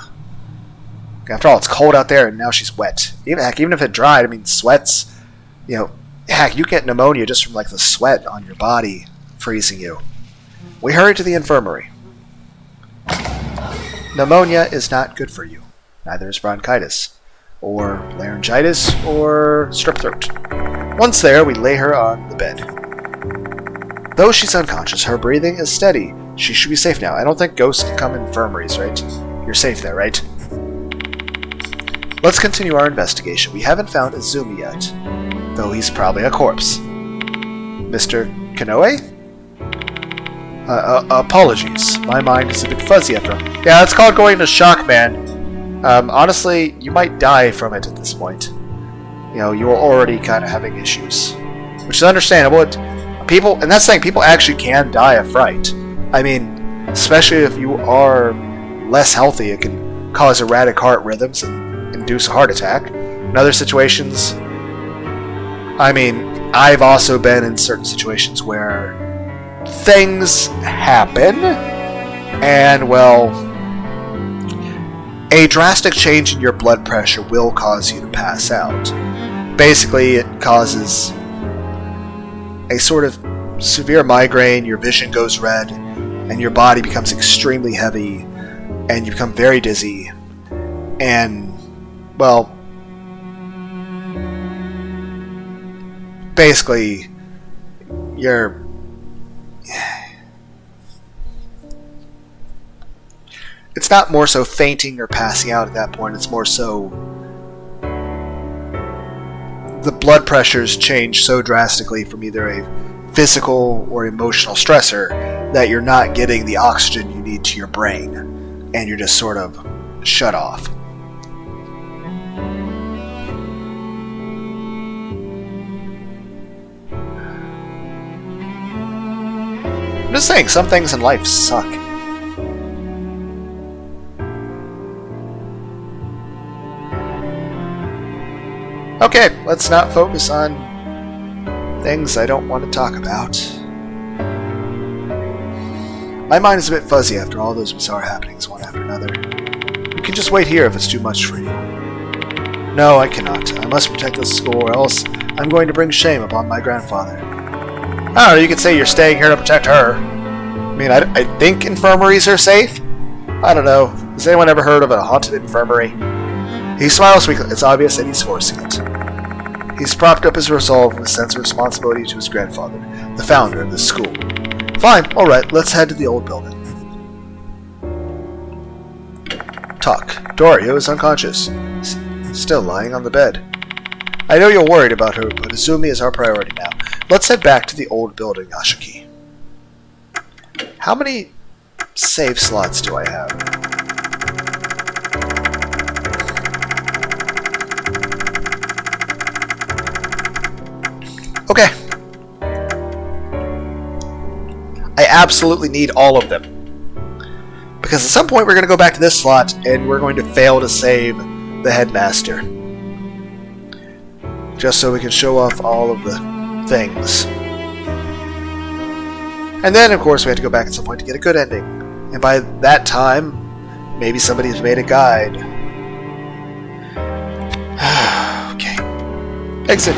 After all, it's cold out there and now she's wet. Even if it dried, I mean, sweats, you know, heck, you get pneumonia just from, like, the sweat on your body freezing you. We hurry to the infirmary. Pneumonia is not good for you. Neither is bronchitis, or laryngitis, or strep throat. Once there, we lay her on the bed. Though she's unconscious, her breathing is steady. She should be safe now. I don't think ghosts can come in infirmaries, right? You're safe there, right? Let's continue our investigation. We haven't found Izumi yet, though he's probably a corpse. Mr. Kanoe? Apologies. My mind is a bit fuzzy after all. Yeah, it's called going to shock, man. Honestly, you might die from it at this point. You know, you are already kind of having issues. Which is understandable. And that's saying people actually can die of fright. I mean, especially if you are less healthy, it can cause erratic heart rhythms and induce a heart attack. In other situations, I mean, I've also been in certain situations where things happen, and, well, a drastic change in your blood pressure will cause you to pass out. Basically, it causes a sort of severe migraine, your vision goes red, and your body becomes extremely heavy, and you become very dizzy, and, well, basically, you're... It's not more so fainting or passing out at that point, it's more so the blood pressures change so drastically from either a physical or emotional stressor that you're not getting the oxygen you need to your brain, and you're just sort of shut off. I'm just saying, some things in life suck. Okay, let's not focus on things I don't want to talk about. My mind is a bit fuzzy after all those bizarre happenings, one after another. You can just wait here if it's too much for you. No, I cannot. I must protect this school, or else I'm going to bring shame upon my grandfather. I don't know, you could say you're staying here to protect her. I mean, I think infirmaries are safe? I don't know. Has anyone ever heard of a haunted infirmary? He smiles weakly. It's obvious that he's forcing it. He's propped up his resolve with a sense of responsibility to his grandfather, the founder of this school. Fine, alright, let's head to the old building. Talk. Dorio is unconscious, still lying on the bed. I know you're worried about her, but Izumi is our priority now. Let's head back to the old building, Ashiki. How many save slots do I have? Okay. I absolutely need all of them. Because at some point we're going to go back to this slot and we're going to fail to save the headmaster. Just so we can show off all of the things. And then, of course, we have to go back at some point to get a good ending. And by that time, maybe somebody's made a guide. Okay. Exit.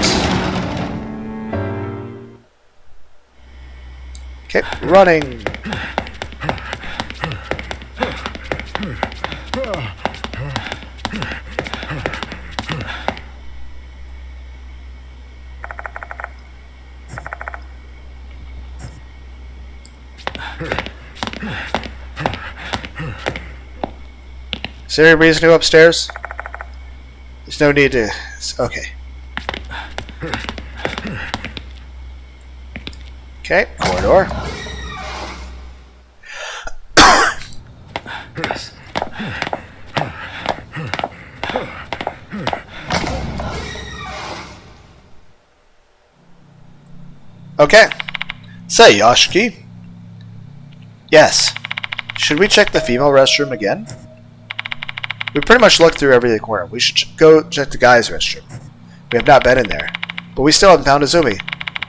Okay, running. Is there any reason to go upstairs? There's no need to... Okay. Okay, corridor. Okay. Say, Yoshiki. Yes. Should we check the female restroom again? We pretty much looked through every corner. We should go check the guys' restroom. We have not been in there. But we still haven't found Izumi.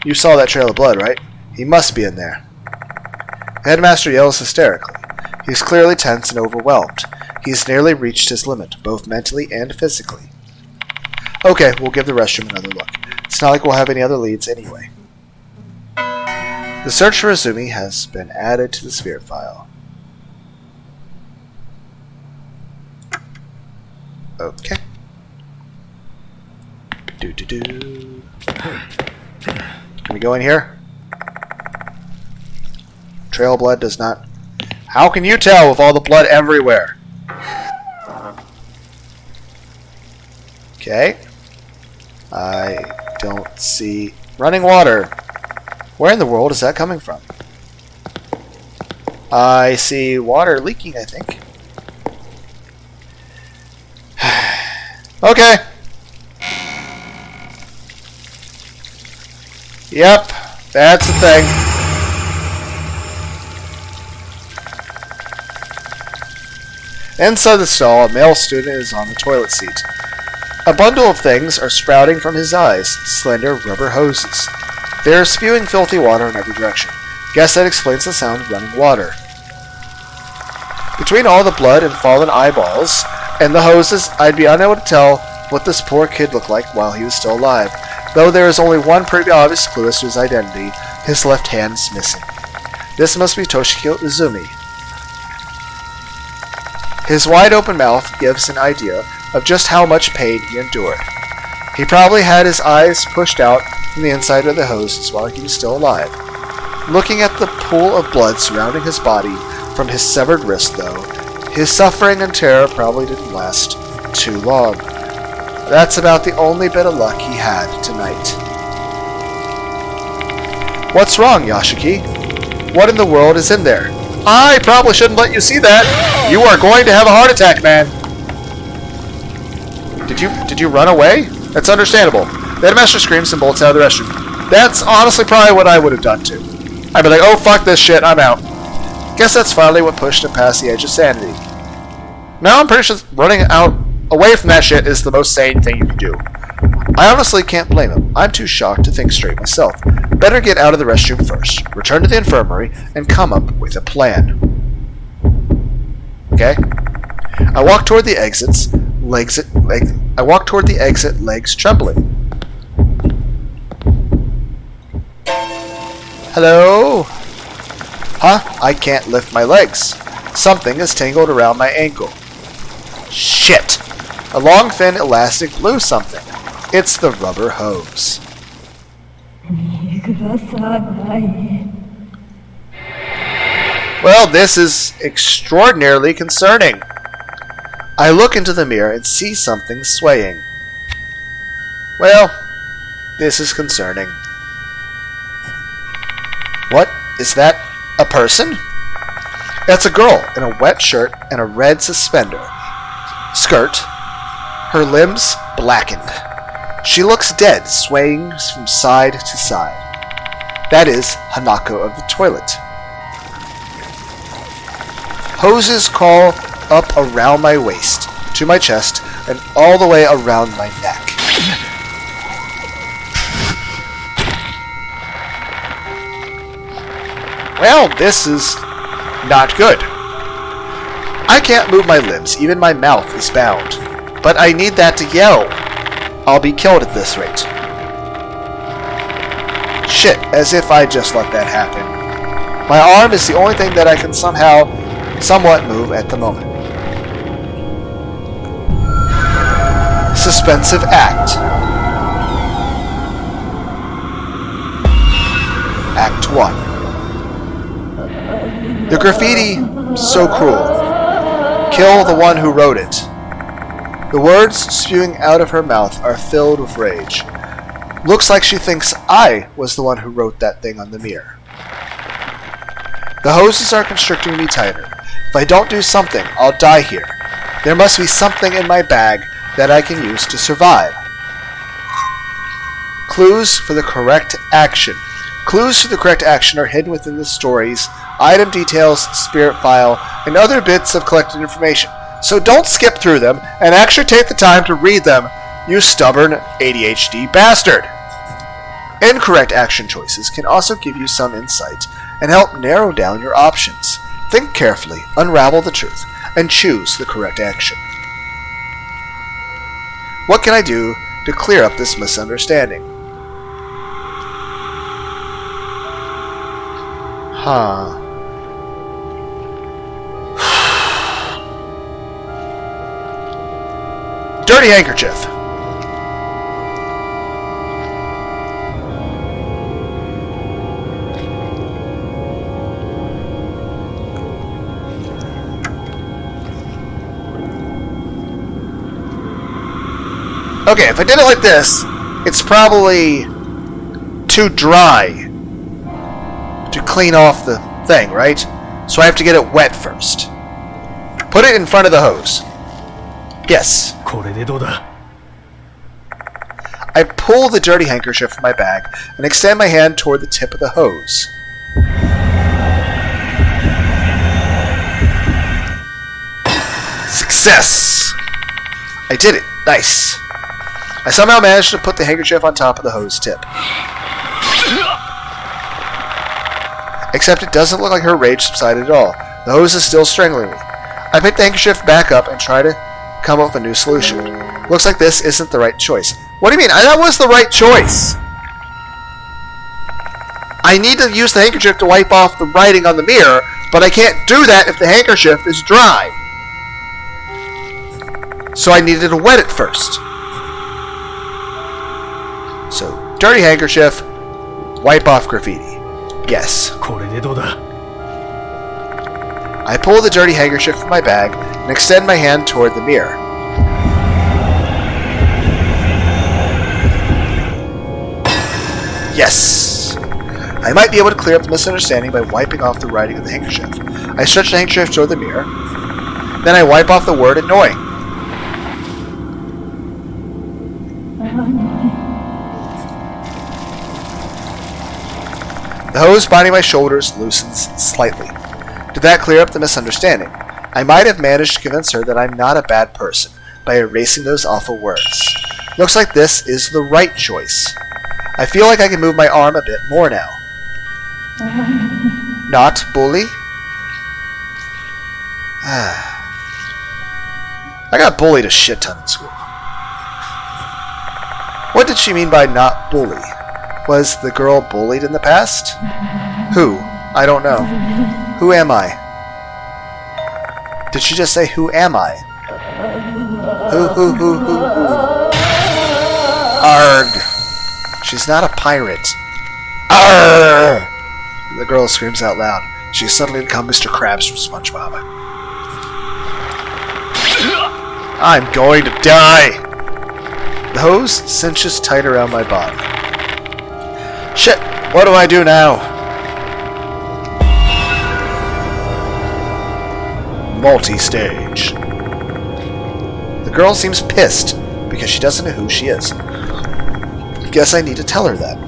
You saw that trail of blood, right? He must be in there. The headmaster yells hysterically. He's clearly tense and overwhelmed. He's nearly reached his limit, both mentally and physically. Okay, we'll give the restroom another look. It's not like we'll have any other leads anyway. The search for Izumi has been added to the spirit file. Okay. Can we go in here? Trail of blood does not... How can you tell with all the blood everywhere? Okay. I don't see... Running water. Where in the world is that coming from? I see water leaking, I think. Okay. Yep, that's the thing. Inside the stall, a male student is on the toilet seat. A bundle of things are sprouting from his eyes, slender rubber hoses. They are spewing filthy water in every direction. Guess that explains the sound of running water. Between all the blood and fallen eyeballs and the hoses, I'd be unable to tell what this poor kid looked like while he was still alive. Though there is only one pretty obvious clue as to his identity, his left hand is missing. This must be Toshiko Izumi. His wide-open mouth gives an idea of just how much pain he endured. He probably had his eyes pushed out from the inside of the hoses while he was still alive. Looking at the pool of blood surrounding his body from his severed wrist, though, his suffering and terror probably didn't last too long. That's about the only bit of luck he had tonight. What's wrong, Yashiki? What in the world is in there? I probably shouldn't let you see that! You are going to have a heart attack, man! Did you run away? That's understandable. The headmaster screams and bolts out of the restroom. That's honestly probably what I would have done too. I'd be like, oh fuck this shit, I'm out. Guess that's finally what pushed him past the edge of sanity. Now I'm pretty sure running out away from that shit is the most sane thing you can do. I honestly can't blame him. I'm too shocked to think straight myself. Better get out of the restroom first, return to the infirmary, and come up with a plan. Okay? I walk toward the exit, legs trembling. Hello? Huh? I can't lift my legs. Something is tangled around my ankle. Shit! A long, thin, elastic blue something. It's the rubber hose. Well, this is extraordinarily concerning. I look into the mirror and see something swaying. Well, this is concerning. What? Is that a person? That's a girl in a wet shirt and a red suspender skirt. Her limbs blackened. She looks dead, swaying from side to side. That is Hanako of the toilet. Hoses crawl up around my waist, to my chest, and all the way around my neck. Well, this is not good. I can't move my limbs, even my mouth is bound. But I need that to yell. I'll be killed at this rate. Shit, as if I just let that happen. My arm is the only thing that I can somewhat move at the moment. Suspensive act. Act 1. The graffiti, so cruel. Kill the one who wrote it. The words spewing out of her mouth are filled with rage. Looks like she thinks I was the one who wrote that thing on the mirror. The hoses are constricting me tighter. If I don't do something, I'll die here. There must be something in my bag that I can use to survive. Clues for the correct action. Clues to the correct action are hidden within the stories, item details, spirit file, and other bits of collected information. So don't skip through them, and actually take the time to read them, you stubborn ADHD bastard! Incorrect action choices can also give you some insight and help narrow down your options. Think carefully, unravel the truth, and choose the correct action. What can I do to clear up this misunderstanding? Dirty handkerchief. Okay, if I did it like this, it's probably too dry to clean off the thing, right? So I have to get it wet first. Put it in front of the hose. Yes. これでどうだ? I pull the dirty handkerchief from my bag and extend my hand toward the tip of the hose. Success! I did it. Nice. I somehow managed to put the handkerchief on top of the hose tip. Except it doesn't look like her rage subsided at all. The hose is still strangling me. I pick the handkerchief back up and try to come up with a new solution. Looks like this isn't the right choice. What do you mean? That was the right choice! I need to use the handkerchief to wipe off the writing on the mirror, but I can't do that if the handkerchief is dry. So I needed to wet it first. So, dirty handkerchief, wipe off graffiti. Yes. これでどうだ? I pull the dirty handkerchief from my bag and extend my hand toward the mirror. Yes! I might be able to clear up the misunderstanding by wiping off the writing of the handkerchief. I stretch the handkerchief toward the mirror. Then I wipe off the word annoying. The hose binding my shoulders loosens slightly. Did that clear up the misunderstanding? I might have managed to convince her that I'm not a bad person by erasing those awful words. Looks like this is the right choice. I feel like I can move my arm a bit more now. Not bully? I got bullied a shit ton in school. What did she mean by not bully? Was the girl bullied in the past? Who? I don't know. Who am I? Did she just say, who am I? Who? Arg! She's not a pirate. Arg! The girl screams out loud. She's suddenly become Mr. Krabs from SpongeBob. I'm going to die! The hose cinches tight around my body. Shit! What do I do now? Multi-stage. The girl seems pissed because she doesn't know who she is. Guess I need to tell her that.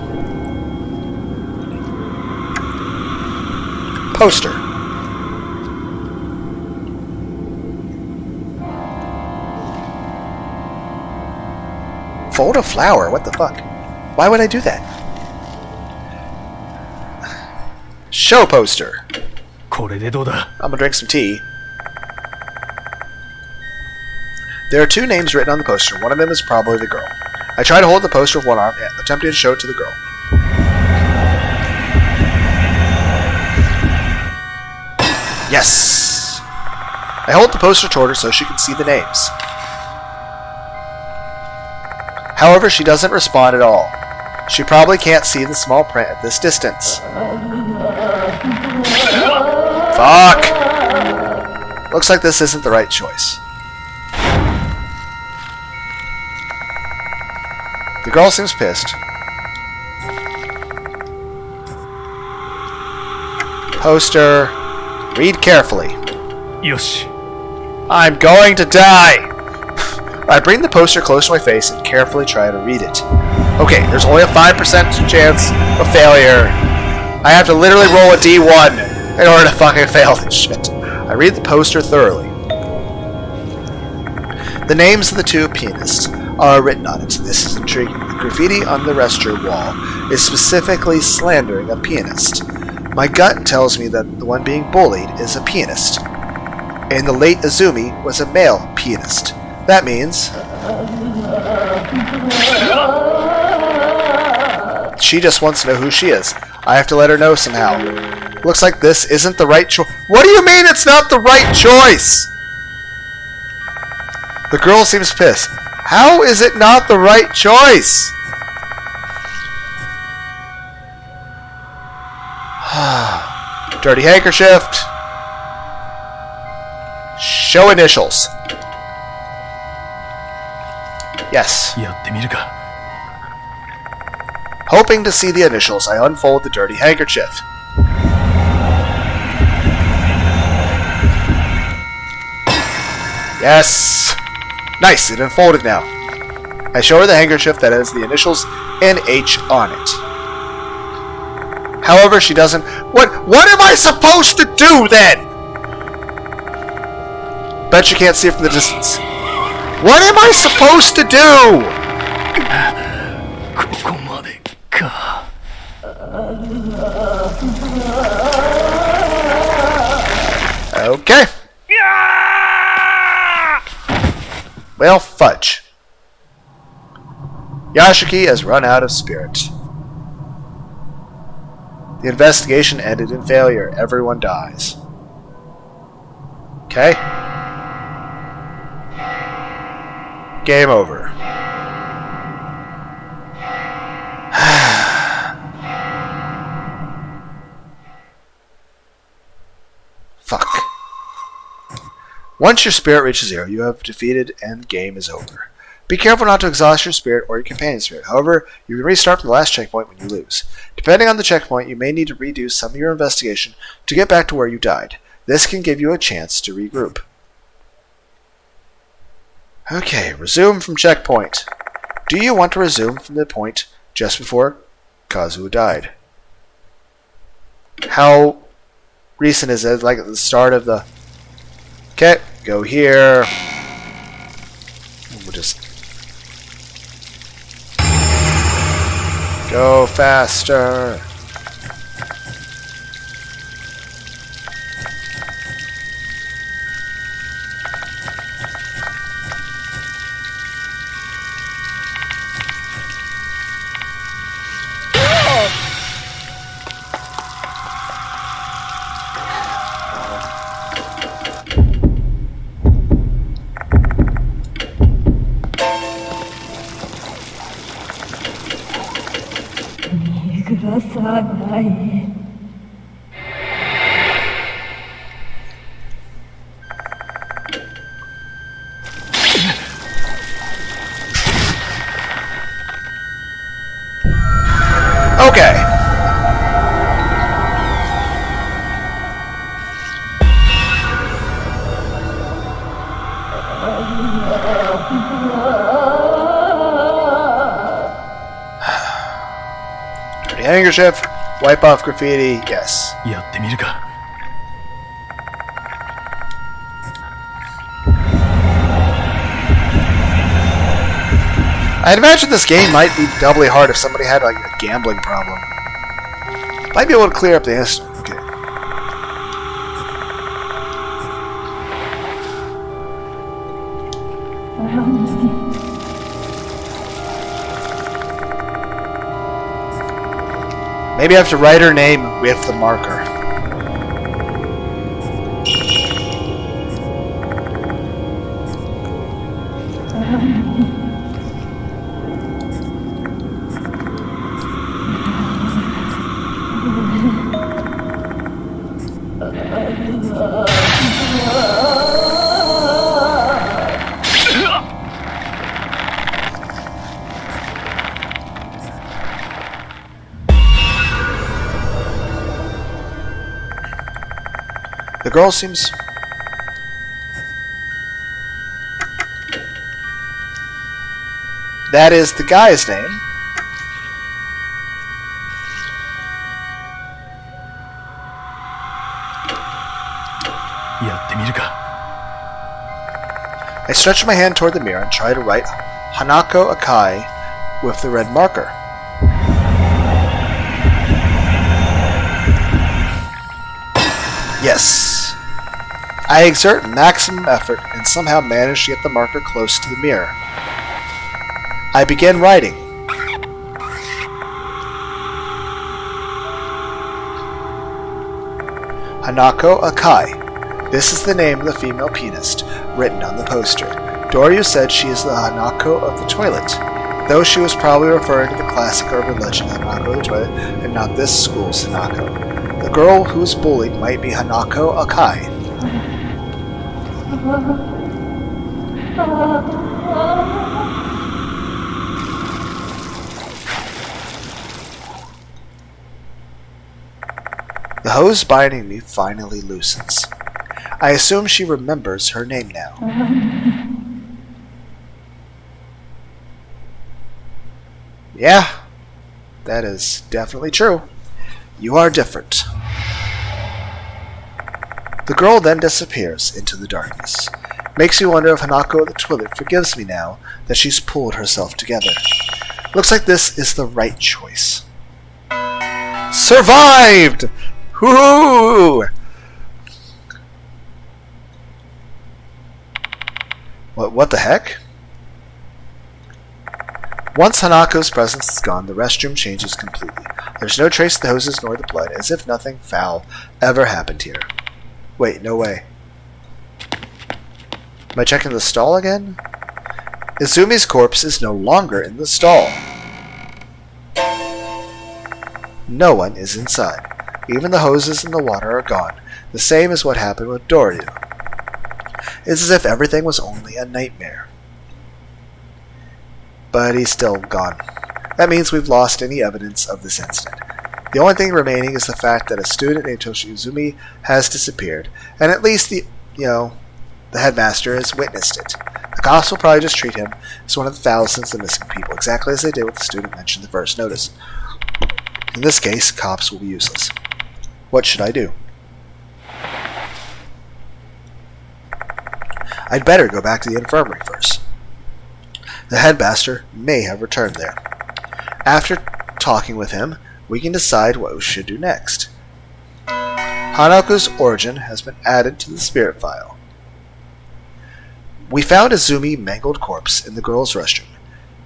Poster. Fold a flower? What the fuck? Why would I do that? Show poster. これでどうだ? I'm gonna drink some tea. There are two names written on the poster. One of them is probably the girl. I try to hold the poster with one arm, attempting to show it to the girl. Yes! I hold the poster toward her so she can see the names. However, she doesn't respond at all. She probably can't see the small print at this distance. Fuck! Looks like this isn't the right choice. The girl seems pissed. Poster. Read carefully. よし. I'm going to die! I bring the poster close to my face and carefully try to read it. Okay, there's only a 5% chance of failure. I have to literally roll a D1 in order to fucking fail this shit. I read the poster thoroughly. The names of the two pianists are written on it. This is intriguing. The graffiti on the restroom wall is specifically slandering a pianist. My gut tells me that the one being bullied is a pianist, and the late Azumi was a male pianist. That means she just wants to know who she is. I have to let her know somehow. Looks like this isn't the right choice. What do you mean it's not the right choice? The girl seems pissed. How is it not the right choice? Dirty handkerchief. Show initials. Yes. やってみるか. Hoping to see the initials, I unfold the dirty handkerchief. Yes! Nice, it unfolded now. I show her the handkerchief that has the initials NH on it. However, she doesn't... What am I supposed to do then? Bet you can't see it from the distance. What am I supposed to do? ここまでか. Okay. Well, fudge. Yashiki has run out of spirit. The investigation ended in failure. Everyone dies. Okay. Game over. Fuck. Once your spirit reaches 0, you have defeated and the game is over. Be careful not to exhaust your spirit or your companion's spirit. However, you can restart from the last checkpoint when you lose. Depending on the checkpoint, you may need to redo some of your investigation to get back to where you died. This can give you a chance to regroup. Okay, resume from checkpoint. Do you want to resume from the point just before Kazuo died? How recent is it? Like at the start of the... Okay, go here. We'll just... go faster. Okay. Dirty handkerchief. Wipe off graffiti. Yes. やってみるか。I'd imagine this game might be doubly hard if somebody had like a gambling problem. Might be able to clear up the instant. Okay. Maybe I have to write her name with the marker. The girl seems... That is the guy's name. I stretch my hand toward the mirror and try to write Hanako Akai with the red marker. Yes. I exert maximum effort and somehow manage to get the marker close to the mirror. I begin writing. Hanako Akai. This is the name of the female pianist, written on the poster. Doryu said she is the Hanako of the toilet, though she was probably referring to the classic urban legend Hanako of the toilet and not this school's Hanako. The girl who was bullied might be Hanako Akai. The hose binding me finally loosens. I assume she remembers her name now. Yeah, that is definitely true. You are different. The girl then disappears into the darkness. Makes me wonder if Hanako of the toilet forgives me now that she's pulled herself together. Looks like this is the right choice. Survived! Woohoo! What the heck? Once Hanako's presence is gone, the restroom changes completely. There's no trace of the hoses nor the blood, as if nothing foul ever happened here. Wait, no way. Am I checking the stall again? Izumi's corpse is no longer in the stall. No one is inside. Even the hoses and the water are gone, the same as what happened with Doryu. It's as if everything was only a nightmare. But he's still gone. That means we've lost any evidence of this incident. The only thing remaining is the fact that a student named Toshi Izumi has disappeared, and at least the headmaster has witnessed it. The cops will probably just treat him as one of the thousands of missing people, exactly as they did with the student mentioned in the first notice. In this case, cops will be useless. What should I do? I'd better go back to the infirmary first. The headmaster may have returned there. After talking with him, we can decide what we should do next. Hanako's origin has been added to the spirit file. We found Izumi's mangled corpse in the girls' restroom.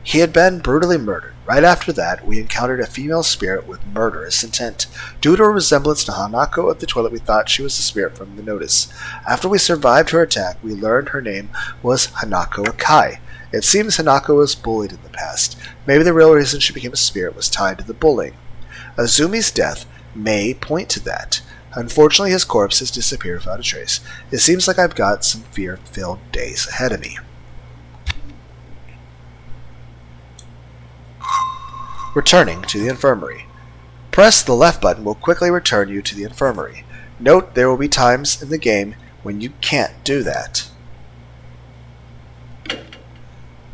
He had been brutally murdered. Right after that, we encountered a female spirit with murderous intent. Due to a resemblance to Hanako of the toilet, we thought she was the spirit from the notice. After we survived her attack, we learned her name was Hanako Akai. It seems Hanako was bullied in the past. Maybe the real reason she became a spirit was tied to the bullying. Izumi's death may point to that. Unfortunately, his corpse has disappeared without a trace. It seems like I've got some fear-filled days ahead of me. Returning to the infirmary. Press the left button will quickly return you to the infirmary. Note there will be times in the game when you can't do that.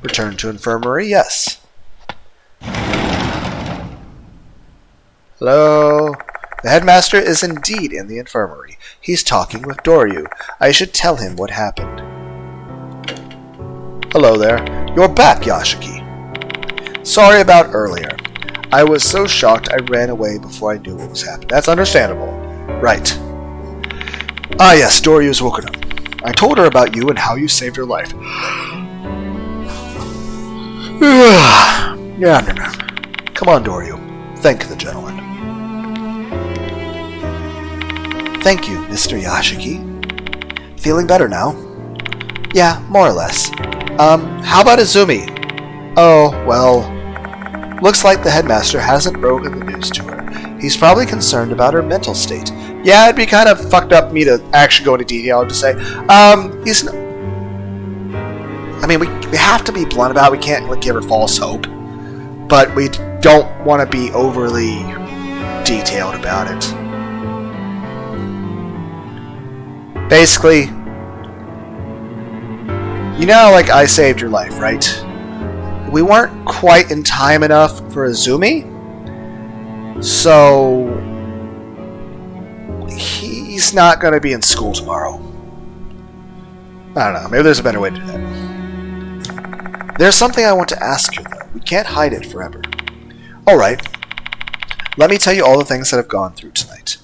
Return to infirmary, yes. Hello? The headmaster is indeed in the infirmary. He's talking with Doryu. I should tell him what happened. Hello there. You're back, Yashiki. Sorry about earlier. I was so shocked I ran away before I knew what was happening. That's understandable. Right. Ah yes, Doryu's woken up. I told her about you and how you saved her life. Yeah. Come on, Doryu. Thank the gentleman. Thank you, Mr. Yashiki. Feeling better now? Yeah, more or less. How about Izumi? Oh, well... Looks like the headmaster hasn't broken the news to her. He's probably concerned about her mental state. Yeah, it'd be kind of fucked up me to actually go into detail and just say, he's not... I mean, we have to be blunt about it. We can't give her false hope. But we don't want to be overly detailed about it. Basically, you know, like I saved your life, right? We weren't quite in time enough for Izumi, so he's not going to be in school tomorrow. I don't know, maybe there's a better way to do that. There's something I want to ask you, though. We can't hide it forever. Alright, let me tell you all the things that I've gone through tonight.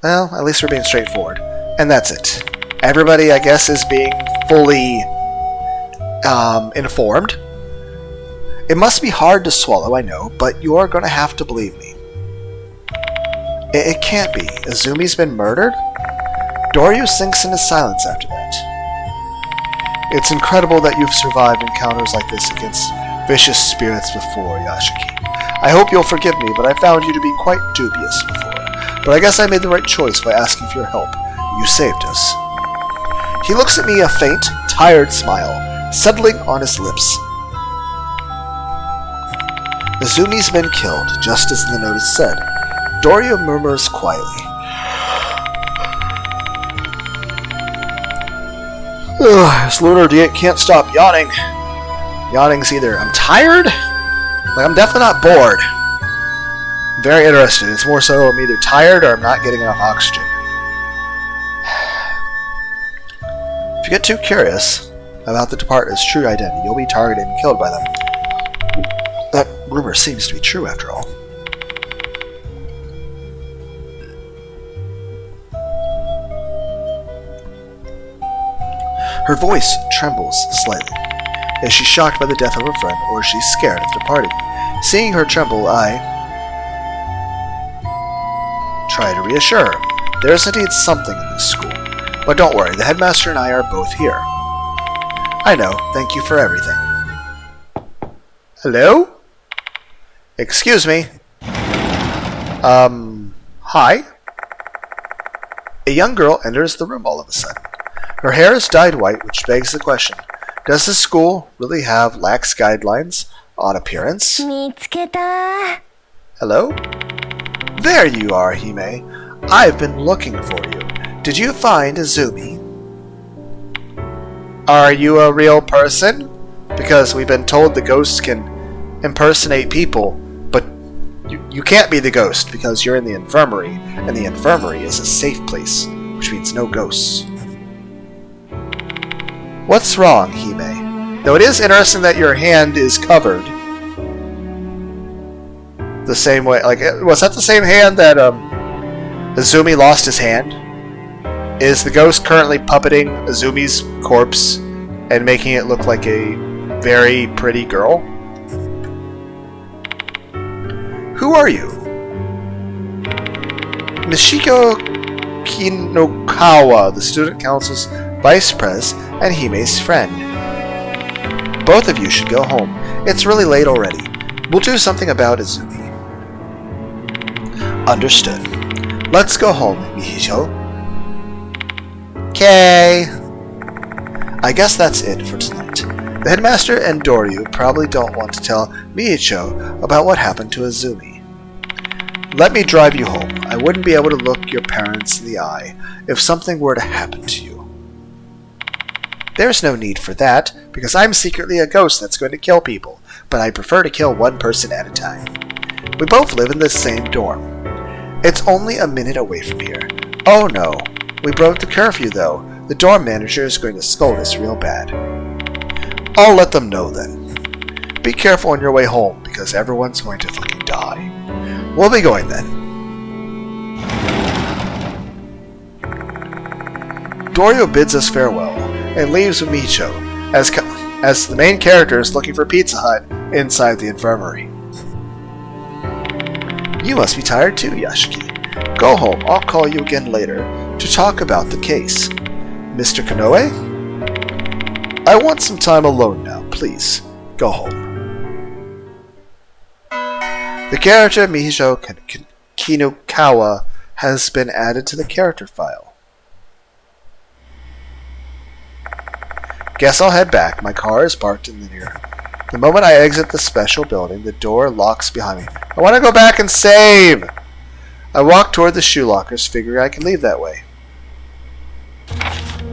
Well, at least we're being straightforward. And that's it. Everybody, I guess, is being fully informed. It must be hard to swallow, I know, but you are going to have to believe me. It can't be. Izumi's been murdered? Doryu sinks into silence after that. It's incredible that you've survived encounters like this against vicious spirits before, Yashiki. I hope you'll forgive me, but I found you to be quite dubious before. But I guess I made the right choice by asking for your help. You saved us. He looks at me, a faint, tired smile settling on his lips. Izumi's been killed, just as the notice said. Doryu murmurs quietly. This Lunar idiot can't stop yawning. Yawning's either I'm tired, like I'm definitely not bored. I'm very interested. It's more so I'm either tired or I'm not getting enough oxygen. If you get too curious about the department's true identity, you'll be targeted and killed by them. That rumor seems to be true after all. Her voice trembles slightly. Is she shocked by the death of her friend, or is she scared of departing? Seeing her tremble, I try to reassure her. There is indeed something in this school. But don't worry, the headmaster and I are both here. I know, thank you for everything. Hello? Excuse me. Hi? A young girl enters the room all of a sudden. Her hair is dyed white, which begs the question, does this school really have lax guidelines on appearance? 見つけた。 Hello? There you are, Hime. I've been looking for you. Did you find Azumi? Are you a real person? Because we've been told the ghosts can impersonate people, but you can't be the ghost because you're in the infirmary, and the infirmary is a safe place, which means no ghosts. What's wrong, Hime? Though it is interesting that your hand is covered. The same way, like, was that the same hand that, Azumi lost his hand? Is the ghost currently puppeting Azumi's corpse and making it look like a very pretty girl? Who are you? Nishiko Kinokawa, the student council's vice pres and Hime's friend. Both of you should go home. It's really late already. We'll do something about Azumi. Understood. Let's go home, Mihijo. Okay. I guess that's it for tonight. The headmaster and Doryu probably don't want to tell Mihicho about what happened to Azumi. Let me drive you home. I wouldn't be able to look your parents in the eye if something were to happen to you. There's no need for that, because I'm secretly a ghost that's going to kill people, but I prefer to kill one person at a time. We both live in the same dorm. It's only a minute away from here. Oh no, we broke the curfew though. The dorm manager is going to scold us real bad. I'll let them know then. Be careful on your way home, because everyone's going to fucking die. We'll be going then. Doryu bids us farewell and leaves with Micho, as the main character is looking for Pizza Hut inside the infirmary. You must be tired too, Yashiki. Go home. I'll call you again later to talk about the case. Mr. Konoe? I want some time alone now. Please, go home. The character Mihijo Kinokawa has been added to the character file. Guess I'll head back. My car is parked in the near. The moment I exit the special building, the door locks behind me. I want to go back and save! I walk toward the shoe lockers, figuring I can leave that way.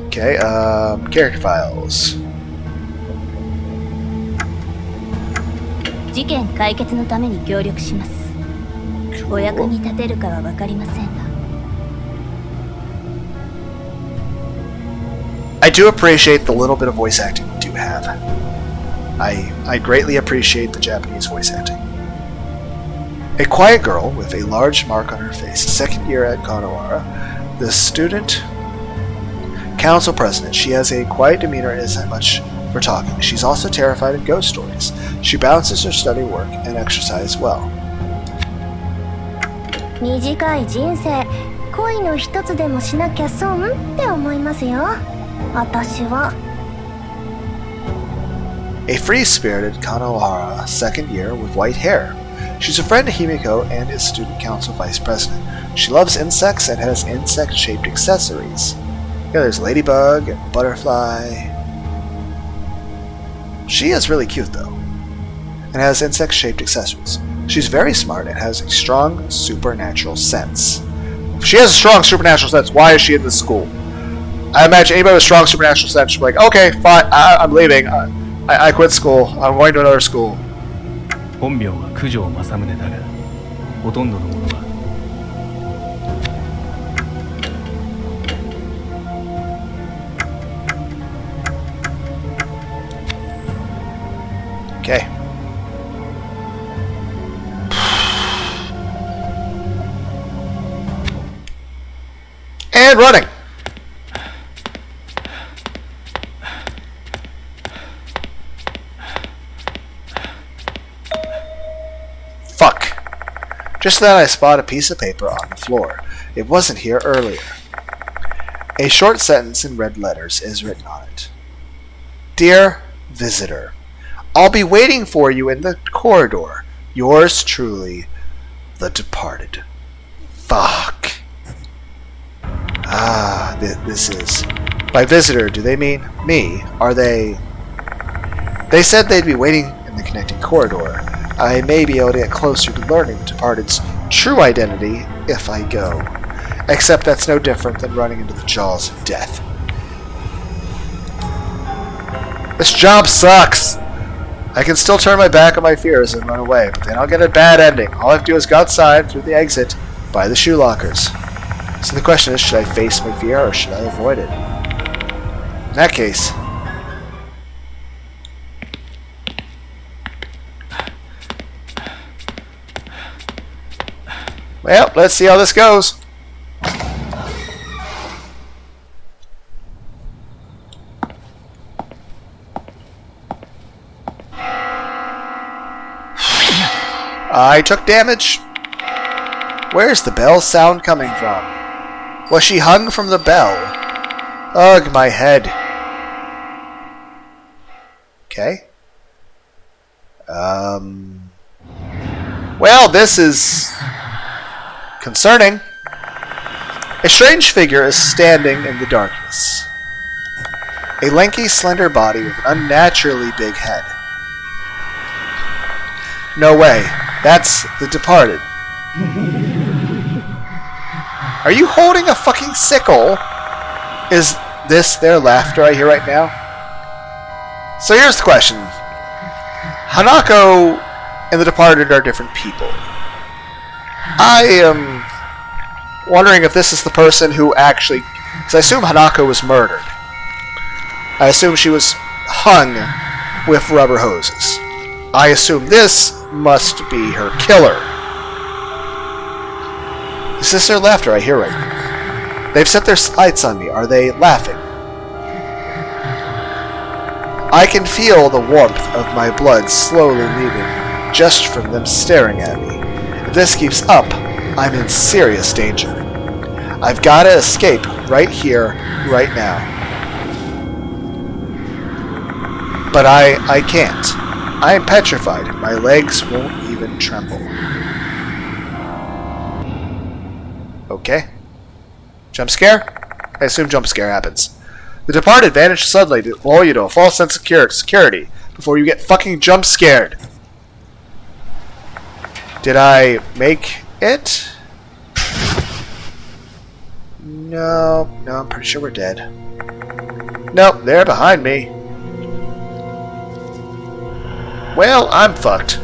Okay, character files. 事件解決のために協力します。お役に立てるかは分かりませんが。I do appreciate the little bit of voice acting we do have. I greatly appreciate the Japanese voice acting. A quiet girl with a large mark on her face, second year at Konohara, the student council president. She has a quiet demeanor and isn't much for talking. She's also terrified of ghost stories. She balances her study work and exercise well. 短い人生、恋の一つでもしなきゃ損って思いますよ。私は。A free-spirited Konohara, second year, with white hair. She's a friend to Himiko and is student council vice president. She loves insects and has insect-shaped accessories. Yeah, there's ladybug and butterfly. She is really cute though, and has insect-shaped accessories. She's very smart and has a strong supernatural sense. If she has a strong supernatural sense, why is she in this school? I imagine anybody with strong supernatural sense should be like, okay, fine, I'm leaving. I quit school. I'm going to another school. 本名は九条正宗だが、ほとんどのものは Okay. And running. Just then I spot a piece of paper on the floor. It wasn't here earlier. A short sentence in red letters is written on it. Dear Visitor, I'll be waiting for you in the corridor. Yours truly, The Departed. Fuck. This is... By visitor, do they mean me? Are they... They said they'd be waiting in the connecting corridor. I may be able to get closer to learning the Departed's true identity if I go. Except that's no different than running into the jaws of death. This job sucks! I can still turn my back on my fears and run away, but then I'll get a bad ending. All I have to do is go outside through the exit by the shoe lockers. So the question is, should I face my fear or should I avoid it? In that case... Well, let's see how this goes. I took damage. Where's the bell sound coming from? Was she hung from the bell? Ugh, my head. Okay. Well, this is concerning. A strange figure is standing in the darkness. A lanky, slender body with an unnaturally big head. No way. That's the Departed. Are you holding a fucking sickle? Is this their laughter I hear right now? So here's the question. Hanako and the Departed are different people. I am wondering if this is the person who actually... Because I assume Hanako was murdered. I assume she was hung with rubber hoses. I assume this must be her killer. Is this their laughter I hear right now? They've set their sights on me. Are they laughing? I can feel the warmth of my blood slowly leaving just from them staring at me. If this keeps up, I'm in serious danger. I've got to escape right here, right now. But I can't. I am petrified. My legs won't even tremble. Okay. Jump scare? I assume jump scare happens. The Departed vanished suddenly to lull you to a false sense of security before you get fucking jump scared. Did I make it? No, I'm pretty sure we're dead. Nope, they're behind me. Well, I'm fucked.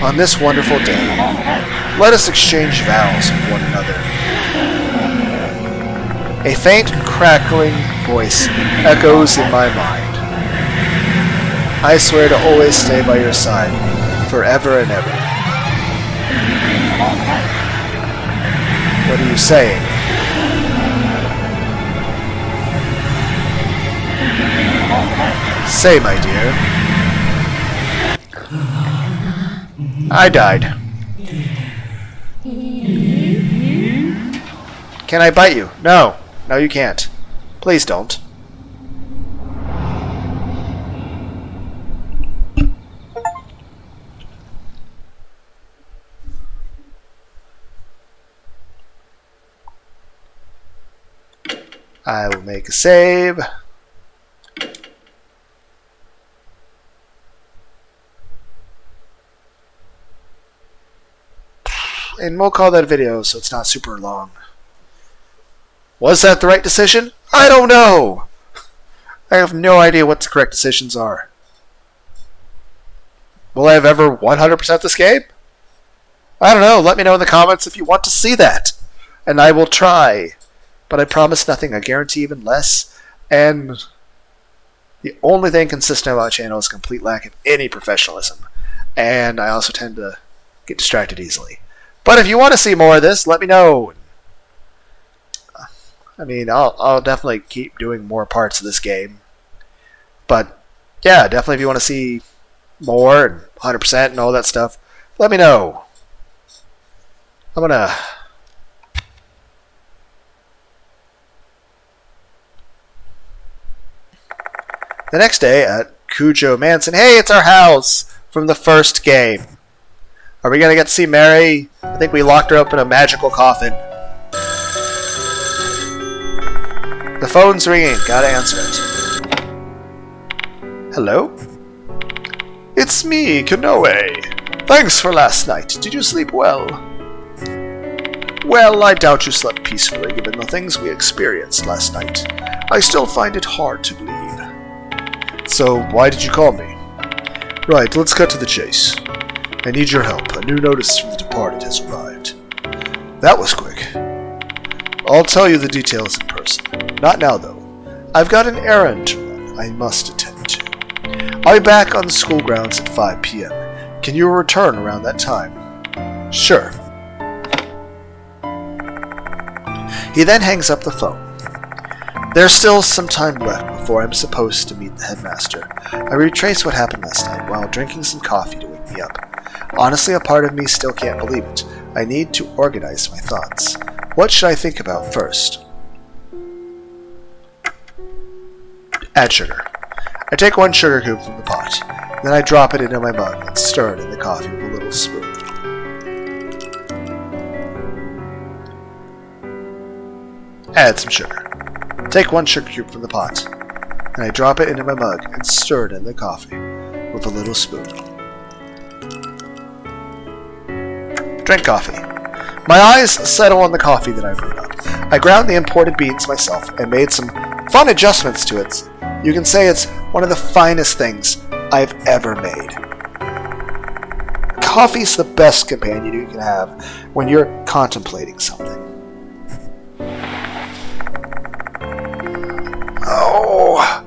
On this wonderful day, let us exchange vows with one another. A faint, crackling voice echoes in my mind. I swear to always stay by your side, forever and ever. What are you saying? Say, my dear. I died. Can I bite you? No. No, you can't. Please don't. I will make a save. And we'll call that a video so it's not super long. Was that the right decision? I don't know! I have no idea what the correct decisions are. Will I have ever 100% this game? I don't know. Let me know in the comments if you want to see that. And I will try. But I promise nothing. I guarantee even less. And the only thing consistent about my channel is complete lack of any professionalism. And I also tend to get distracted easily. But if you want to see more of this, let me know. I mean, I'll definitely keep doing more parts of this game. But yeah, definitely if you want to see more and 100% and all that stuff, let me know. I'm gonna... The next day at Cujo Mansion. Hey, it's our house from the first game. Are we gonna get to see Mary? I think we locked her up in a magical coffin. The phone's ringing. Gotta answer it. Hello? It's me, Kanoe. Thanks for last night. Did you sleep well? Well, I doubt you slept peacefully given the things we experienced last night. I still find it hard to believe. So, why did you call me? Right, let's cut to the chase. I need your help. A new notice from the departed has arrived. That was quick. I'll tell you the details in person. Not now, though. I've got an errand to run I must attend to. I'll be back on the school grounds at 5 p.m. Can you return around that time? Sure. He then hangs up the phone. There's still some time left before I'm supposed to meet the headmaster. I retrace what happened last night while drinking some coffee to wake me up. Honestly, a part of me still can't believe it. I need to organize my thoughts. What should I think about first? Add sugar. I take 1 sugar cube from the pot. Then I drop it into my mug and stir it in the coffee with a little spoon. Add some sugar. Take 1 sugar cube from the pot. Then I drop it into my mug and stir it in the coffee with a little spoon. Drink coffee. My eyes settle on the coffee that I brewed up. I ground the imported beans myself and made some fun adjustments to it. You can say it's one of the finest things I've ever made. Coffee's the best companion you can have when you're contemplating something. Oh!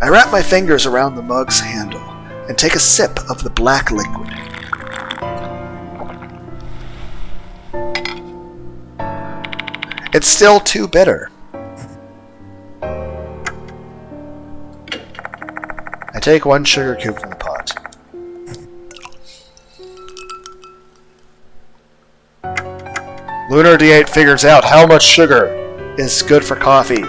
I wrap my fingers around the mug's handle and take a sip of the black liquid. It's still too bitter. I take 1 sugar cube from the pot. Lunar D8 figures out how much sugar is good for coffee.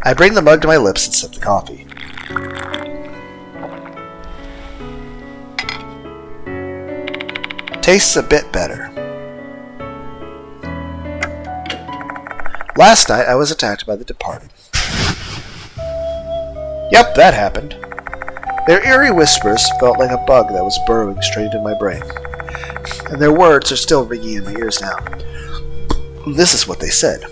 I bring the mug to my lips and sip the coffee. Tastes a bit better. Last night I was attacked by the departed. Yep, that happened. Their eerie whispers felt like a bug that was burrowing straight into my brain. And their words are still ringing in my ears now. This is what they said.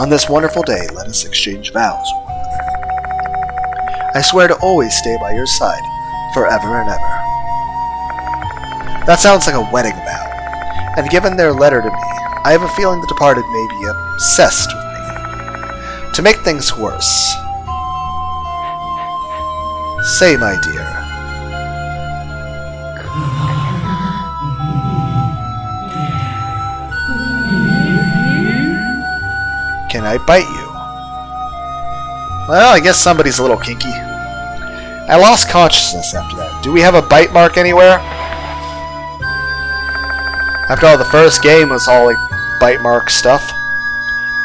On this wonderful day, let us exchange vows with one another. I swear to always stay by your side, forever and ever. That sounds like a wedding vow, and given their letter to me, I have a feeling the departed may be obsessed with me. To make things worse, say, my dear. Can I bite you? Well, I guess somebody's a little kinky. I lost consciousness after that. Do we have a bite mark anywhere? After all, the first game was all like bite mark stuff.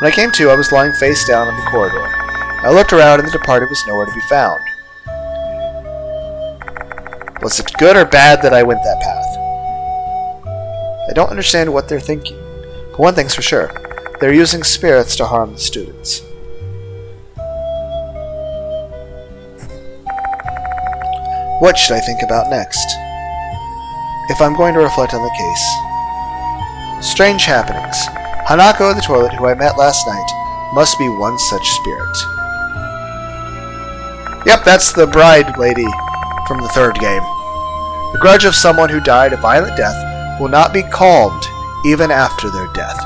When I came to, I was lying face down in the corridor. I looked around and the departed was nowhere to be found. Was it good or bad that I went that path? I don't understand what they're thinking. But one thing's for sure. They're using spirits to harm the students. What should I think about next? If I'm going to reflect on the case. Strange happenings. Hanako the toilet, who I met last night, must be one such spirit. Yep, that's the bride lady from the third game. The grudge of someone who died a violent death will not be calmed even after their death.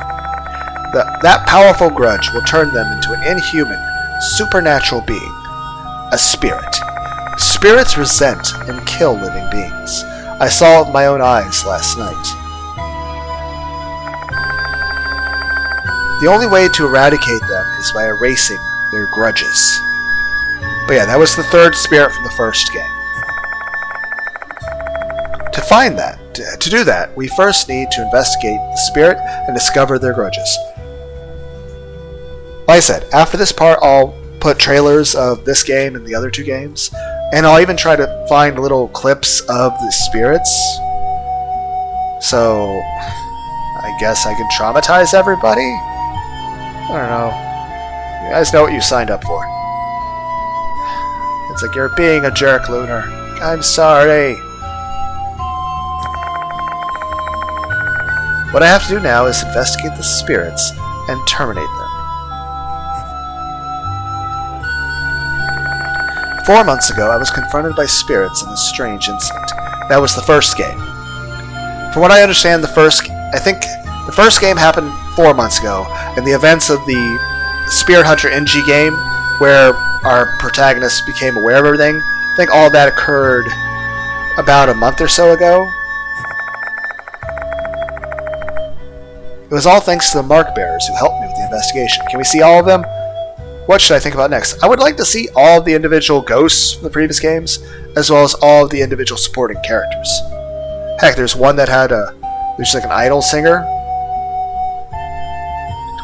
That powerful grudge will turn them into an inhuman, supernatural being, a spirit, Spirits resent and kill living beings. I saw it with my own eyes last night. The only way to eradicate them is by erasing their grudges. But yeah, that was the third spirit from the first game. To find that, to do that, we first need to investigate the spirit and discover their grudges. Like I said, after this part, I'll put trailers of this game and the other two games, and I'll even try to find little clips of the spirits. So, I guess I can traumatize everybody? I don't know. You guys know what you signed up for. It's like you're being a jerk, Lunar. I'm sorry. What I have to do now is investigate the spirits and terminate them. 4 months ago, I was confronted by spirits in a strange incident. That was the first game. From what I understand, I think the first game happened 4 months ago, and the events of the Spirit Hunter NG game, where our protagonist became aware of everything, I think all that occurred about a month or so ago. It was all thanks to the Mark Bearers who helped me with the investigation. Can we see all of them? What should I think about next? I would like to see all of the individual ghosts from the previous games, as well as all of the individual supporting characters. Heck, there's one that had there's like an idol singer.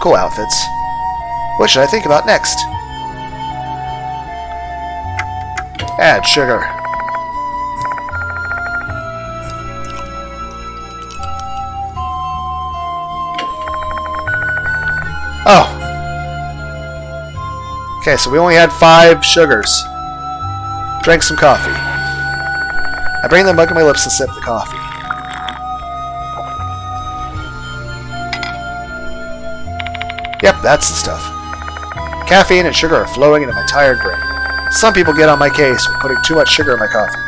Cool outfits. What should I think about next? Add sugar. Oh. Okay, so we only had 5 sugars. Drank some coffee. I bring the mug to my lips and sip the coffee. Yep, that's the stuff. Caffeine and sugar are flowing into my tired brain. Some people get on my case for putting too much sugar in my coffee,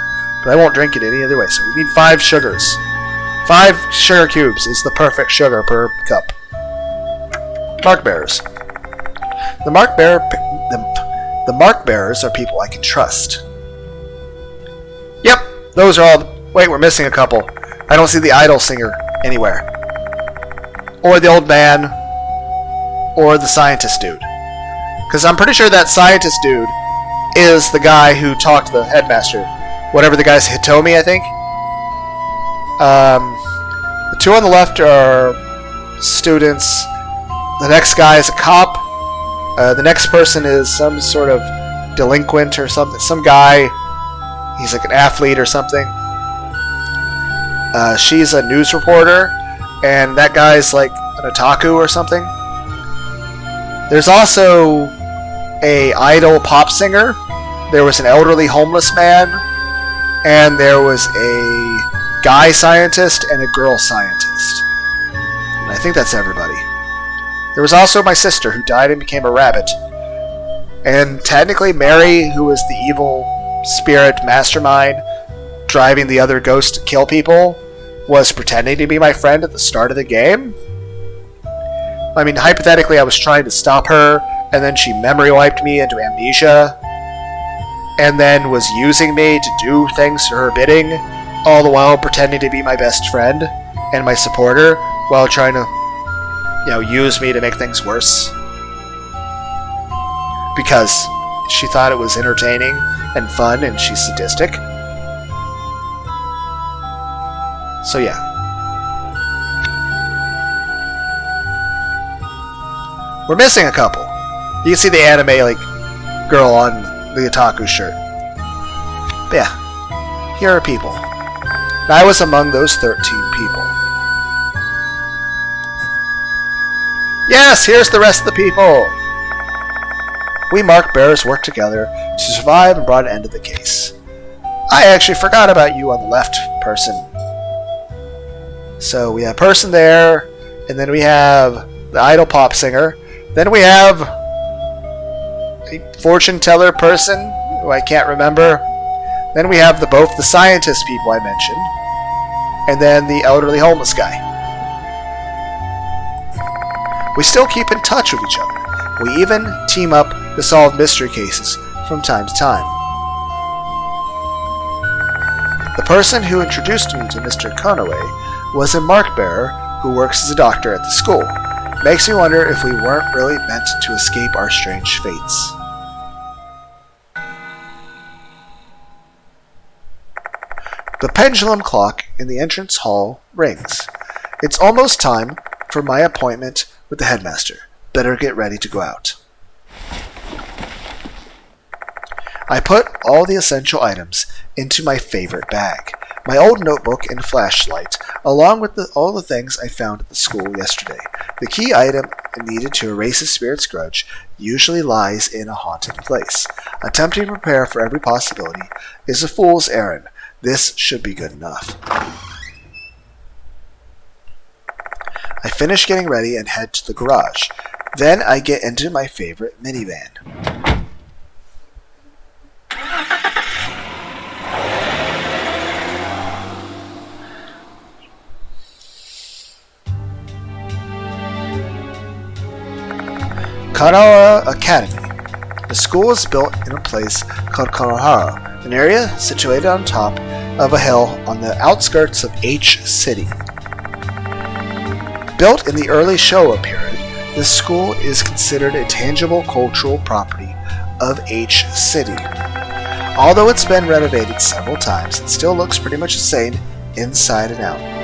but I won't drink it any other way, so we need 5 sugars. 5 sugar cubes is the perfect sugar per cup. Mark Bearers. The Mark Bearers are people I can trust. Yep, those are all. Wait, we're missing a couple. I don't see the idol singer anywhere. Or the old man. Or the scientist dude. Because I'm pretty sure that scientist dude is the guy who talked to the headmaster. Whatever the guy's Hitomi, I think. The 2 on the left are students. The next guy is a cop. The next person is some sort of delinquent or something. Some guy. He's like an athlete or something. She's a news reporter. And that guy's like an otaku or something. There's also a idol pop singer. There was an elderly homeless man. And there was a guy scientist and a girl scientist. And I think that's everybody. There was also my sister, who died and became a rabbit. And technically Mary, who was the evil spirit mastermind driving the other ghosts to kill people, was pretending to be my friend at the start of the game. I mean, hypothetically, I was trying to stop her, and then she memory wiped me into amnesia, and then was using me to do things to her bidding, all the while pretending to be my best friend and my supporter, while trying to use me to make things worse. Because she thought it was entertaining and fun, and she's sadistic. So yeah. We're missing a couple. You can see the anime girl on the otaku shirt. But yeah. Here are people. And I was among those 13 people. Yes, here's the rest of the people! We Mark Bearers worked together to survive and brought an end to the case. I actually forgot about you on the left, person. So we have person there, and then we have the idol pop singer. Then we have a fortune teller person, who I can't remember. Then we have both the scientist people I mentioned, and then the elderly homeless guy. We still keep in touch with each other. We even team up to solve mystery cases from time to time. person who introduced me to Mr. Konoe was a mark bearer who works as a doctor at the school. Makes me wonder if we weren't really meant to escape our strange fates. The pendulum clock in the entrance hall rings. It's almost time for my appointment with the headmaster. Better get ready to go out. I put all the essential items into my favorite bag. My old notebook and flashlight, along with all the things I found at the school yesterday. The key item needed to erase a spirit's grudge usually lies in a haunted place. Attempting to prepare for every possibility is a fool's errand. This should be good enough. I finish getting ready and head to the garage. Then I get into my favorite minivan. Konoha Academy. The school is built in a place called Konohara, an area situated on top of a hill on the outskirts of H City. Built in the early Showa period, this school is considered a tangible cultural property of H City. Although it's been renovated several times, it still looks pretty much the same inside and out.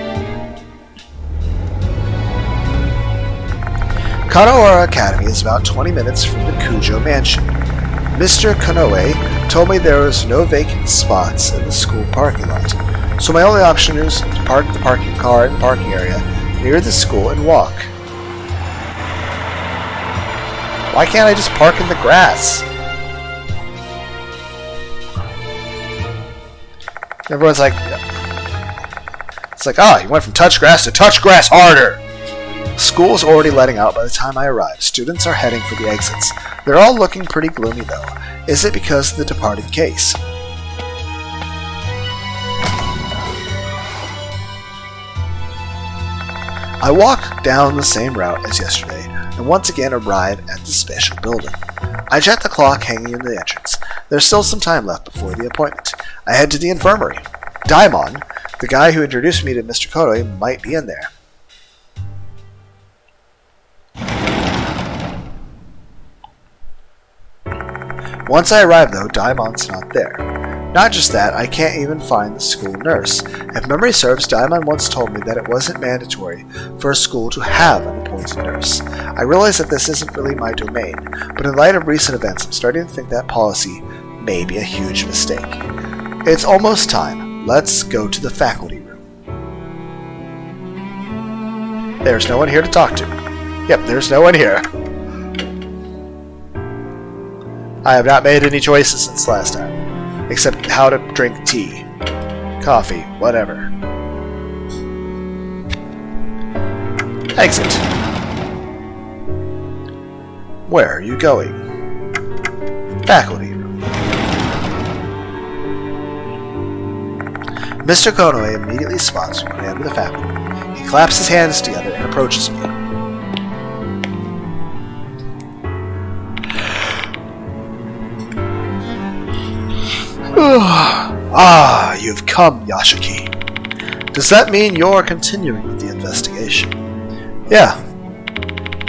Konohara Academy is about 20 minutes from the Kujo Mansion. Mr. Konoe told me there was no vacant spots in the school parking lot, so my only option is to park the parking car in the parking area near the school and walk. Why can't I just park in the grass? Everyone's like, it's like, you went from touch grass to touch grass harder. School's already letting out by the time I arrive. Students are heading for the exits. They're all looking pretty gloomy though. Is it because of the departed case? I walk down the same route as yesterday and once again arrive at the special building. I check the clock hanging in the entrance. There's still some time left before the appointment. I head to the infirmary. Daimon, the guy who introduced me to Mr. Konoe, might be in there. Once I arrive though, Daimon's not there. Not just that, I can't even find the school nurse. If memory serves, Daimon once told me that it wasn't mandatory for a school to have an appointed nurse. I realize that this isn't really my domain, but in light of recent events, I'm starting to think that policy may be a huge mistake. It's almost time. Let's go to the faculty room. There's no one here to talk to. Yep, there's no one here. I have not made any choices since last time, except how to drink tea, coffee, whatever. Exit. Where are you going? Faculty room. Mr. Konoe immediately spots me when I enter the faculty room. He claps his hands together and approaches me. You've come, Yashiki. Does that mean you're continuing with the investigation? Yeah.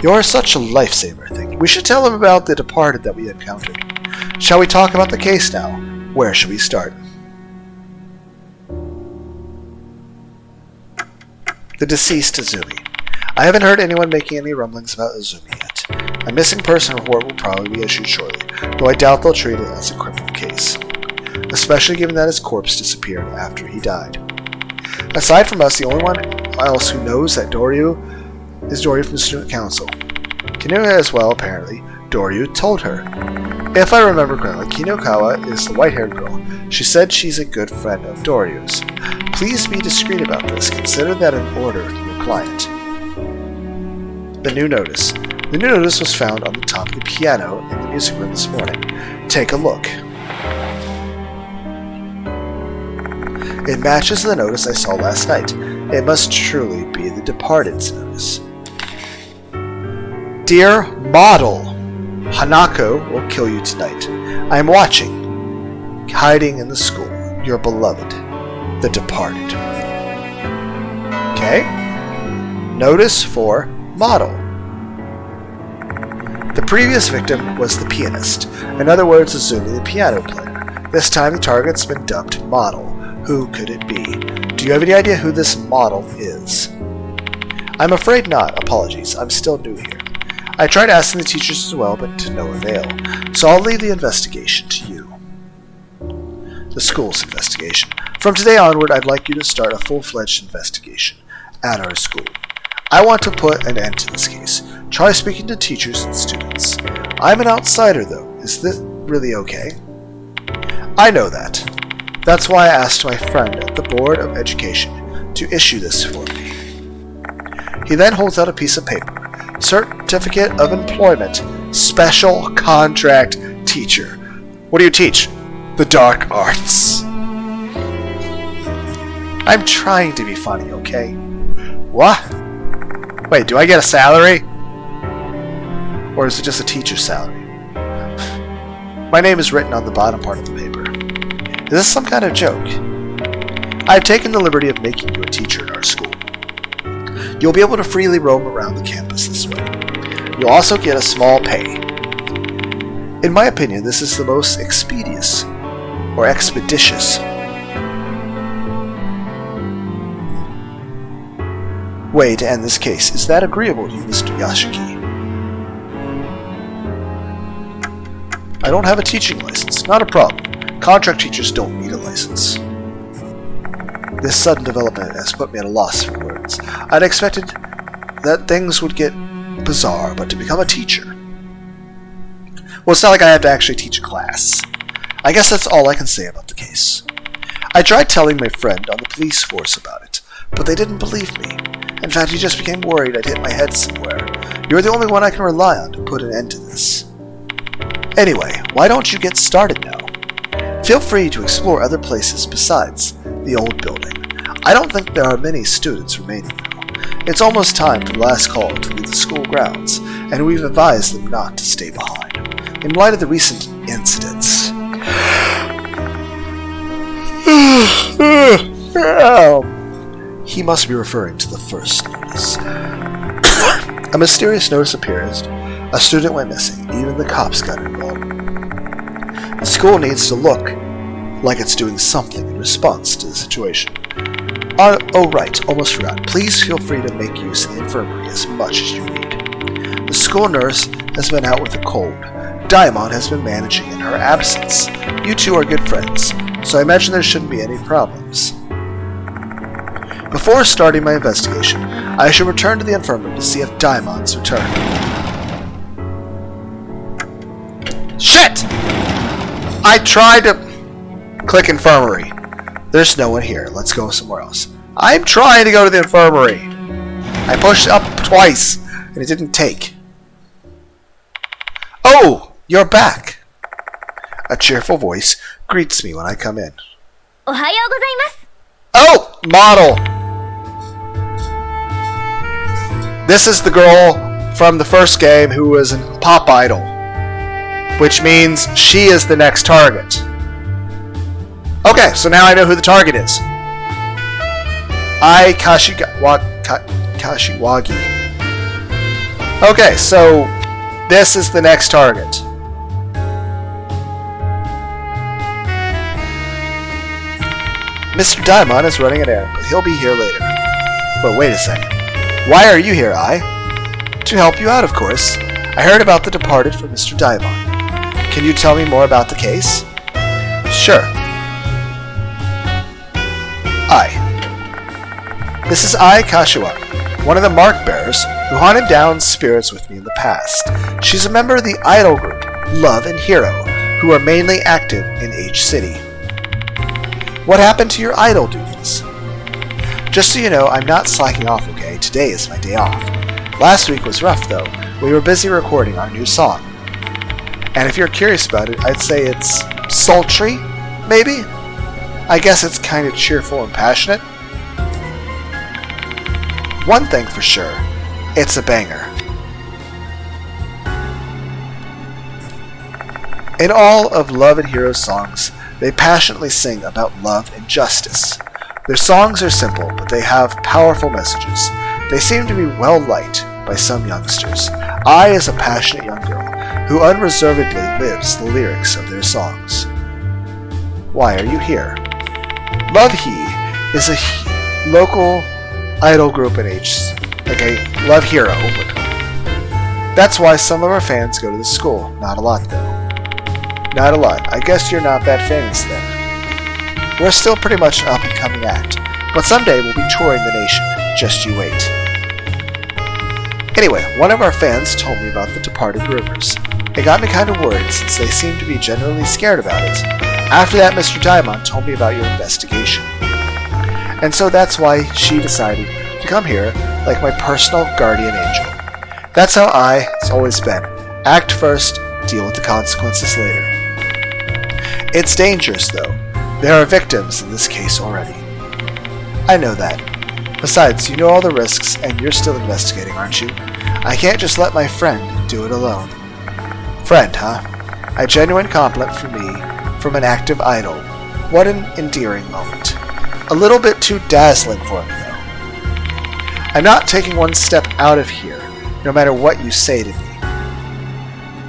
You're such a lifesaver thing. We should tell him about the departed that we encountered. Shall we talk about the case now? Where should we start? The deceased Azumi. I haven't heard anyone making any rumblings about Azumi yet. A missing person report will probably be issued shortly, though I doubt they'll treat it as a criminal case. Especially given that his corpse disappeared after he died. Aside from us, the only one else who knows that Doryu is Doryu from the student council. Kinuka as well, apparently. Doryu told her. If I remember correctly, Kinokawa is the white-haired girl. She said she's a good friend of Doryu's. Please be discreet about this. Consider that an order from your client. The new notice. The new notice was found on the top of the piano in the music room this morning. Take a look. It matches the notice I saw last night. It must truly be the departed's notice. Dear Model, Hanako will kill you tonight. I am watching, hiding in the school, your beloved. The Departed. Okay. Notice for model. The previous victim was the pianist, in other words, Azumi the piano player. This time the target's been dubbed model. Who could it be? Do you have any idea who this model is? I'm afraid not. Apologies. I'm still new here. I tried asking the teachers as well, but to no avail. So I'll leave the investigation to you. The school's investigation. From today onward, I'd like you to start a full-fledged investigation at our school. I want to put an end to this case. Try speaking to teachers and students. I'm an outsider, though. Is this really okay? I know that. That's why I asked my friend at the Board of Education to issue this for me. He then holds out a piece of paper. Certificate of Employment. Special Contract Teacher. What do you teach? The dark arts. I'm trying to be funny, okay? What? Wait, do I get a salary? Or is it just a teacher's salary? My name is written on the bottom part of the paper. Is this some kind of joke? I've taken the liberty of making you a teacher at our school. You'll be able to freely roam around the campus this way. You'll also get a small pay. In my opinion, this is the most expeditious or expeditious way to end this case. Is that agreeable to you, Mr. Yashiki? I don't have a teaching license. Not a problem. Contract teachers don't need a license. This sudden development has put me at a loss for words. I'd expected that things would get bizarre, but to become a teacher... Well, it's not like I have to actually teach a class. I guess that's all I can say about the case. I tried telling my friend on the police force about it, but they didn't believe me. In fact, he just became worried I'd hit my head somewhere. You're the only one I can rely on to put an end to this. Anyway, why don't you get started now? Feel free to explore other places besides the old building. I don't think there are many students remaining though. It's almost time for the last call to leave the school grounds, and we've advised them not to stay behind. In light of the recent incidents... He must be referring to the first notice. A mysterious notice appears. A student went missing. Even the cops got involved. The school needs to look like it's doing something in response to the situation. Oh right, almost forgot. Please feel free to make use of the infirmary as much as you need. The school nurse has been out with a cold. Daimon has been managing in her absence. You two are good friends, so I imagine there shouldn't be any problems. Before starting my investigation, I should return to the infirmary to see if Daimon's returned. Shit! I tried to click infirmary. There's no one here. Let's go somewhere else. I'm trying to go to the infirmary. I pushed up twice, and it didn't take. Oh! You're back! A cheerful voice greets me when I come in. おはようございます。 Oh! Model! This is the girl from the first game who was a pop idol. Which means she is the next target. Okay, so now I know who the target is. Kashiwagi. Okay, so this is the next target. Mr. Daimon is running an errand, but he'll be here later. But wait a second. Why are you here, Ai? To help you out, of course. I heard about the departed from Mr. Daimon. Can you tell me more about the case? Sure. Ai. This is Ai Kashiwagi, one of the mark bearers who haunted down spirits with me in the past. She's a member of the idol group, Love and Hero, who are mainly active in H City. What happened to your idol duties? Just so you know, I'm not slacking off, okay? Today is my day off. Last week was rough, though. We were busy recording our new song. And if you're curious about it, I'd say it's sultry, maybe? I guess it's kind of cheerful and passionate. One thing for sure, it's a banger. In all of Love and Hero songs, they passionately sing about love and justice. Their songs are simple, but they have powerful messages. They seem to be well liked by some youngsters. I, as a passionate young girl, who unreservedly lives the lyrics of their songs. Why are you here? Love He is a local idol group in Love Hero. That's why some of our fans go to the school. Not a lot, though. Not a lot. I guess you're not that famous, then. We're still pretty much an up-and-coming act, but someday we'll be touring the nation. Just you wait. Anyway, one of our fans told me about the departed rumors. It got me kind of worried since they seem to be generally scared about it. After that, Mr. Daimon told me about your investigation. And so that's why she decided to come here like my personal guardian angel. That's how it's always been. Act first, deal with the consequences later. It's dangerous, though. There are victims in this case already. I know that. Besides, you know all the risks, and you're still investigating, aren't you? I can't just let my friend do it alone. Friend, huh? A genuine compliment for me from an active idol. What an endearing moment. A little bit too dazzling for me, though. I'm not taking one step out of here, no matter what you say to me.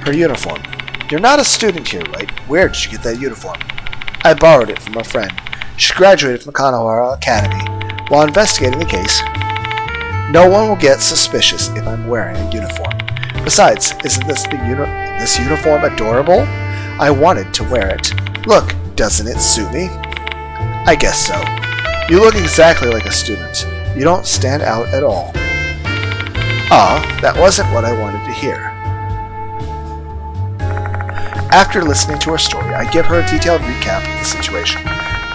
Her uniform. You're not a student here, right? Where did you get that uniform? I borrowed it from a friend. She graduated from Kanawara Academy. While investigating the case, no one will get suspicious if I'm wearing a uniform. Besides, isn't this uniform adorable? I wanted to wear it. Look, doesn't it suit me? I guess so. You look exactly like a student. You don't stand out at all. That wasn't what I wanted to hear. After listening to her story, I give her a detailed recap of the situation.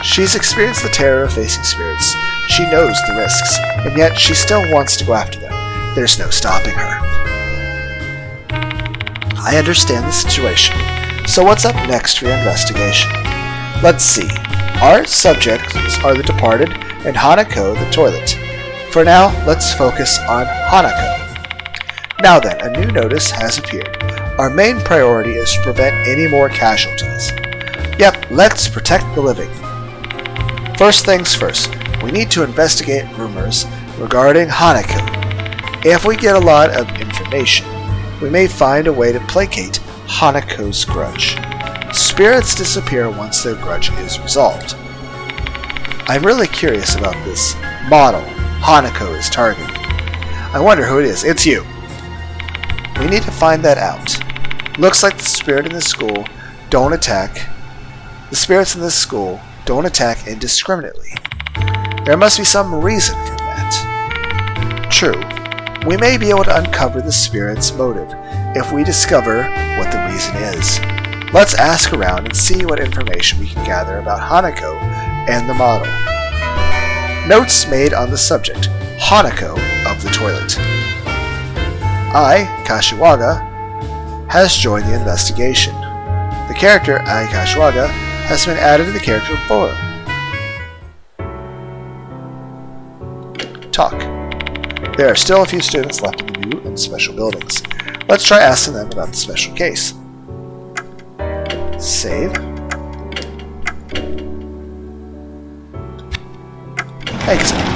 She's experienced the terror of facing spirits. She knows the risks, and yet she still wants to go after them. There's no stopping her. I understand the situation. So what's up next for your investigation? Let's see. Our subjects are the departed and Hanako the toilet. For now, let's focus on Hanako. Now then, a new notice has appeared. Our main priority is to prevent any more casualties. Yep, let's protect the living. First things first, we need to investigate rumors regarding Hanako. If we get a lot of information, we may find a way to placate Hanako's grudge. Spirits disappear once their grudge is resolved. I'm really curious about this model Hanako is targeting. I wonder who it is. It's you. We need to find that out. Looks like the spirits in this school don't attack indiscriminately. There must be some reason for that. True. We may be able to uncover the spirit's motive if we discover what the reason is. Let's ask around and see what information we can gather about Hanako and the model. Notes made on the subject, Hanako of the toilet. Kashiwaga, has joined the investigation. The character Kashiwaga has been added to the character photo. Talk. There are still a few students left in the new and special buildings. Let's try asking them about the special case. Save. Exit.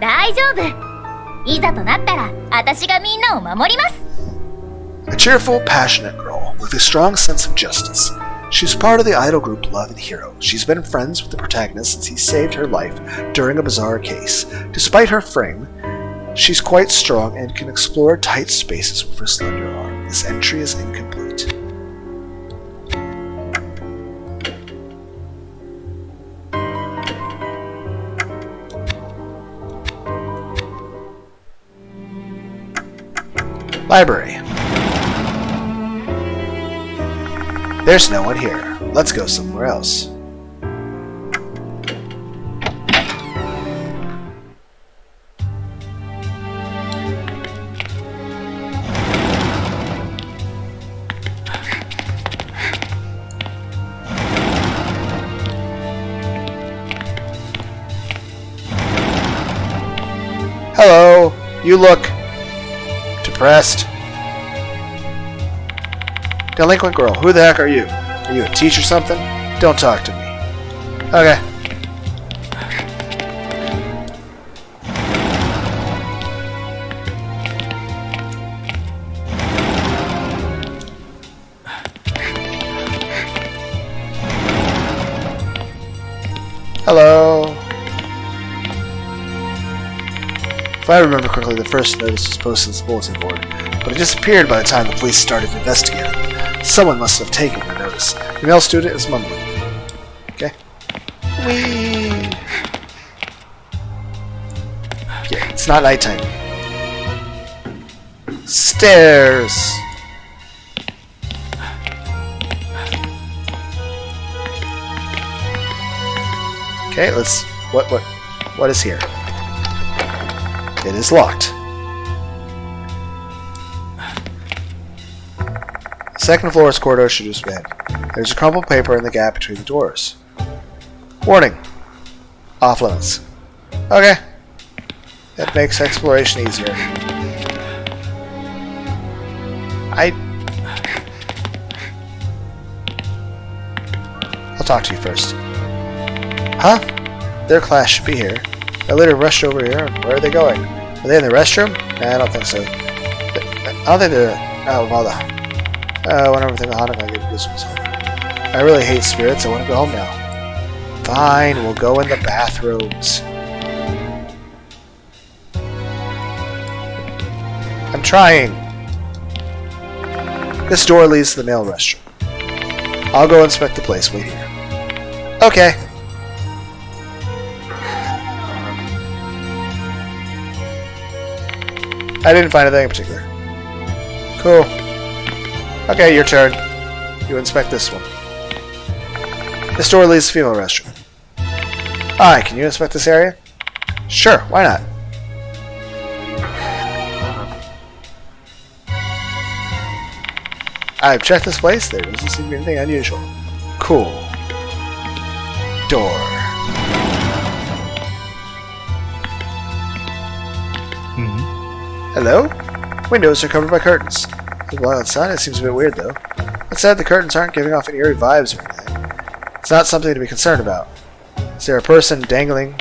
大丈夫。いざとなったら、私がみんなを守ります。A cheerful, passionate girl with a strong sense of justice. She's part of the idol group Love and Hero. She's been friends with the protagonist since he saved her life during a bizarre case. Despite her frame, she's quite strong and can explore tight spaces with her slender arm. This entry is incomplete. Library. There's no one here. Let's go somewhere else. Hello, you look depressed. Delinquent girl, who the heck are you? Are you a teacher or something? Don't talk to me. Okay. Hello. If I remember correctly, the first notice was posted on the bulletin board, but it disappeared by the time the police started investigating. Someone must have taken the notice. The male student is mumbling. Okay. Whee! Yeah, it's not nighttime. Stairs! Okay, let's... What is here? It is locked. Second floor is corridor should just bed. There's a crumpled paper in the gap between the doors. Warning. Off limits. Okay. That makes exploration easier. I'll talk to you first. Huh? Their class should be here. I later rushed over here. Where are they going? Are they in the restroom? Nah, I don't think so. I don't think they're out of all the... I want everything the hanako gave goosebumps over. I really hate spirits. I want to go home now. Fine, we'll go in the bathrooms. I'm trying. This door leads to the male restroom. I'll go inspect the place. Wait here. Okay. I didn't find anything in particular. Cool. Okay, your turn. You inspect this one. This door leads to the female restroom. Hi, can you inspect this area? Sure, why not? I've checked this place. There doesn't seem to be anything unusual. Cool. Door. Hello? Windows are covered by curtains. The light outside, it seems a bit weird though. That said, the curtains aren't giving off any eerie vibes or anything. It's not something to be concerned about. Is there a person dangling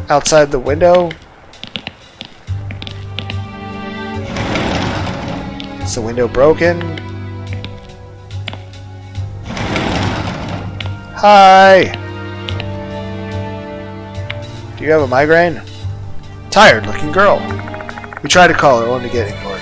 outside the window? Is the window broken? Hi! Do you have a migraine? Tired looking girl. We tried to call her, only to get ignored.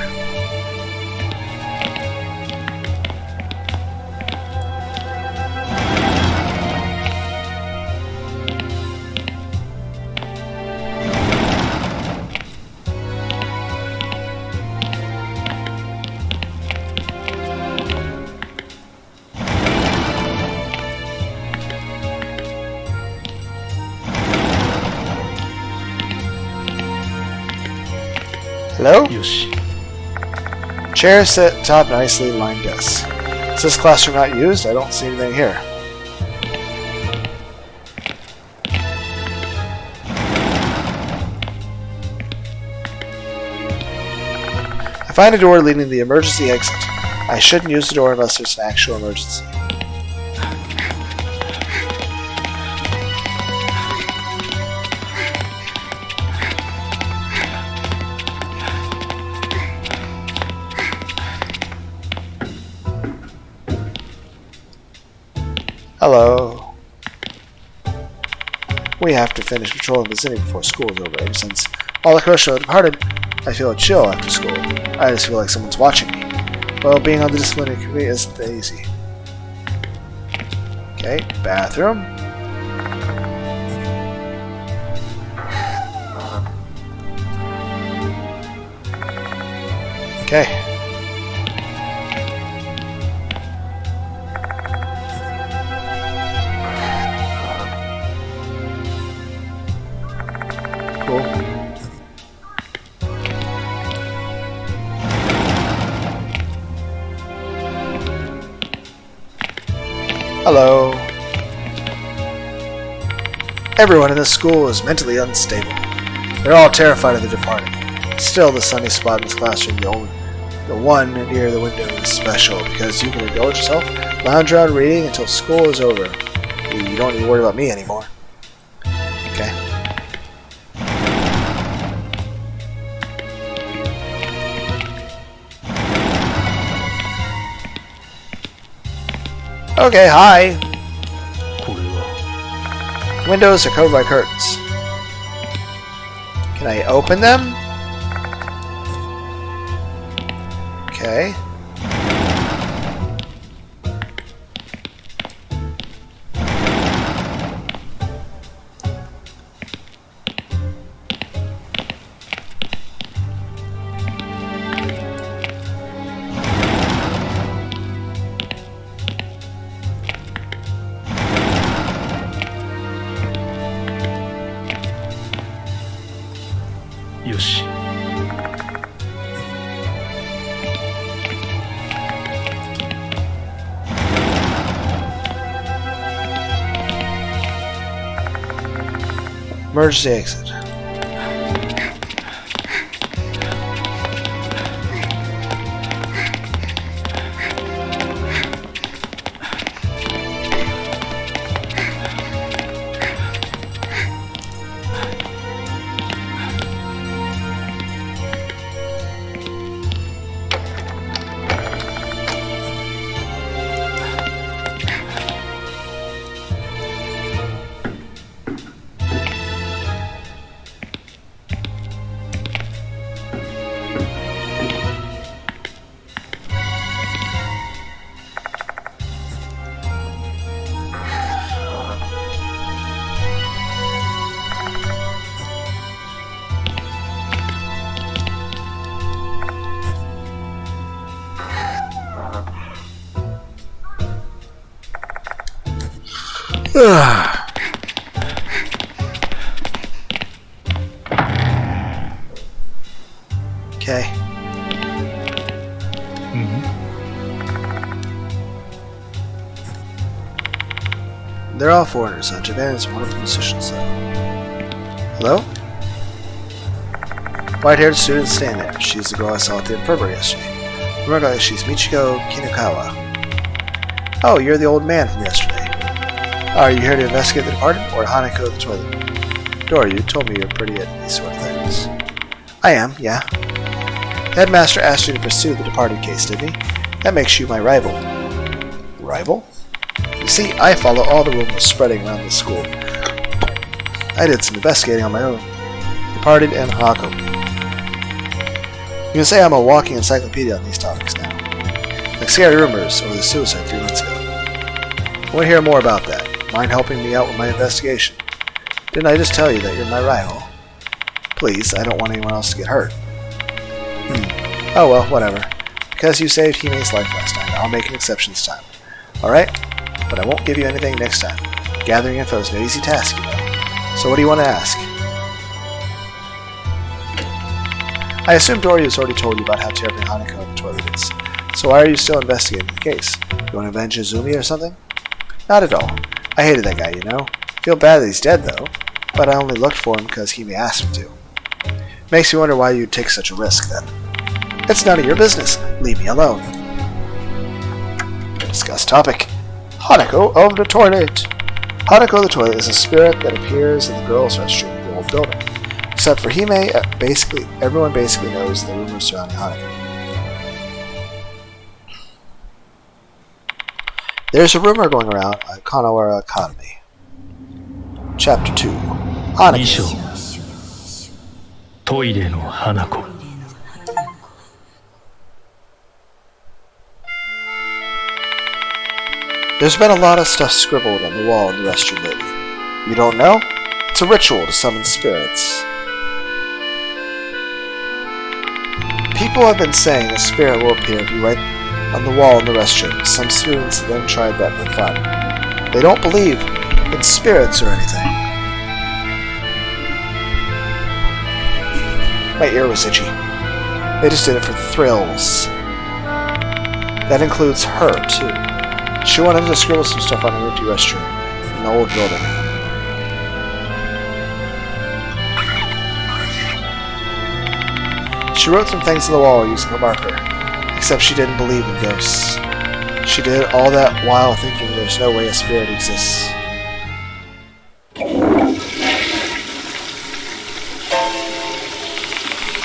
Hello? Yoshi. Chairs set atop nicely lined desks. Is this classroom not used? I don't see anything here. I find a door leading to the emergency exit. I shouldn't use the door unless there's an actual emergency. Hello. We have to finish patrolling the vicinity before school is over. Ever since all the Kurosho departed, I feel a chill after school. I just feel like someone's watching me. Well, being on the disciplinary committee isn't that easy. Okay, bathroom. Okay. Hello. Everyone in this school is mentally unstable. They're all terrified of the departed. Still, the sunny spot in this classroom The one near the window is special because you can indulge yourself, lounge around reading until school is over. You don't need to worry about me anymore. Okay. Okay, hi. これは Windows are covered by curtains. Can I open them? Okay. Yoshi. Emergency exit. Okay. They're all foreigners. Japan is wonderful musicians, though. Hello? White-haired student stand there. She's the girl I saw at the infirmary yesterday. Remember, she's Michiko Kinukawa. Oh, you're the old man from yesterday. Are you here to investigate the department, or hanako the toilet? Dora, you told me you're pretty at these sort of things. I am, yeah. Headmaster asked you to pursue the departed case, didn't he? That makes you my rival. Rival? You see, I follow all the rumors spreading around the school. I did some investigating on my own. Departed and hanako. You can say I'm a walking encyclopedia on these topics now. Like scary rumors over the suicide 3 months ago. I want to hear more about that. Mind helping me out with my investigation? Didn't I just tell you that you're my rival? Please, I don't want anyone else to get hurt. Oh well, whatever. Because you saved Hime's life last time, I'll make an exception this time. Alright? But I won't give you anything next time. Gathering info is no easy task, you know. So what do you want to ask? I assume Dory has already told you about how terribly hanako the toilet is. So why are you still investigating the case? You want to avenge Izumi or something? Not at all. I hated that guy, you know. Feel bad that he's dead, though. But I only looked for him because Hime asked me to. Makes me wonder why you'd take such a risk, then. It's none of your business. Leave me alone. Discuss topic. Hanako of the toilet. Hanako the toilet is a spirit that appears in the girls' restroom of the old building. Except for Hime, everyone basically knows the rumors surrounding Hanako. There's a rumor going around at Kanawara Academy. Chapter 2. 2章 Hanako. トイレの花子 There's been a lot of stuff scribbled on the wall in the restroom lately. You don't know? It's a ritual to summon spirits. People have been saying a spirit will appear if you write on the wall in the restroom. Some students then tried that for fun. They don't believe in spirits or anything. My ear was itchy. They just did it for thrills. That includes her, too. She wanted to scribble some stuff on an empty restroom in the old building. She wrote some things on the wall using a marker. Except she didn't believe in ghosts. She did all that while thinking there's no way a spirit exists.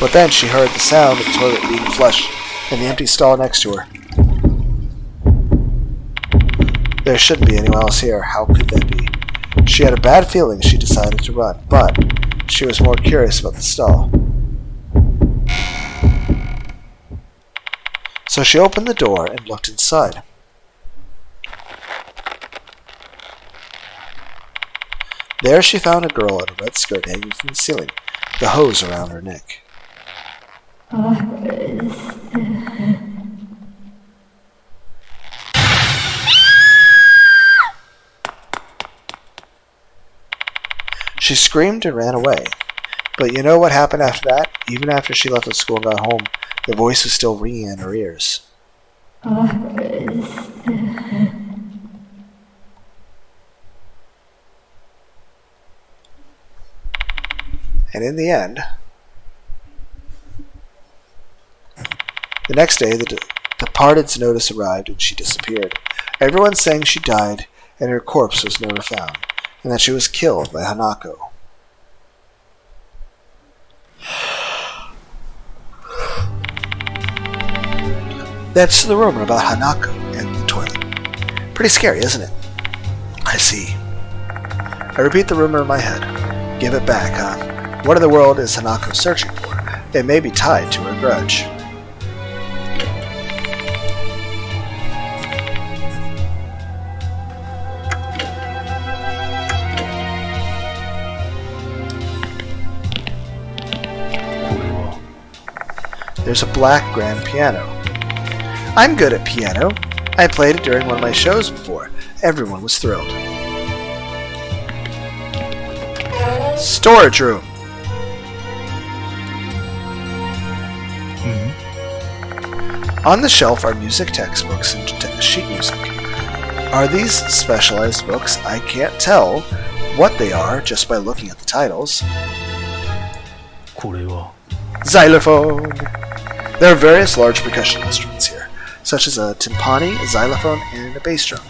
But then she heard the sound of the toilet being flushed in the empty stall next to her. There shouldn't be anyone else here. How could that be? She had a bad feeling she decided to run, but she was more curious about the stall. So she opened the door and looked inside. There she found a girl in a red skirt hanging from the ceiling, with a hose around her neck. She screamed and ran away. But you know what happened after that? Even after she left the school and got home, the voice was still ringing in her ears. And in the end, the next day, the departed's notice arrived and she disappeared. Everyone saying she died and her corpse was never found, and that she was killed by Hanako. That's the rumor about Hanako and the toilet. Pretty scary, isn't it? I see. I repeat the rumor in my head. Give it back, huh? What in the world is Hanako searching for? It may be tied to her grudge. There's a black grand piano. I'm good at piano. I played it during one of my shows before. Everyone was thrilled. Storage room. On the shelf are music textbooks and sheet music. Are these specialized books? I can't tell what they are just by looking at the titles. これは Xylophone. There are various large percussion instruments here, such as a timpani, a xylophone, and a bass drum.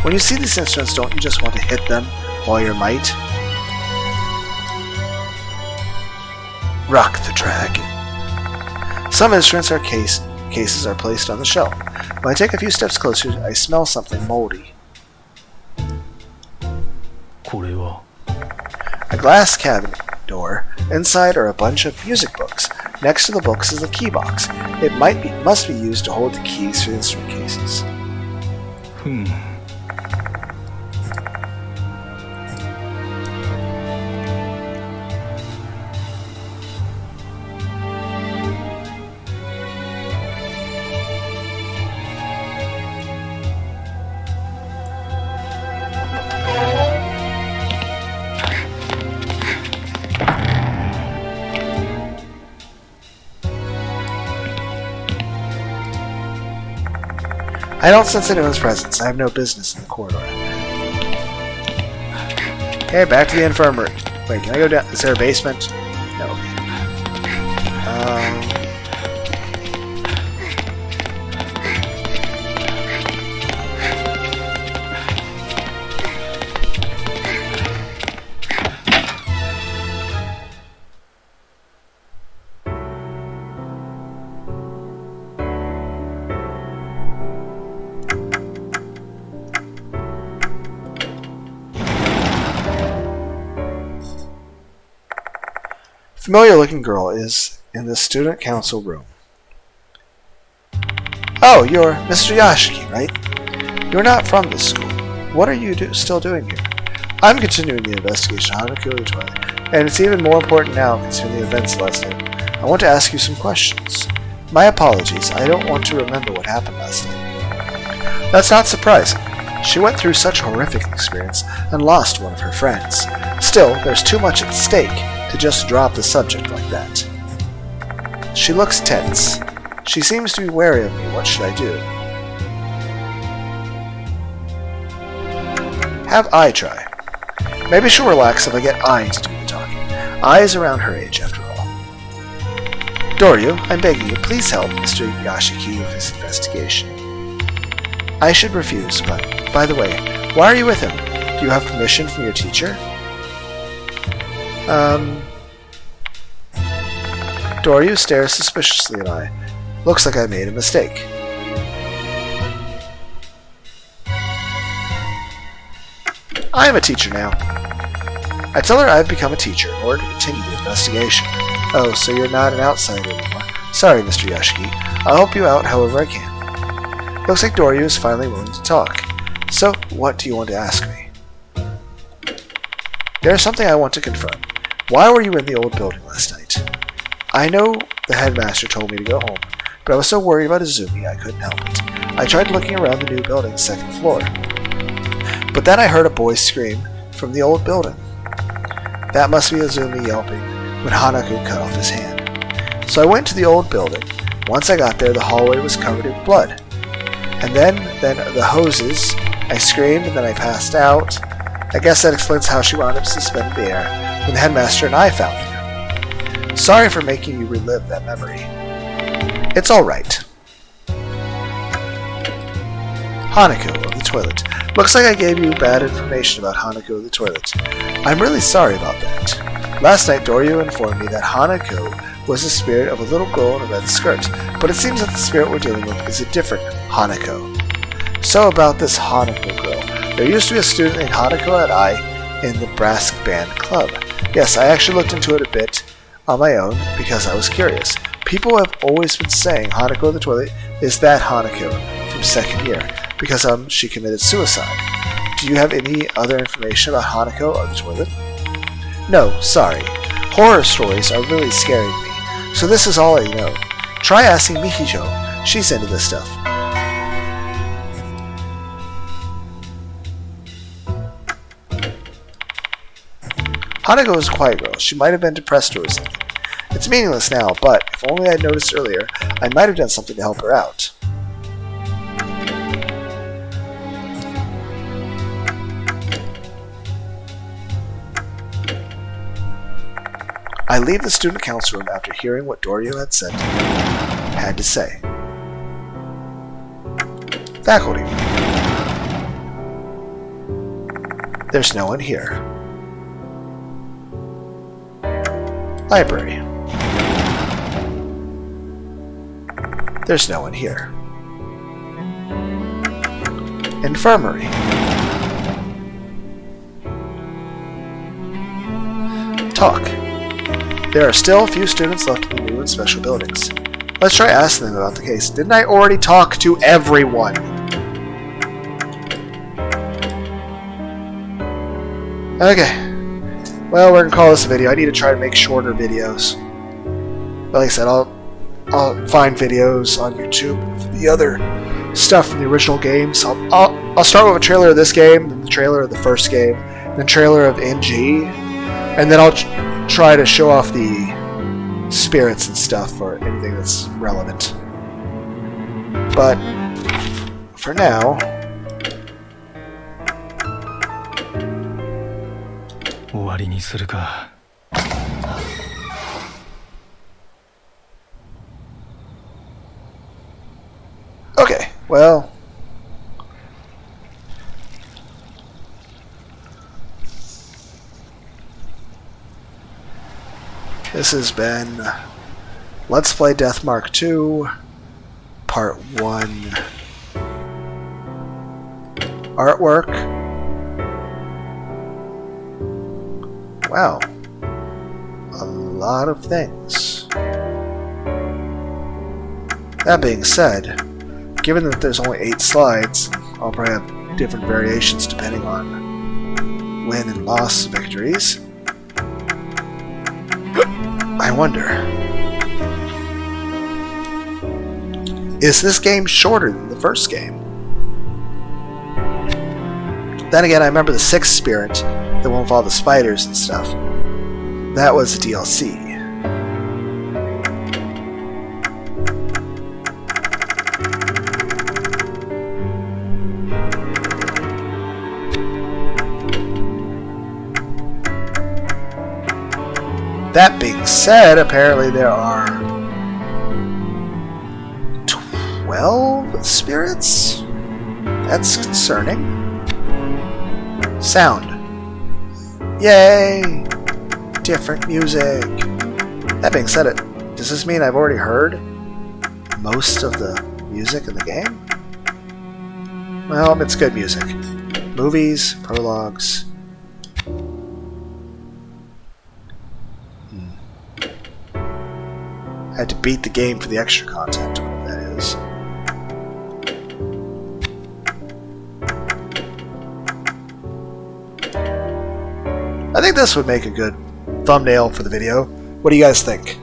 When you see these instruments, don't you just want to hit them all your might? Rock the dragon. Some instruments are cases are placed on the shelf. When I take a few steps closer, I smell something moldy. これは A glass cabinet door. Inside are a bunch of music books. Next to the books is a key box. It must be used to hold the keys for the instrument cases. I don't sense anyone's presence. I have no business in the corridor. Okay, back to the infirmary. Wait, can I go down? Is there a basement? No. Familiar-looking girl is in the student council room. Oh, you're Mr. Yashiki, right? You're not from this school. What are you still doing here? I'm continuing the investigation on Hanako the toilet, and it's even more important now considering the events last night. I want to ask you some questions. My apologies, I don't want to remember what happened last night. That's not surprising. She went through such a horrific experience and lost one of her friends. Still, there's too much at stake to just drop the subject like that. She looks tense. She seems to be wary of me. What should I do? Have I try. Maybe she'll relax if I get I to do the talking. I is around her age, after all. Doryu, I'm begging you, please help Mr. Yashiki with his investigation. I should refuse, but, by the way, why are you with him? Do you have permission from your teacher? Doryu stares suspiciously at I. Looks like I made a mistake. I am a teacher now. I tell her I've become a teacher in order to continue the investigation. Oh, so you're not an outsider anymore. Sorry, Mr. Yashiki. I'll help you out however I can. Looks like Doryu is finally willing to talk. So, what do you want to ask me? There's something I want to confirm. Why were you in the old building last night? I know the headmaster told me to go home, but I was so worried about Izumi I couldn't help it. I tried looking around the new building's second floor. But then I heard a boy scream from the old building. That must be Izumi yelping when Hanako cut off his hand. So I went to the old building. Once I got there, the hallway was covered in blood. And then the hoses. I screamed and then I passed out. I guess that explains how she wound up suspended in the air when the headmaster and I found her. Sorry for making you relive that memory. It's alright. Hanako of the toilet. Looks like I gave you bad information about Hanako of the toilet. I'm really sorry about that. Last night Doryu informed me that Hanako was the spirit of a little girl in a red skirt, but it seems that the spirit we're dealing with is a different Hanako. So about this Hanako girl. There used to be a student named Hanako at I in the brass band club. Yes, I actually looked into it a bit on my own because I was curious. People have always been saying Hanako of the toilet is that Hanako from second year because she committed suicide. Do you have any other information about Hanako of the toilet? No, sorry. Horror stories are really scaring me, so this is all I know. Try asking Mihijo. She's into this stuff. Hanako is a quiet girl. She might have been depressed or something. It's meaningless now, but if only I'd noticed earlier, I might have done something to help her out. I leave the student council room after hearing what Doryu had to say. Faculty. There's no one here. Library. There's no one here. Infirmary. Talk. There are still a few students left in the new and special buildings. Let's try asking them about the case. Didn't I already talk to everyone? Okay. Well, we're gonna call this a video. I need to try to make shorter videos. But like I said, I'll find videos on YouTube of the other stuff from the original games. I'll start with a trailer of this game, then the trailer of the first game, then trailer of NG, and then I'll try to show off the spirits and stuff or anything that's relevant. But for now, okay, well, this has been Let's Play Death Mark 2, Part 1. Artwork. Wow. A lot of things. That being said, given that there's only 8 slides, I'll probably have different variations depending on win and loss victories. I wonder, is this game shorter than the first game? Then again, I remember the 6th spirit, the one with all the spiders and stuff. That was a DLC. That being said, apparently there are 12 spirits? That's concerning. Sound. Yay! Different music. That being said, does this mean I've already heard most of the music in the game? Well, it's good music. Movies, prologues. I had to beat the game for the extra content, whatever that is. I think this would make a good thumbnail for the video. What do you guys think?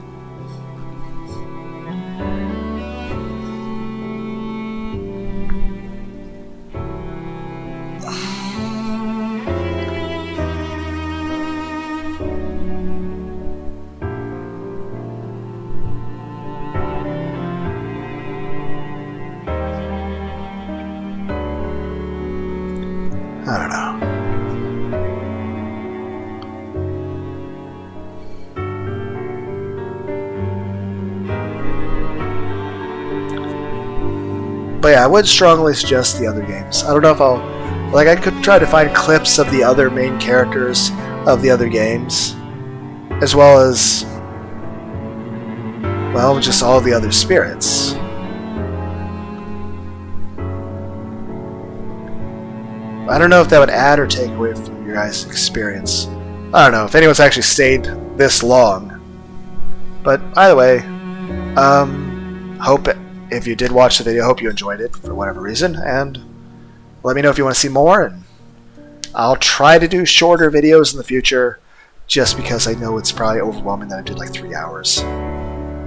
I don't know. But yeah, I would strongly suggest the other games. I don't know if I'll... Like, I could try to find clips of the other main characters of the other games. As well as... well, just all the other spirits. I don't know if that would add or take away from your guys' experience. I don't know if anyone's actually stayed this long. But either way, hope if you did watch the video, hope you enjoyed it for whatever reason, and let me know if you want to see more, and I'll try to do shorter videos in the future, just because I know it's probably overwhelming that I did like 3 hours.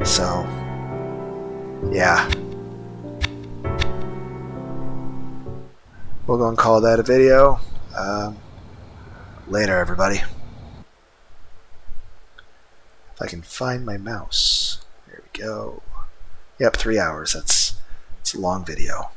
So, yeah. We'll go and call that a video. Later, everybody. If I can find my mouse. There we go. Yep, 3 hours. It's a long video.